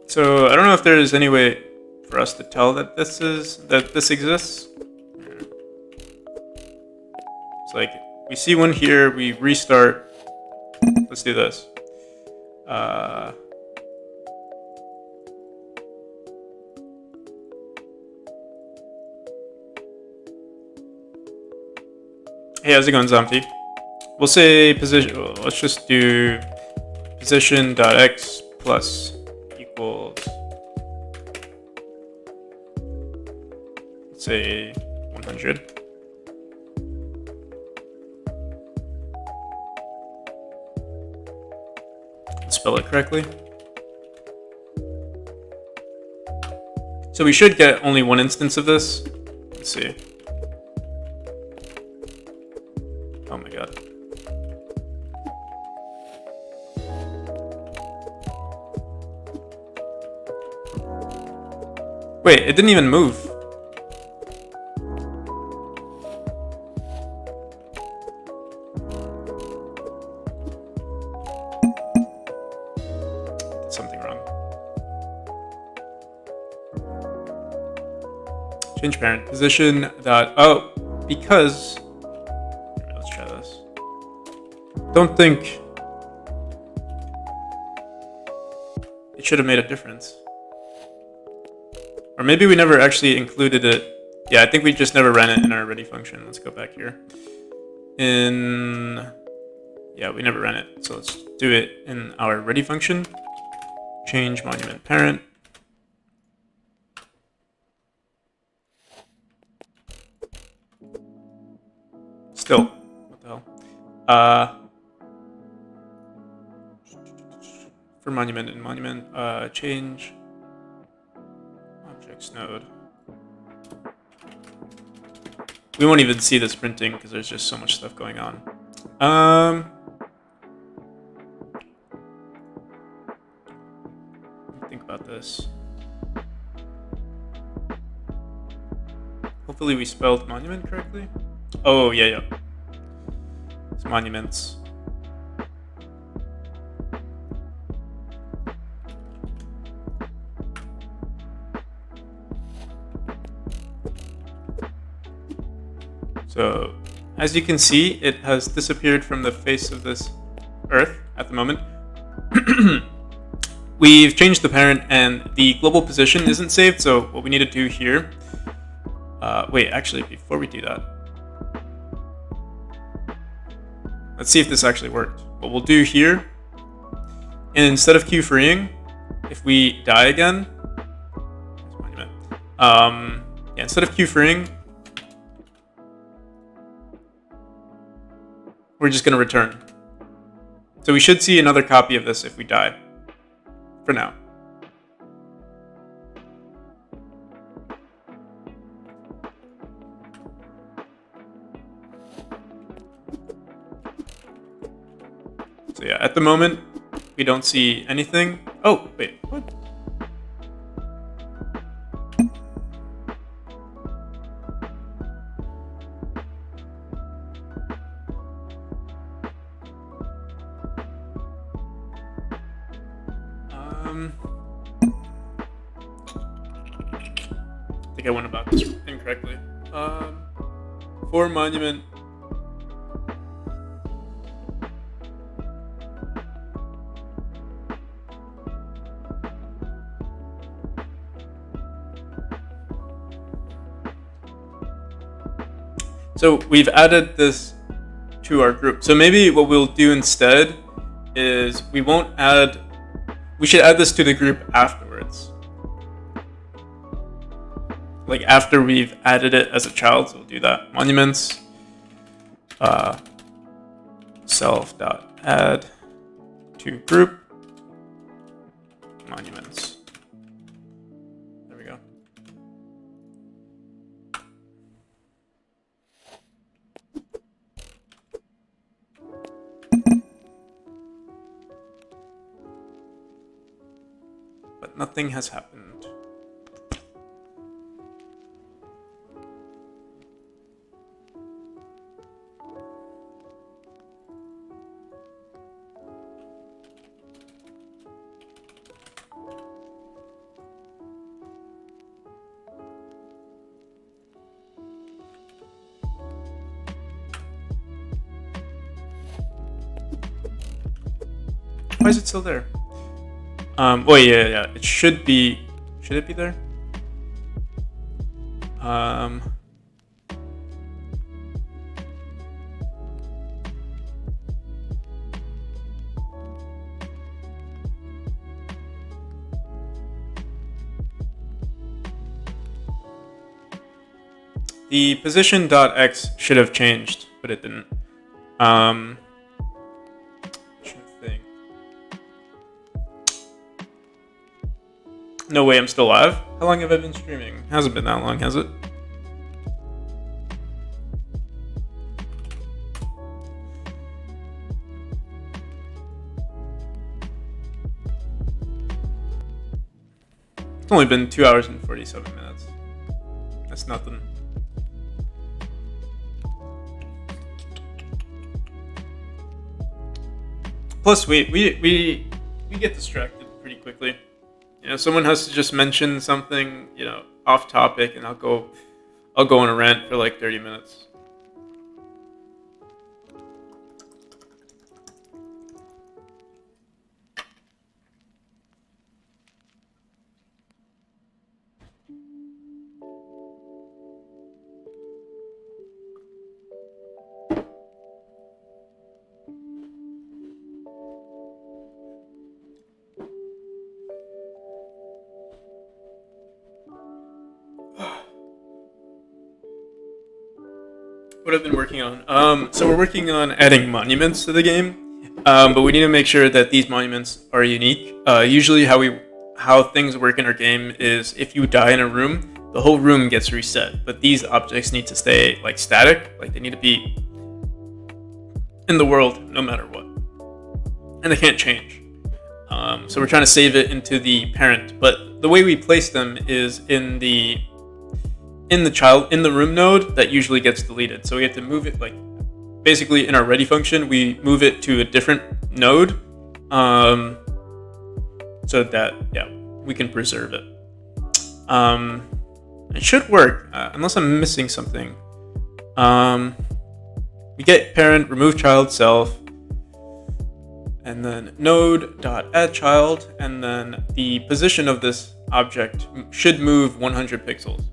So I don't know if there's any way for us to tell that this exists. It's like we see one here, we restart. Let's do this. Hey, how's it going, Zombie? We'll say position. Well, let's just do position.x plus equals, let's say 100. Let's spell it correctly. So we should get only one instance of this. Let's see. Oh my god. Wait, it didn't even move. Did something wrong. Change parent position dot, oh, because, let's try this. Don't think it should have made a difference. Or maybe we never actually included it. Yeah, I think we just never ran it in our ready function. Let's go back here. Yeah, we never ran it. So let's do it in our ready function. Change monument parent. Still, what the hell? For monument and monument, change objects node. We won't even see this printing because there's just so much stuff going on. Think about this. Hopefully we spelled monument correctly. Oh, yeah. It's monuments. So as you can see, it has disappeared from the face of this Earth at the moment. We've changed the parent and the global position isn't saved, so what we need to do here... wait, actually, before we do that, let's see if this actually worked. What we'll do here, instead of queue freeing, if we die again, instead of queue freeing, we're just going to return. So we should see another copy of this if we die, for now. So yeah, at the moment, we don't see anything. Oh, wait, what? I think I went about this incorrectly. For monument. So we've added this to our group. So maybe what we'll do instead is we should add this to the group afterwards. Like after we've added it as a child, so we'll do that. Monuments, self.add to group, monuments. There we go. But nothing has happened. Why is it still there? Oh yeah. It should be. Should it be there? The position.x should have changed, but it didn't. No way, I'm still live. How long have I been streaming? Hasn't been that long, has it? It's only been 2 hours and 47 minutes. That's nothing. Plus, we get distracted pretty quickly. You know, someone has to just mention something, you know, off topic, and I'll go on a rant for like 30 minutes. What I've been working on. So we're working on adding monuments to the game, but we need to make sure that these monuments are unique. Usually how things work in our game is if you die in a room, the whole room gets reset, but these objects need to stay like static, like they need to be in the world no matter what, and they can't change. So we're trying to save it into the parent, but the way we place them is in the room node that usually gets deleted. So we have to move it, like basically in our ready function, we move it to a different node, so that we can preserve it. It should work, unless I'm missing something. We get parent, remove child self, and then node.addChild, and then the position of this object should move 100 pixels.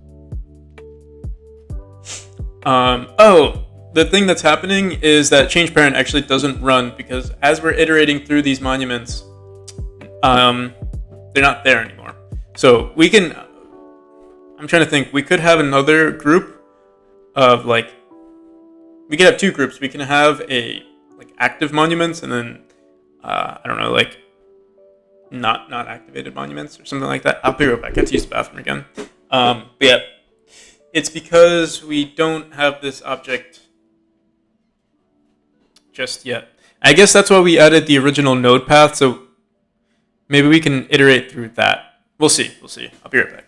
The thing that's happening is that change parent actually doesn't run because as we're iterating through these monuments, they're not there anymore. So we can, I'm trying to think, we could have another group of we could have two groups. We can have a active monuments and then I don't know, not activated monuments or something like that. I'll be right back. I have to use the bathroom again. But yeah, it's because we don't have this object just yet. I guess that's why we added the original node path. So maybe we can iterate through that. We'll see. I'll be right back.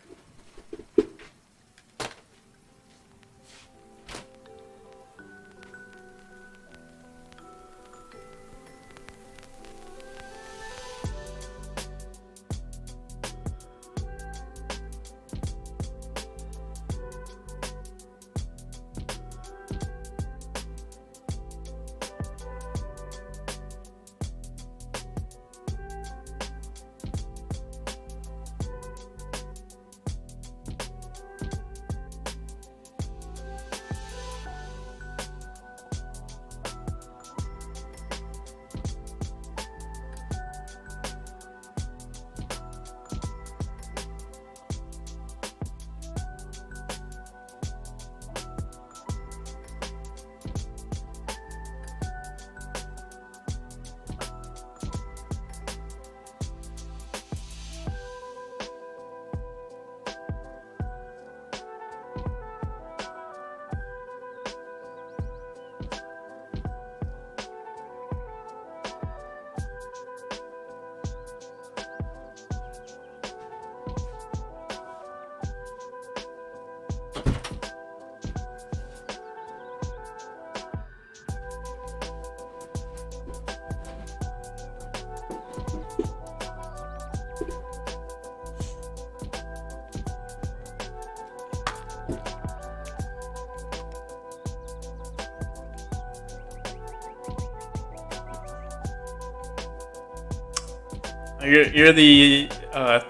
You're the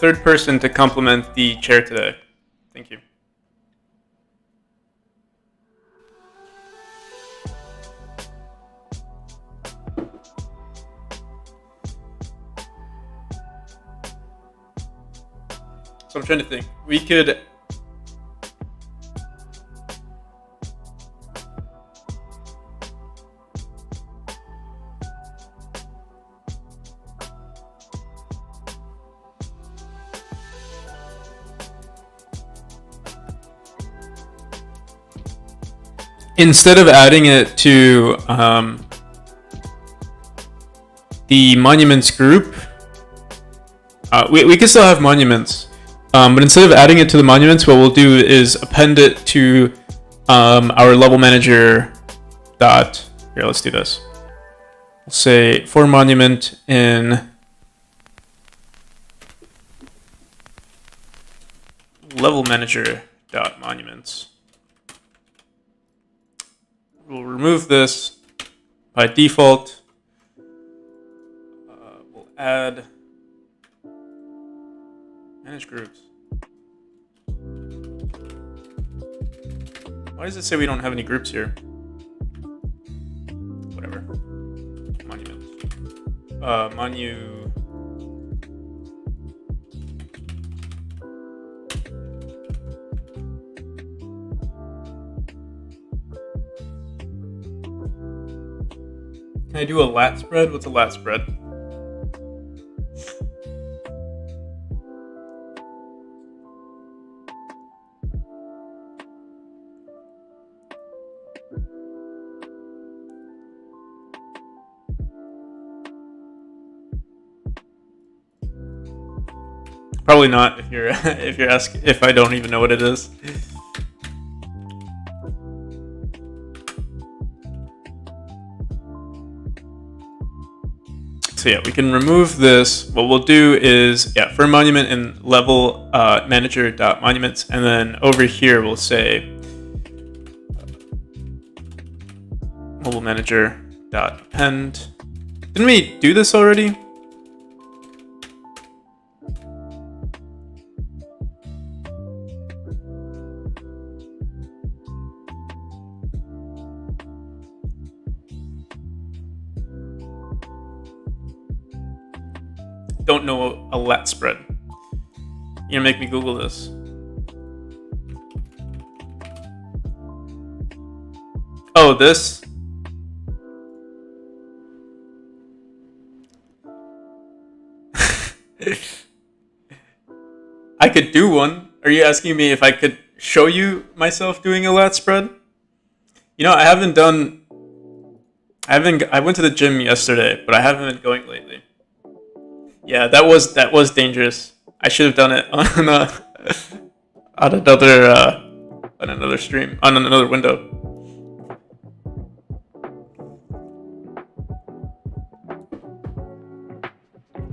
third person to compliment the chair today. Thank you. So I'm trying to think. We could... Instead of adding it to the monuments group, we can still have monuments, but instead of adding it to the monuments, what we'll do is append it to our level manager dot. Here, let's do this. We'll say for monument in level manager dot monuments. We'll remove this by default. We'll add manage groups. Why does it say we don't have any groups here? Whatever. Monument. Monu. Can I do a lat spread? What's a lat spread? Probably not if you're asking if I don't even know what it is. So yeah, we can remove this. What we'll do is, for monument in level manager.monuments, and then over here we'll say level manager dot append. Didn't we do this already? Don't know a lat spread. You're gonna make me Google this. Oh, this? I could do one. Are you asking me if I could show you myself doing a lat spread? You know, I went to the gym yesterday, but I haven't been going lately. Yeah, that was dangerous. I should have done it on another stream, on another window.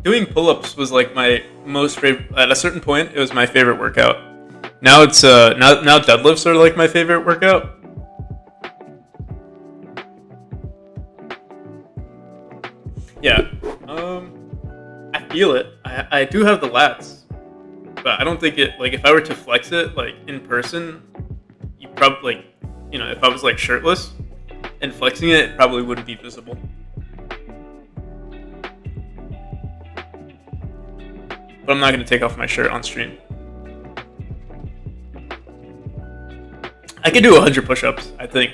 Doing pull-ups was like my most favorite. At a certain point, it was my favorite workout. Now it's now deadlifts are like my favorite workout. Yeah. I feel it. I do have the lats, but I don't think it, like, if I were to flex it like in person, you probably, like, you know, if I was like shirtless and flexing it, it probably wouldn't be visible. But I'm not gonna take off my shirt on stream. I could do 100 push-ups, I think.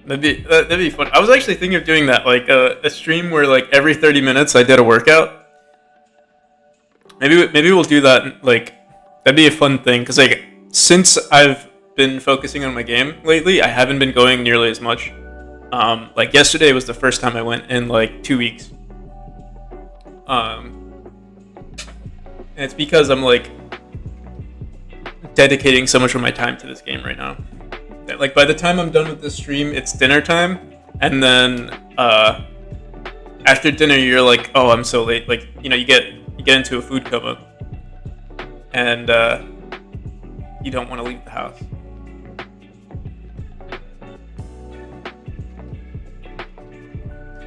That'd be fun. I was actually thinking of doing that, like a stream where like every 30 minutes I did a workout. Maybe we'll do that. Like, that'd be a fun thing, because like since I've been focusing on my game lately, I haven't been going nearly as much. Like yesterday was the first time I went in like 2 weeks. And it's because I'm like dedicating so much of my time to this game right now. Like, by the time I'm done with this stream, it's dinner time, and then after dinner you're like, oh, I'm so late. Like, you know, you get into a food coma, and you don't want to leave the house.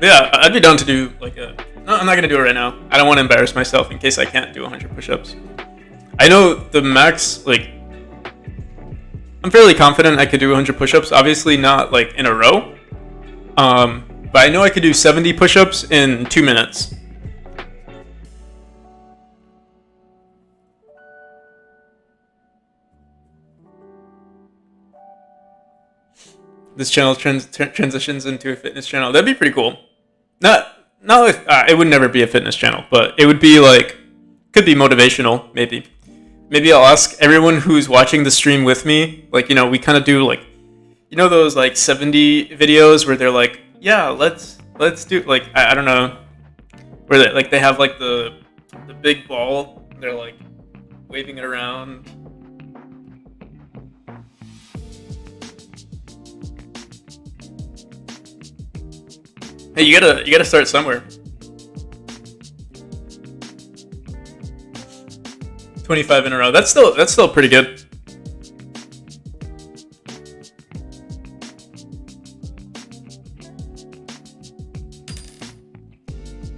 Yeah, I'd be down to do like a. No, I'm not gonna do it right now. I don't want to embarrass myself in case I can't do 100 push-ups. I know the max, like, I'm fairly confident I could do 100 push-ups. Obviously not like in a row, but I know I could do 70 push-ups in 2 minutes. This channel transitions into a fitness channel. That'd be pretty cool. Not like, it would never be a fitness channel, but it would be like, could be motivational, maybe. Maybe I'll ask everyone who's watching the stream with me, like, you know, we kind of do like, you know, those like 70 videos where they're like, yeah, let's do, like, I don't know, where they, like, they have like the big ball, they're like waving it around. Hey, you gotta start somewhere. 25 in a row. That's still pretty good.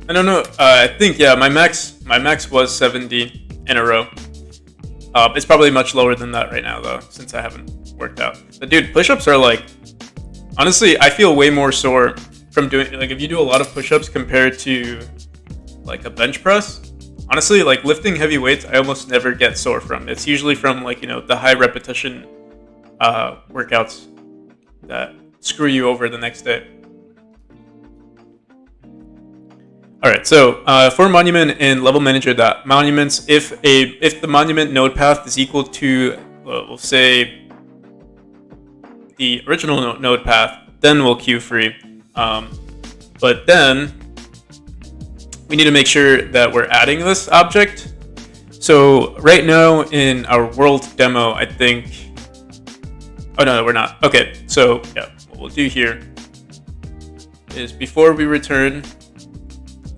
I don't know. I think, yeah, my max was 70 in a row. It's probably much lower than that right now though, since I haven't worked out. But dude, push-ups are like, honestly, I feel way more sore from doing, like, if you do a lot of push-ups compared to like a bench press. Honestly, like, lifting heavy weights, I almost never get sore from. It's usually from, like, you know, the high repetition workouts that screw you over the next day. All right, so for monument in level manager.monuments, if the monument node path is equal to, we'll say, the original node path, then we'll queue free. But then we need to make sure that we're adding this object. So right now in our world demo, I think, oh no, we're not. Okay, so yeah, what we'll do here is before we return,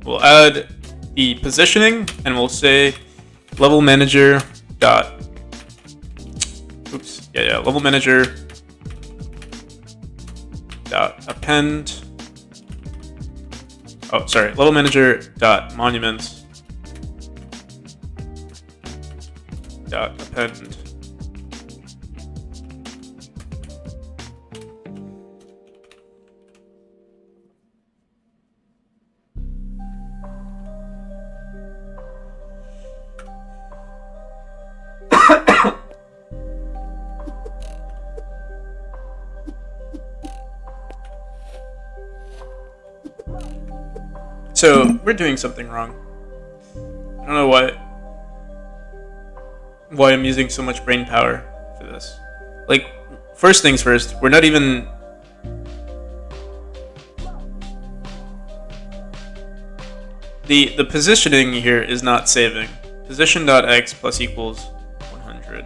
we'll add the positioning, and we'll say level manager dot, level manager dot append. Oh, sorry. Level manager dot monuments dot append. So we're doing something wrong. I don't know why I'm using so much brain power for this. Like, first things first, we're not even the positioning here is not saving. Position.x plus equals 100.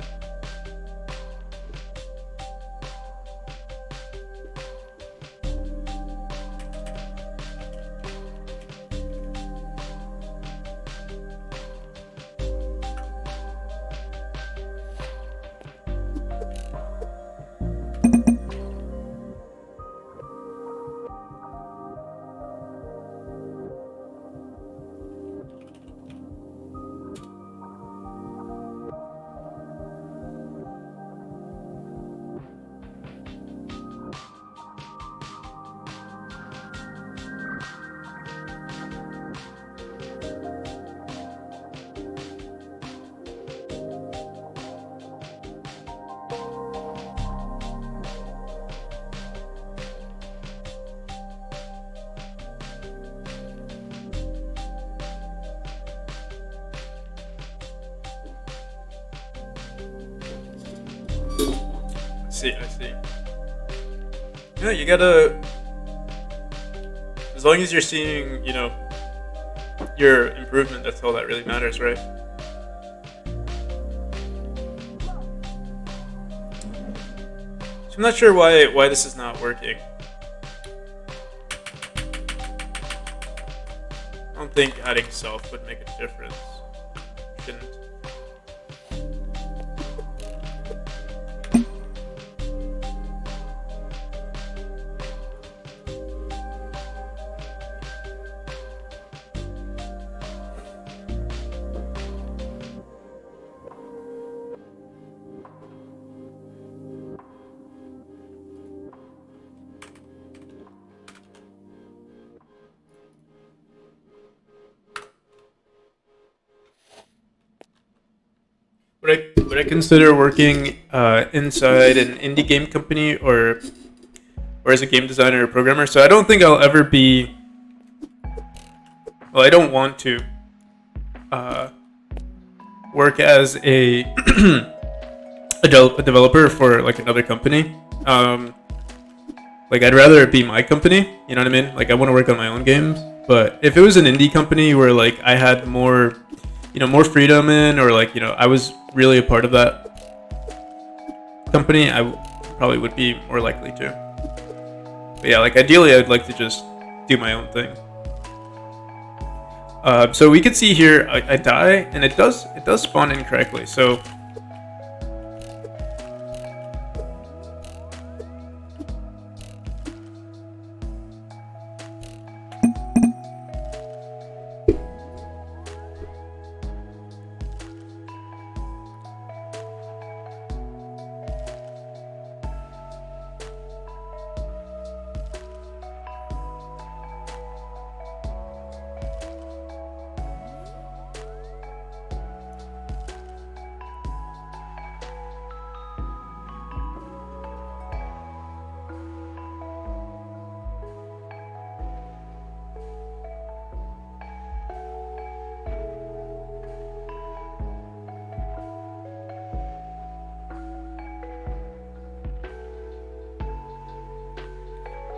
I see. Yeah, you gotta. As long as you're seeing, your improvement, that's all that really matters, right? So I'm not sure why this is not working. I don't think adding self would make a difference. Shouldn't. Would I consider working inside an indie game company or as a game designer or programmer? So I don't think I'll ever be. Well, I don't want to work as a a developer for like another company. Like I'd rather it be my company. You know what I mean? Like I want to work on my own games. But if it was an indie company where like I had more more freedom in, or like, I was really a part of that company, I probably would be more likely to. But yeah, like ideally I'd like to just do my own thing. So we could see here, I die, and it does spawn incorrectly. So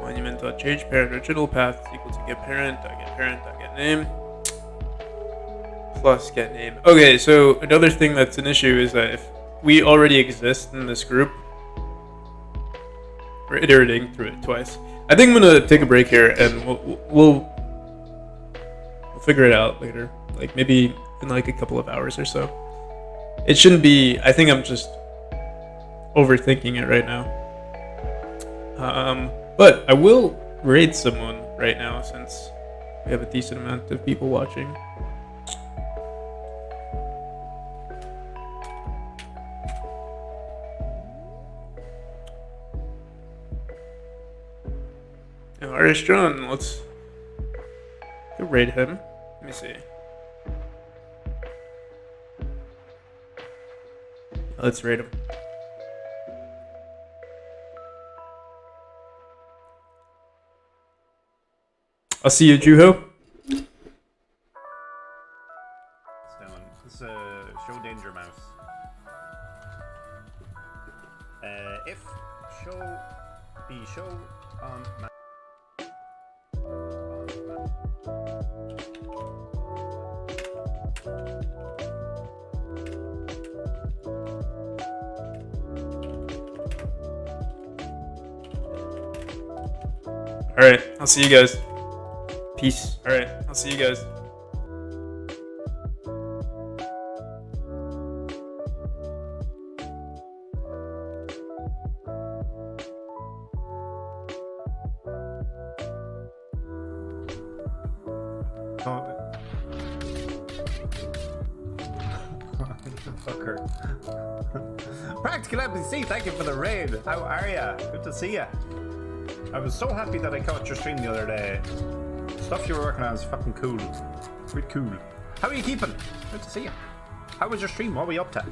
monument.change parent original path is equal to get parent, get name, plus get name. Okay, so another thing that's an issue is that if we already exist in this group, we're iterating through it twice. I think I'm gonna take a break here, and we'll figure it out later, like maybe in like a couple of hours or so. It shouldn't be. I think I'm just overthinking it right now. But I will raid someone right now since we have a decent amount of people watching. Irish John, let's raid him. Let me see. Let's raid him. I'll see you, Juho. It's show danger mouse. If show on mouse. Alright, I'll see you guys. Peace. Alright, I'll see you guys. Fucker. Practical NPC, thank you for the raid. How are ya? Good to see ya. I was so happy that I caught your stream the other day. Stuff you were working on is fucking cool. Pretty cool. How are you keeping? Good to see you. How was your stream? What were you up to?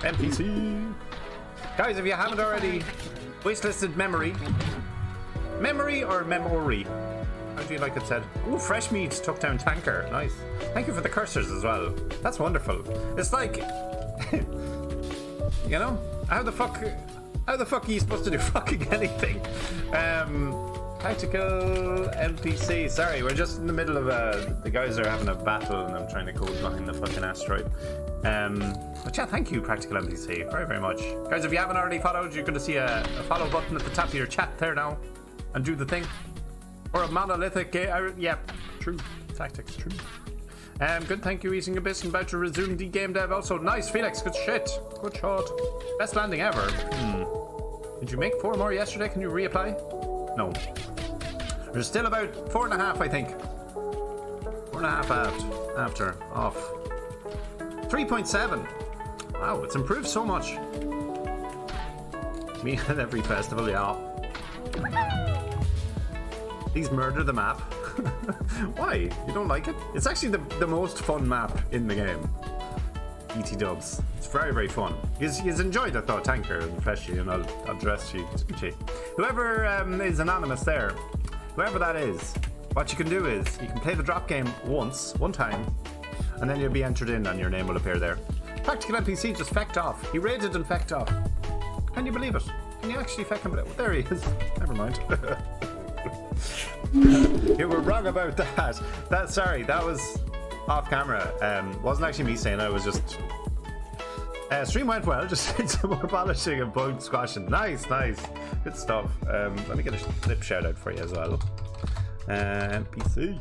NPC. Guys, if you haven't already wastelisted memory. Memory or memory? How do you like it said? Ooh, fresh meat took down tanker. Nice. Thank you for the cursors as well. That's wonderful. It's like, you know, how the fuck are you supposed to do fucking anything? Tactical NPC. Sorry, we're just in the middle of the guys are having a battle and I'm trying to code behind the fucking asteroid. But yeah, thank you, Practical NPC, very, very much. Guys, if you haven't already followed, you're going to see a follow button at the top of your chat there now. And do the thing. Or a monolithic game. Yeah, true. Tactics, true. Good, thank you, Eating Abyss, and about to resume the game dev also. Nice, Felix, good shit. Good shot. Best landing ever. Did you make 4 more yesterday? Can you reapply? No. There's still about 4.5, I think. 4.5 after. Off. 3.7. Wow, it's improved so much. Me at every festival, yeah. Please murder the map. Why? You don't like it? It's actually the most fun map in the game. ET dubs. It's very, very fun. He's enjoyed it though, Tanker and Freshy, and I'll address you. Whoever is anonymous there, whoever that is, what you can do is you can play the drop game one time, and then you'll be entered in and your name will appear there. Practical NPC just fecked off. He raided and fecked off. Can you believe it? Can you actually feck him? There he is. Never mind. You were wrong about that. Sorry, that was off camera. Wasn't actually me saying it. It was just stream went well. Just did some more polishing and bug squashing. Nice, good stuff. Let me get a clip shout out for you as well. NPC.